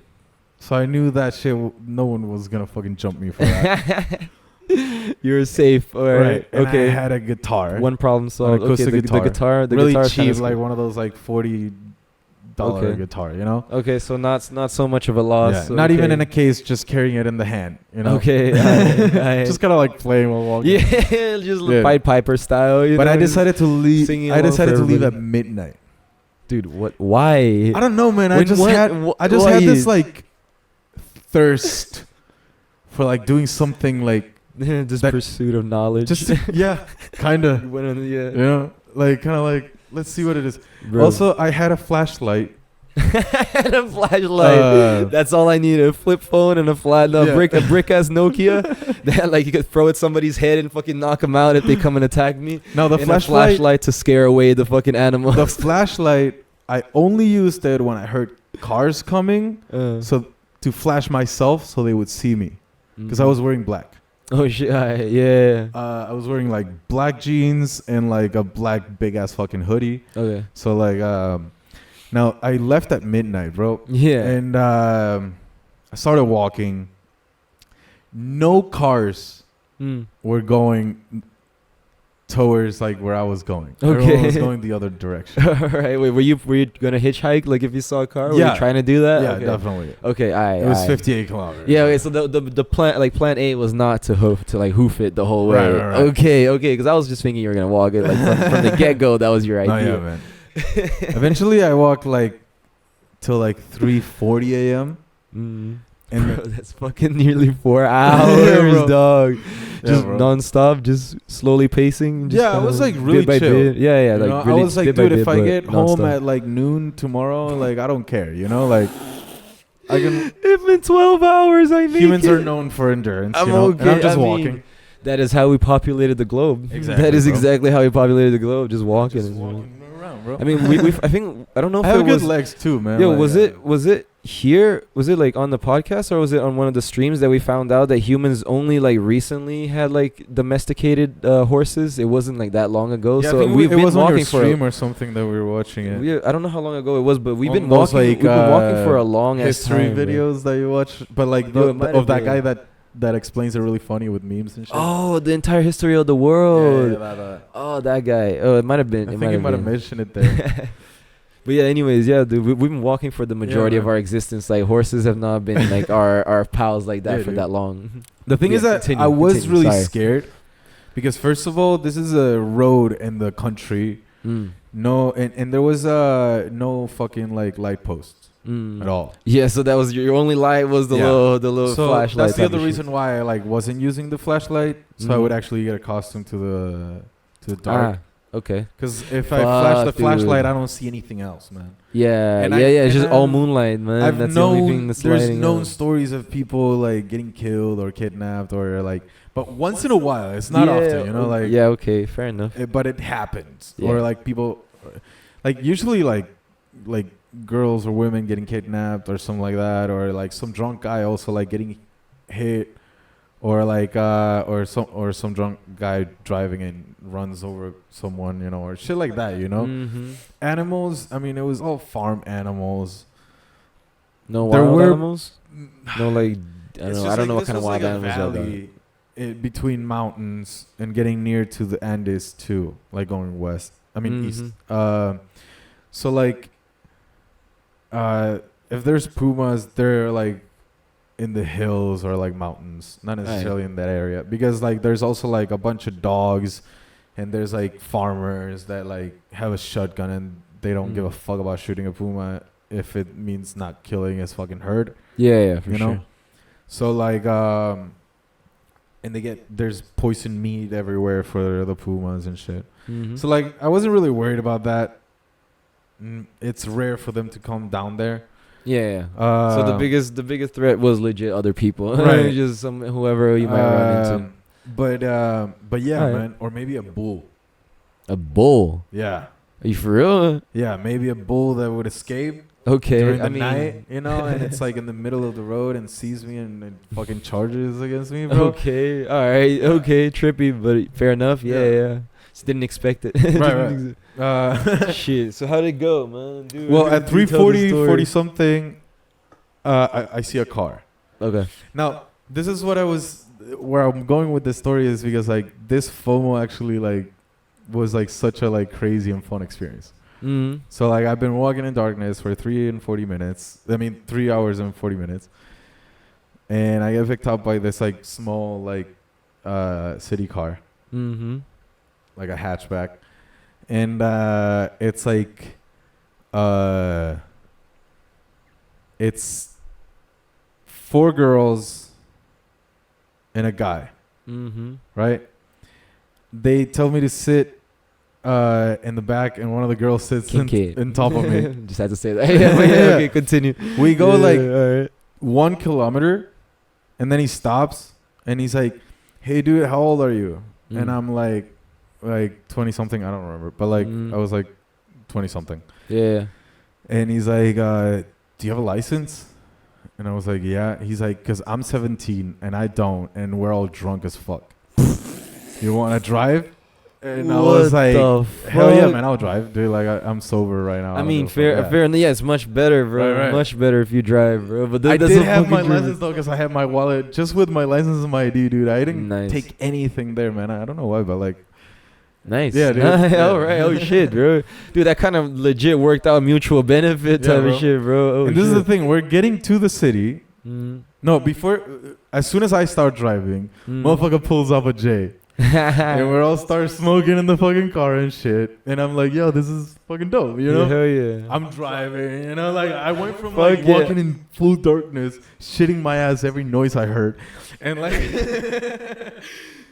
so I knew that shit. No one was gonna fucking jump me for that. You're safe. All right. And Okay. I had a guitar. One problem solved. Okay, acoustic the guitar. guitar. The really guitar cheap, like one of those like $40 Okay. guitar, you know? Okay, so not so much of a loss. Yeah, not even in a case, just carrying it in the hand, you know? Okay. Just kind of like playing while walking. Yeah, just Yeah. Pied Piper style. You But know, I just decided to leave. singing I along decided for to leave at everybody. midnight. Dude, what? Why? I don't know, man. I When just what- had wh- I just why had this is- like thirst for like doing something like Just That- pursuit of knowledge. Yeah, kind of. You went on, You know, like kind of like let's see what it is. Bro. Also, I had a flashlight. And a flashlight. Uh, That's all I need. A flip phone and a Yeah. brick ass Nokia. That like you could throw at somebody's head and fucking knock them out if they come and attack me. Now the And a flashlight. flashlight to scare away the fucking animals. The flashlight. I only used it when I heard cars coming, so to flash myself so they would see me, because I was wearing black. Oh shit! Yeah. I was wearing like black jeans and like a black big ass fucking hoodie. Okay. So like, now I left at midnight, bro. Yeah. And I started walking. No cars were going towards like where I was going. Everyone Okay. was going the other direction. All right. Wait. Were you gonna hitchhike? Like if you saw a car, were Yeah. you trying to do that? Yeah, Okay. definitely. Okay. Alright. It was alright. 58 kilometers. Yeah. Okay. So the plan A was not to hoof it the whole way. Right. Okay. Okay. Because I was just thinking you were gonna walk it like from the get go. That was your No, idea. yeah, man. Eventually, I walked like till like 3:40 a.m. Mm. And Bro, that's fucking nearly 4 hours, bro. dog. Just bro. non-stop, just slowly pacing. Just Yeah, it was, kinda like, really bit by chill. bit. Yeah, yeah. You Like know, really I was like, bit by dude, if bit, I but get home non-stop. at like noon tomorrow, like I don't care, you know, like I can. If in 12 hours I make Humans it. are known for endurance, I'm you know, and okay, I'm just I mean, walking. That is how we populated the globe. Exactly, That is bro. exactly how we populated the globe. Just walking. Just walking around, bro. I mean, I think I don't know if I have it good was. legs too, man. Yo, like, was it here? Was it like on the podcast or was it on one of the streams that we found out that humans only like recently had like domesticated horses? It wasn't like that long ago. Yeah, I so think we've it been was on your walking for. stream or something that we were watching it. I don't know how long ago it was, but we've One been of those, walking. like, We've been walking for a long ass history time, bro. videos that you watch, but like Yo, it might of have that guy been. that explains it really funny with memes and shit. Oh, the entire history of the Yeah, world. that. Oh, that guy. Oh, it might have been. I think you might have been. mentioned it there. But yeah, anyways, yeah, dude, we've been walking for the majority of man. our existence. Like horses have not been like our pals like that Yeah, for dude. that long. The thing Yeah, is that continue, I was continue, really sorry. scared because first of all, this is a road in the country. No, and there was no fucking like light posts at all. Yeah, so that was your only light was the Yeah. little So flashlight. that's the type other of shit. reason why I like wasn't using the flashlight, so I would actually get accustomed to the dark. Okay. Because if I flash the Fuck, flashlight, dude. I don't see anything else, man. Yeah, And yeah, yeah. It's and just all I've- moonlight, man. I've That's known the only thing that's there's lighting known up. stories of people like getting killed or kidnapped or like, but once in a while, it's not often, you know, like yeah, okay, fair enough. but it happens, Yeah. or like people, like usually like girls or women getting kidnapped or something like that, or like some drunk guy also like getting hit, or like or some drunk guy driving and runs over someone, you know, or shit like that, you know. Mm-hmm. Animals, I mean, it was all farm animals. No There wild were- animals. No, like It's I just don't know what this kind of was wild like a animals are there. valley between mountains and getting near to the Andes too, like going west. I mean east. So like, if there's pumas, they're like in the hills or like mountains, not necessarily in that area, because like there's also like a bunch of dogs, and there's like farmers that like have a shotgun and they don't give a fuck about shooting a puma if it means not killing his fucking herd. Yeah, for You sure. know? So like and there's poison meat everywhere for the pumas and shit. Mm-hmm. So like I wasn't really worried about that. It's rare for them to come down there. Yeah. So the biggest threat was legit other people, Right. Just whoever you might run into. But yeah, Alright. man, or maybe a bull. A bull? Yeah. Are you for real? Yeah, maybe a bull that would escape Okay. during the I mean, night, you know, and it's like in the middle of the road and sees me and fucking charges against me, bro. okay. All right. Okay. Trippy, but fair enough. Yeah. Yeah. Just didn't expect it. Right. Shit. So how'd it go, man? Dude, Well, do at tell the 3:40, story. 40 something, I see a car. Okay. Now, this is where I'm going with this story is because like this FOMO actually like was like such a like crazy and fun experience. Mm-hmm. So like I've been walking in darkness for 3 hours and 40 minutes, and I get picked up by this like small like city car, Mm-hmm. like a hatchback, and it's like it's 4 girls and a guy. right? They tell me to sit in the back, and one of the girls sits in top of me. Just had to say that. Yeah. Okay, continue. We go 1 kilometer, and then he stops, and he's like, "Hey, dude, how old are you?" And I'm like 20 something. I don't remember, but I was like 20 something. Yeah. And he's like, "Do you have a license?" And I was like, "Yeah." He's like, "'Cause I'm 17 and I don't, and we're all drunk as fuck. You want to drive?" And I was like, "Hell yeah, man, I'll drive, dude. Like I'm sober right now." I mean, fair. Yeah, it's much better, bro. Right. Much better if you drive, bro. But I did have my license though, because I had my wallet. Just with my license and my ID, dude, I didn't take anything there, man. I don't know why, but like. Nice. Yeah, dude. All right. Oh shit, bro. Dude, that kind of legit worked out mutual benefit type of shit, bro. Oh, and this is the thing. We're getting to the city. No, as soon as I start driving, motherfucker pulls up a J. And we're all start smoking in the fucking car and shit. And I'm like, yo, this is fucking dope, you know? Hell yeah. I'm driving, you know? Like, I went from walking in full darkness, shitting my ass every noise I heard. And like...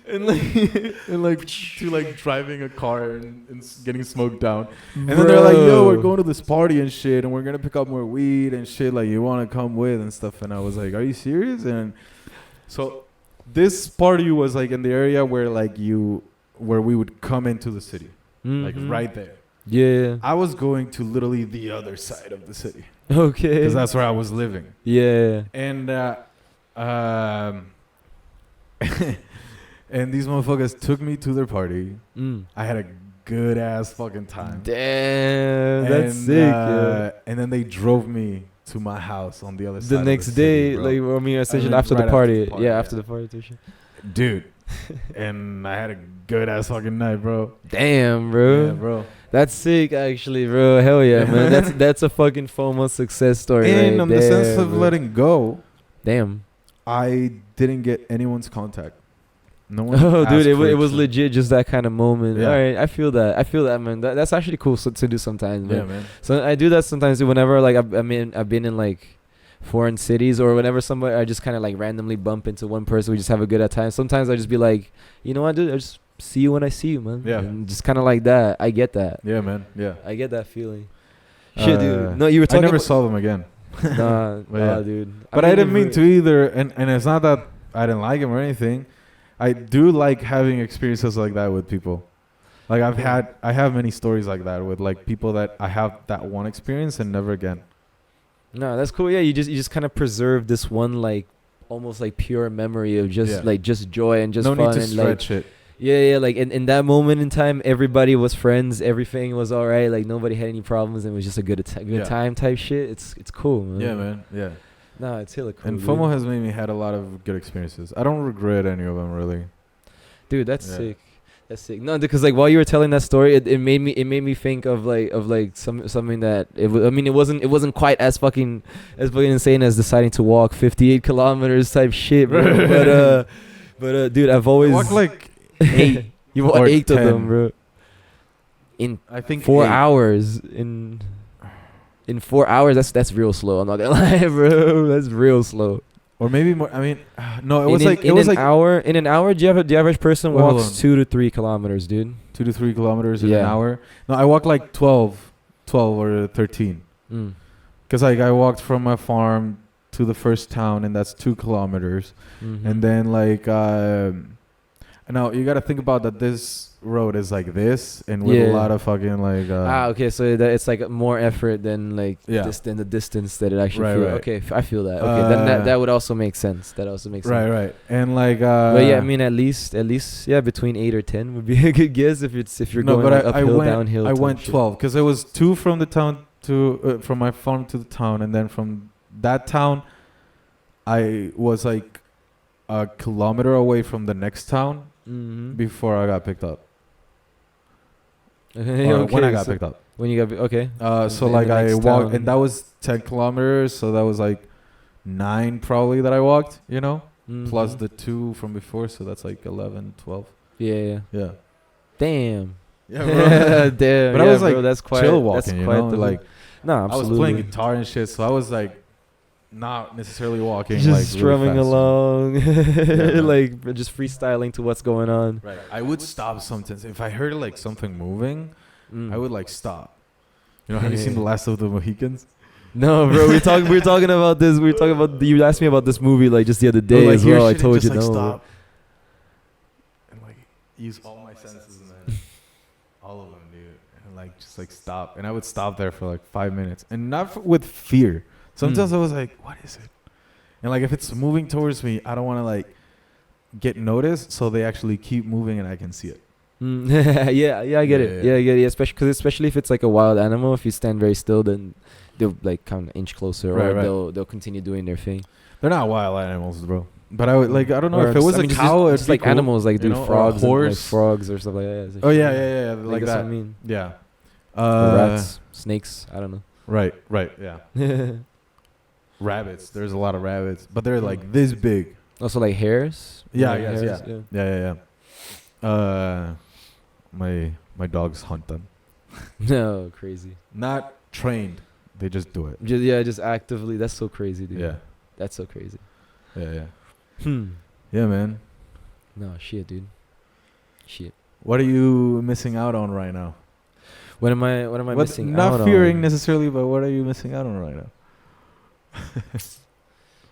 And to driving a car and getting smoked down. And then they're like, yo, we're going to this party and shit, and we're going to pick up more weed and shit. Like, you want to come with and stuff. And I was like, are you serious? And so this party was like in the area where we would come into the city. Like right there. Yeah. I was going to literally the other side of the city. Okay. Because that's where I was living. Yeah. And and these motherfuckers took me to their party. I had a good ass fucking time. Damn, that's sick. And then they drove me to my house on the other side. The next day, essentially after the party. After the party. Dude. And I had a good ass fucking night, bro. Damn, bro. Yeah, bro. That's sick, actually, bro. Hell yeah, man. That's a fucking FOMO success story. And in the sense of letting go, damn, I didn't get anyone's contact. No one. Oh, dude, it was legit just that kind of moment. Yeah. All right, I feel that, man. That's actually cool to do sometimes, man. Yeah, man. So I do that sometimes whenever I've been in like foreign cities, or whenever I just kind of like randomly bump into one person, we just have a good time. Sometimes I just be like, you know what, dude, I just see you when I see you, man. Yeah. And just kind of like that. I get that. Yeah, man. Yeah. I get that feeling. Shit, dude. No, you were talking. I never saw them again. Nah, dude. But I didn't mean to either, and it's not that I didn't like him or anything. I do like having experiences like that with people. Like I have many stories like that with like people that I have that one experience and never again. No, that's cool. Yeah, you just kind of preserve this one like almost like pure memory of just just joy and just no fun need to and stretch it. Yeah, like in that moment in time, everybody was friends, everything was all right, like nobody had any problems, and it was just a good time type shit. It's cool, man. Yeah, man. Yeah. No, it's hella cool. And FOMO has made me had a lot of good experiences. I don't regret any of them, really. Dude, that's sick. That's sick. No, because like while you were telling that story, it made me think of something that it wasn't quite as fucking insane as deciding to walk 58 kilometers type shit, bro. but dude, I've always walked like 8. You walked 8 of them, bro. I think 4 8. hours in 4 hours, that's real slow. I'm not gonna lie, bro. That's real slow. Or maybe more. I mean, no, In an hour. The average person walks 2 to 3 kilometers, dude. 2 to 3 kilometers in an hour. No, I walked like 12 or 13. Because like I walked from my farm to the first town, and that's 2 kilometers. And then like, now you gotta think about that. This road is like this, and with a lot of fucking like. Okay, so it's like more effort than like the distance that it actually feels. Right. Okay, I feel that. Okay, then that would also make sense. That also makes sense. Right. And like. But yeah, I mean, at least between 8 or 10 would be a good guess if you're going like uphill, downhill. I went 12 because it was 2 from the town to from my farm to the town, and then from that town, I was like a kilometer away from the next town before I got picked up. When I got picked up. When you got okay. So like I walked, and that was 10 kilometers, so that was like 9 probably that I walked, you know, plus the 2 from before, so that's like 11, 12. Yeah. Damn. Yeah, bro. Damn. But I was like, bro, that's quite chill walking, that's you quite know, like no, absolutely. I was playing guitar and shit, so I was like not necessarily walking, just like strumming really fast, along, man. like just freestyling to what's going on. Right. I would stop sometimes if I heard like something moving. I would like stop. You know, have you seen The Last of the Mohicans? No, bro. We're talking about this. We were talking about. You asked me about this movie like just the other day like, as well. I shit, told just, you like, no. Stop and like use all my senses and then all of them, dude, and like just like stop. And I would stop there for like 5 minutes, and not with fear. Sometimes I was like, "What is it?" And like if it's moving towards me, I don't want to like get noticed, so they actually keep moving and I can see it. Yeah, I get it. Yeah, I get it. Especially if it's like a wild animal, if you stand very still, then they'll like kind of inch closer, or they'll continue doing their thing. They're not wild animals, bro. But I would like, I don't know, Or if it was a cow, it's like cool. Animals, like dude, frogs, or like frogs or stuff like that. Oh yeah, like that's that. what I mean. Yeah. Or rats, snakes. I don't know. Right. Yeah. Rabbits. There's a lot of rabbits, but they're like this big. Also like hares. Yeah, like yes, hares, yeah. My dogs hunt them. No, crazy. Not trained. They just do it. Just actively. That's so crazy, dude. Yeah. That's so crazy. Yeah. Yeah, man. No, shit, dude. Shit. What are you missing out on right now? What am I missing out on? Not fearing necessarily, but what are you missing out on right now?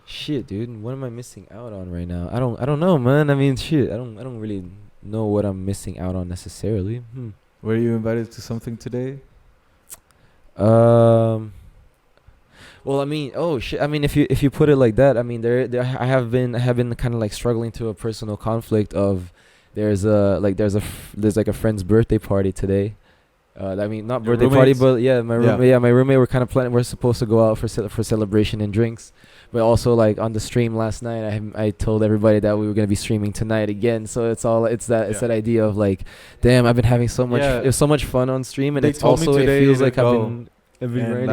Shit, dude. What am I missing out on right now? I don't know, man. I mean, shit. I don't really know what I'm missing out on necessarily. Were you invited to something today? Well, I mean, oh shit. I mean, if you put it like that, I mean, there I have been kind of like struggling to a personal conflict of there's like a friend's birthday party today. I mean, not Your birthday party, roommates? but yeah, my roommate. We're kind of planning. We're supposed to go out for celebration and drinks, but also like on the stream last night, I told everybody that we were gonna be streaming tonight again. So it's that idea of like, damn, I've been having so much. It was so much fun on stream, and it's also it feels like I've been ready.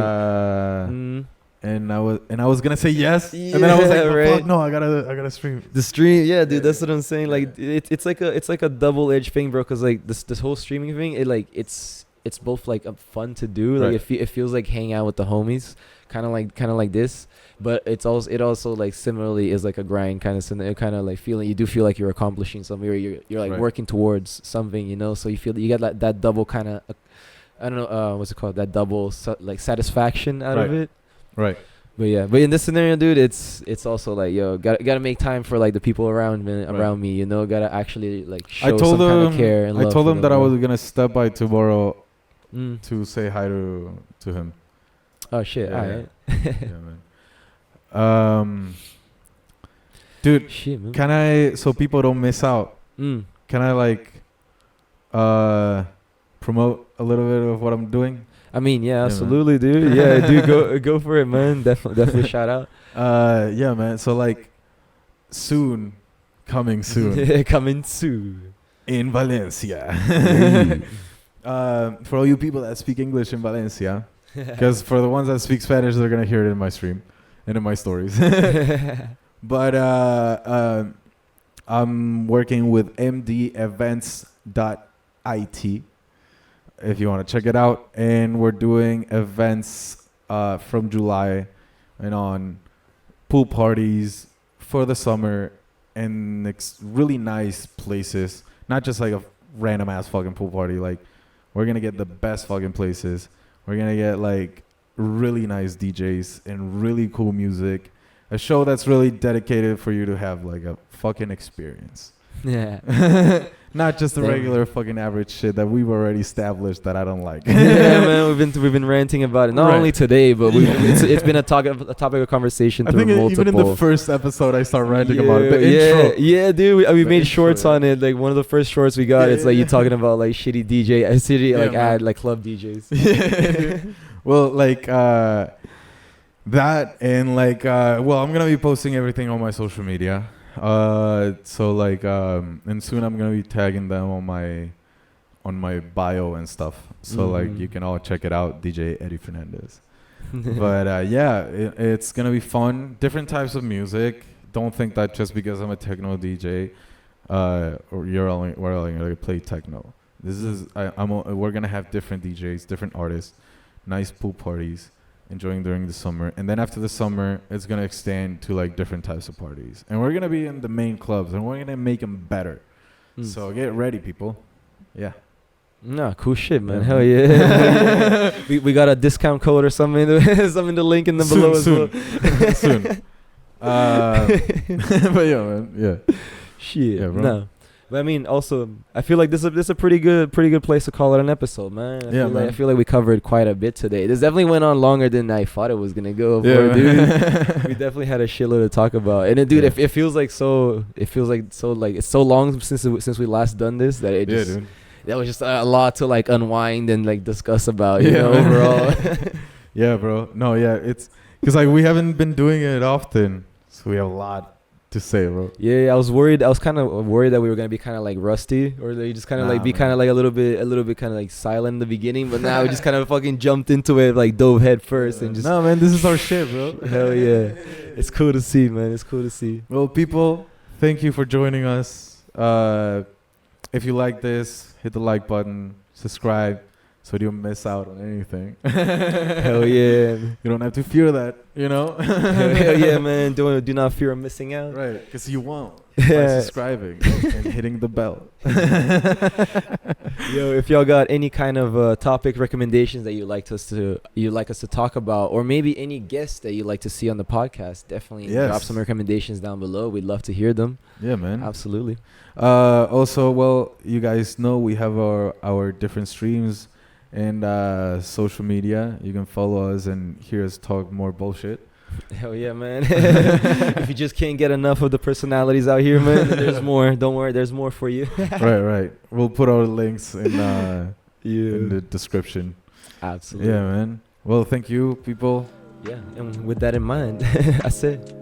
And I was gonna say yes, and then I was like, fuck no, I gotta stream. The stream, yeah, dude, that's what I'm saying. Like, it's like a double-edged thing, bro. Cause like this whole streaming thing, it's both like fun to do. Like it feels like hanging out with the homies, kind of like this. But it also like similarly is like a grind kind of like feeling. You do feel like you're accomplishing something, or you're like working towards something, you know. So you feel you get that double kind of, I don't know, what's it called? That double like satisfaction out of it. Right. But in this scenario, dude, it's also like, yo, gotta make time for like the people around me, you know, gotta actually like show some kind of care and love. I told them that I was gonna step by tomorrow Mm. to say hi to him. Oh shit! Yeah, All right. Yeah, man. Dude, shit, man. can I, so people don't miss out? Can I like promote a little bit of what I'm doing? I mean, yeah, absolutely, dude. Yeah, dude, go for it, man. Definitely shout out. Yeah, man. So like, coming soon in Valencia. For all you people that speak English in Valencia, because for the ones that speak Spanish, they're gonna hear it in my stream and in my stories. But I'm working with mdevents.it. If you want to check it out, and we're doing events from July and on, pool parties for the summer, and really nice places. Not just like a random ass fucking pool party. Like, we're gonna get the best fucking places. We're gonna get like really nice DJs and really cool music. A show that's really dedicated for you to have like a fucking experience. Yeah. Not just the regular fucking average shit that we've already established that I don't like. Yeah, man, we've been ranting about it. Not only today, but it's been a topic of conversation. I think even in the first episode, I started ranting about it. The intro. Yeah, dude, we made shorts on it. Like one of the first shorts we got, it's like you talking about like shitty DJ, ad like club DJs. Yeah. Well, like that, and like I'm gonna be posting everything on my social media. So like and soon I'm gonna be tagging them on my bio and stuff, so like you can all check it out, DJ Eddie Fernandez. But it's gonna be fun, different types of music. Don't think that just because I'm a techno DJ or we're only gonna play techno. This is we're gonna have different DJs, different artists, nice pool parties, enjoying during the summer. And then after the summer, it's going to extend to like different types of parties. And we're going to be in the main clubs and we're going to make them better. So get ready, people. Yeah. No, cool shit, man. Hell yeah. we got a discount code or something. Something to link in the below as well. Soon. But yeah, man. Yeah. Shit. Yeah, bro. No. But I mean, also, I feel like this is a pretty good place to call it an episode, man. I feel like we covered quite a bit today. This definitely went on longer than I thought it was gonna go. Yeah, dude. We definitely had a shitload to talk about, and dude, it feels like it's so long since we last done this that it just that was just a lot to like unwind and like discuss about, you know, overall. Yeah, bro. No, yeah, it's because like we haven't been doing it often, so we have a lot to say, bro. Yeah, I was kind of worried that we were gonna be kind of like rusty, or they just kind of like be kind of like a little bit kind of like silent in the beginning. But now we just kind of fucking jumped into it, like dove head first, and just. No, man, this is our shit, bro. Hell yeah, it's cool to see, man. It's cool to see. Well, people, thank you for joining us. If you like this, hit the like button, subscribe, so you don't miss out on anything. Hell yeah. You don't have to fear that, you know? Hell yeah, man. Do not fear of missing out. Right, because you won't by subscribing and hitting the bell. Yo, if y'all got any kind of topic recommendations that you'd like us to talk about, or maybe any guests that you'd like to see on the podcast, definitely drop some recommendations down below. We'd love to hear them. Yeah, man. Absolutely. Also, well, you guys know we have our different streams and social media. You can follow us and hear us talk more bullshit. Hell yeah, man. If you just can't get enough of the personalities out here, man, there's more. Don't worry, there's more for you. Right. We'll put our links in the description. Absolutely. Yeah, man. Well, thank you, people. Yeah, and with that in mind, I said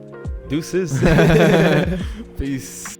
deuces. Peace.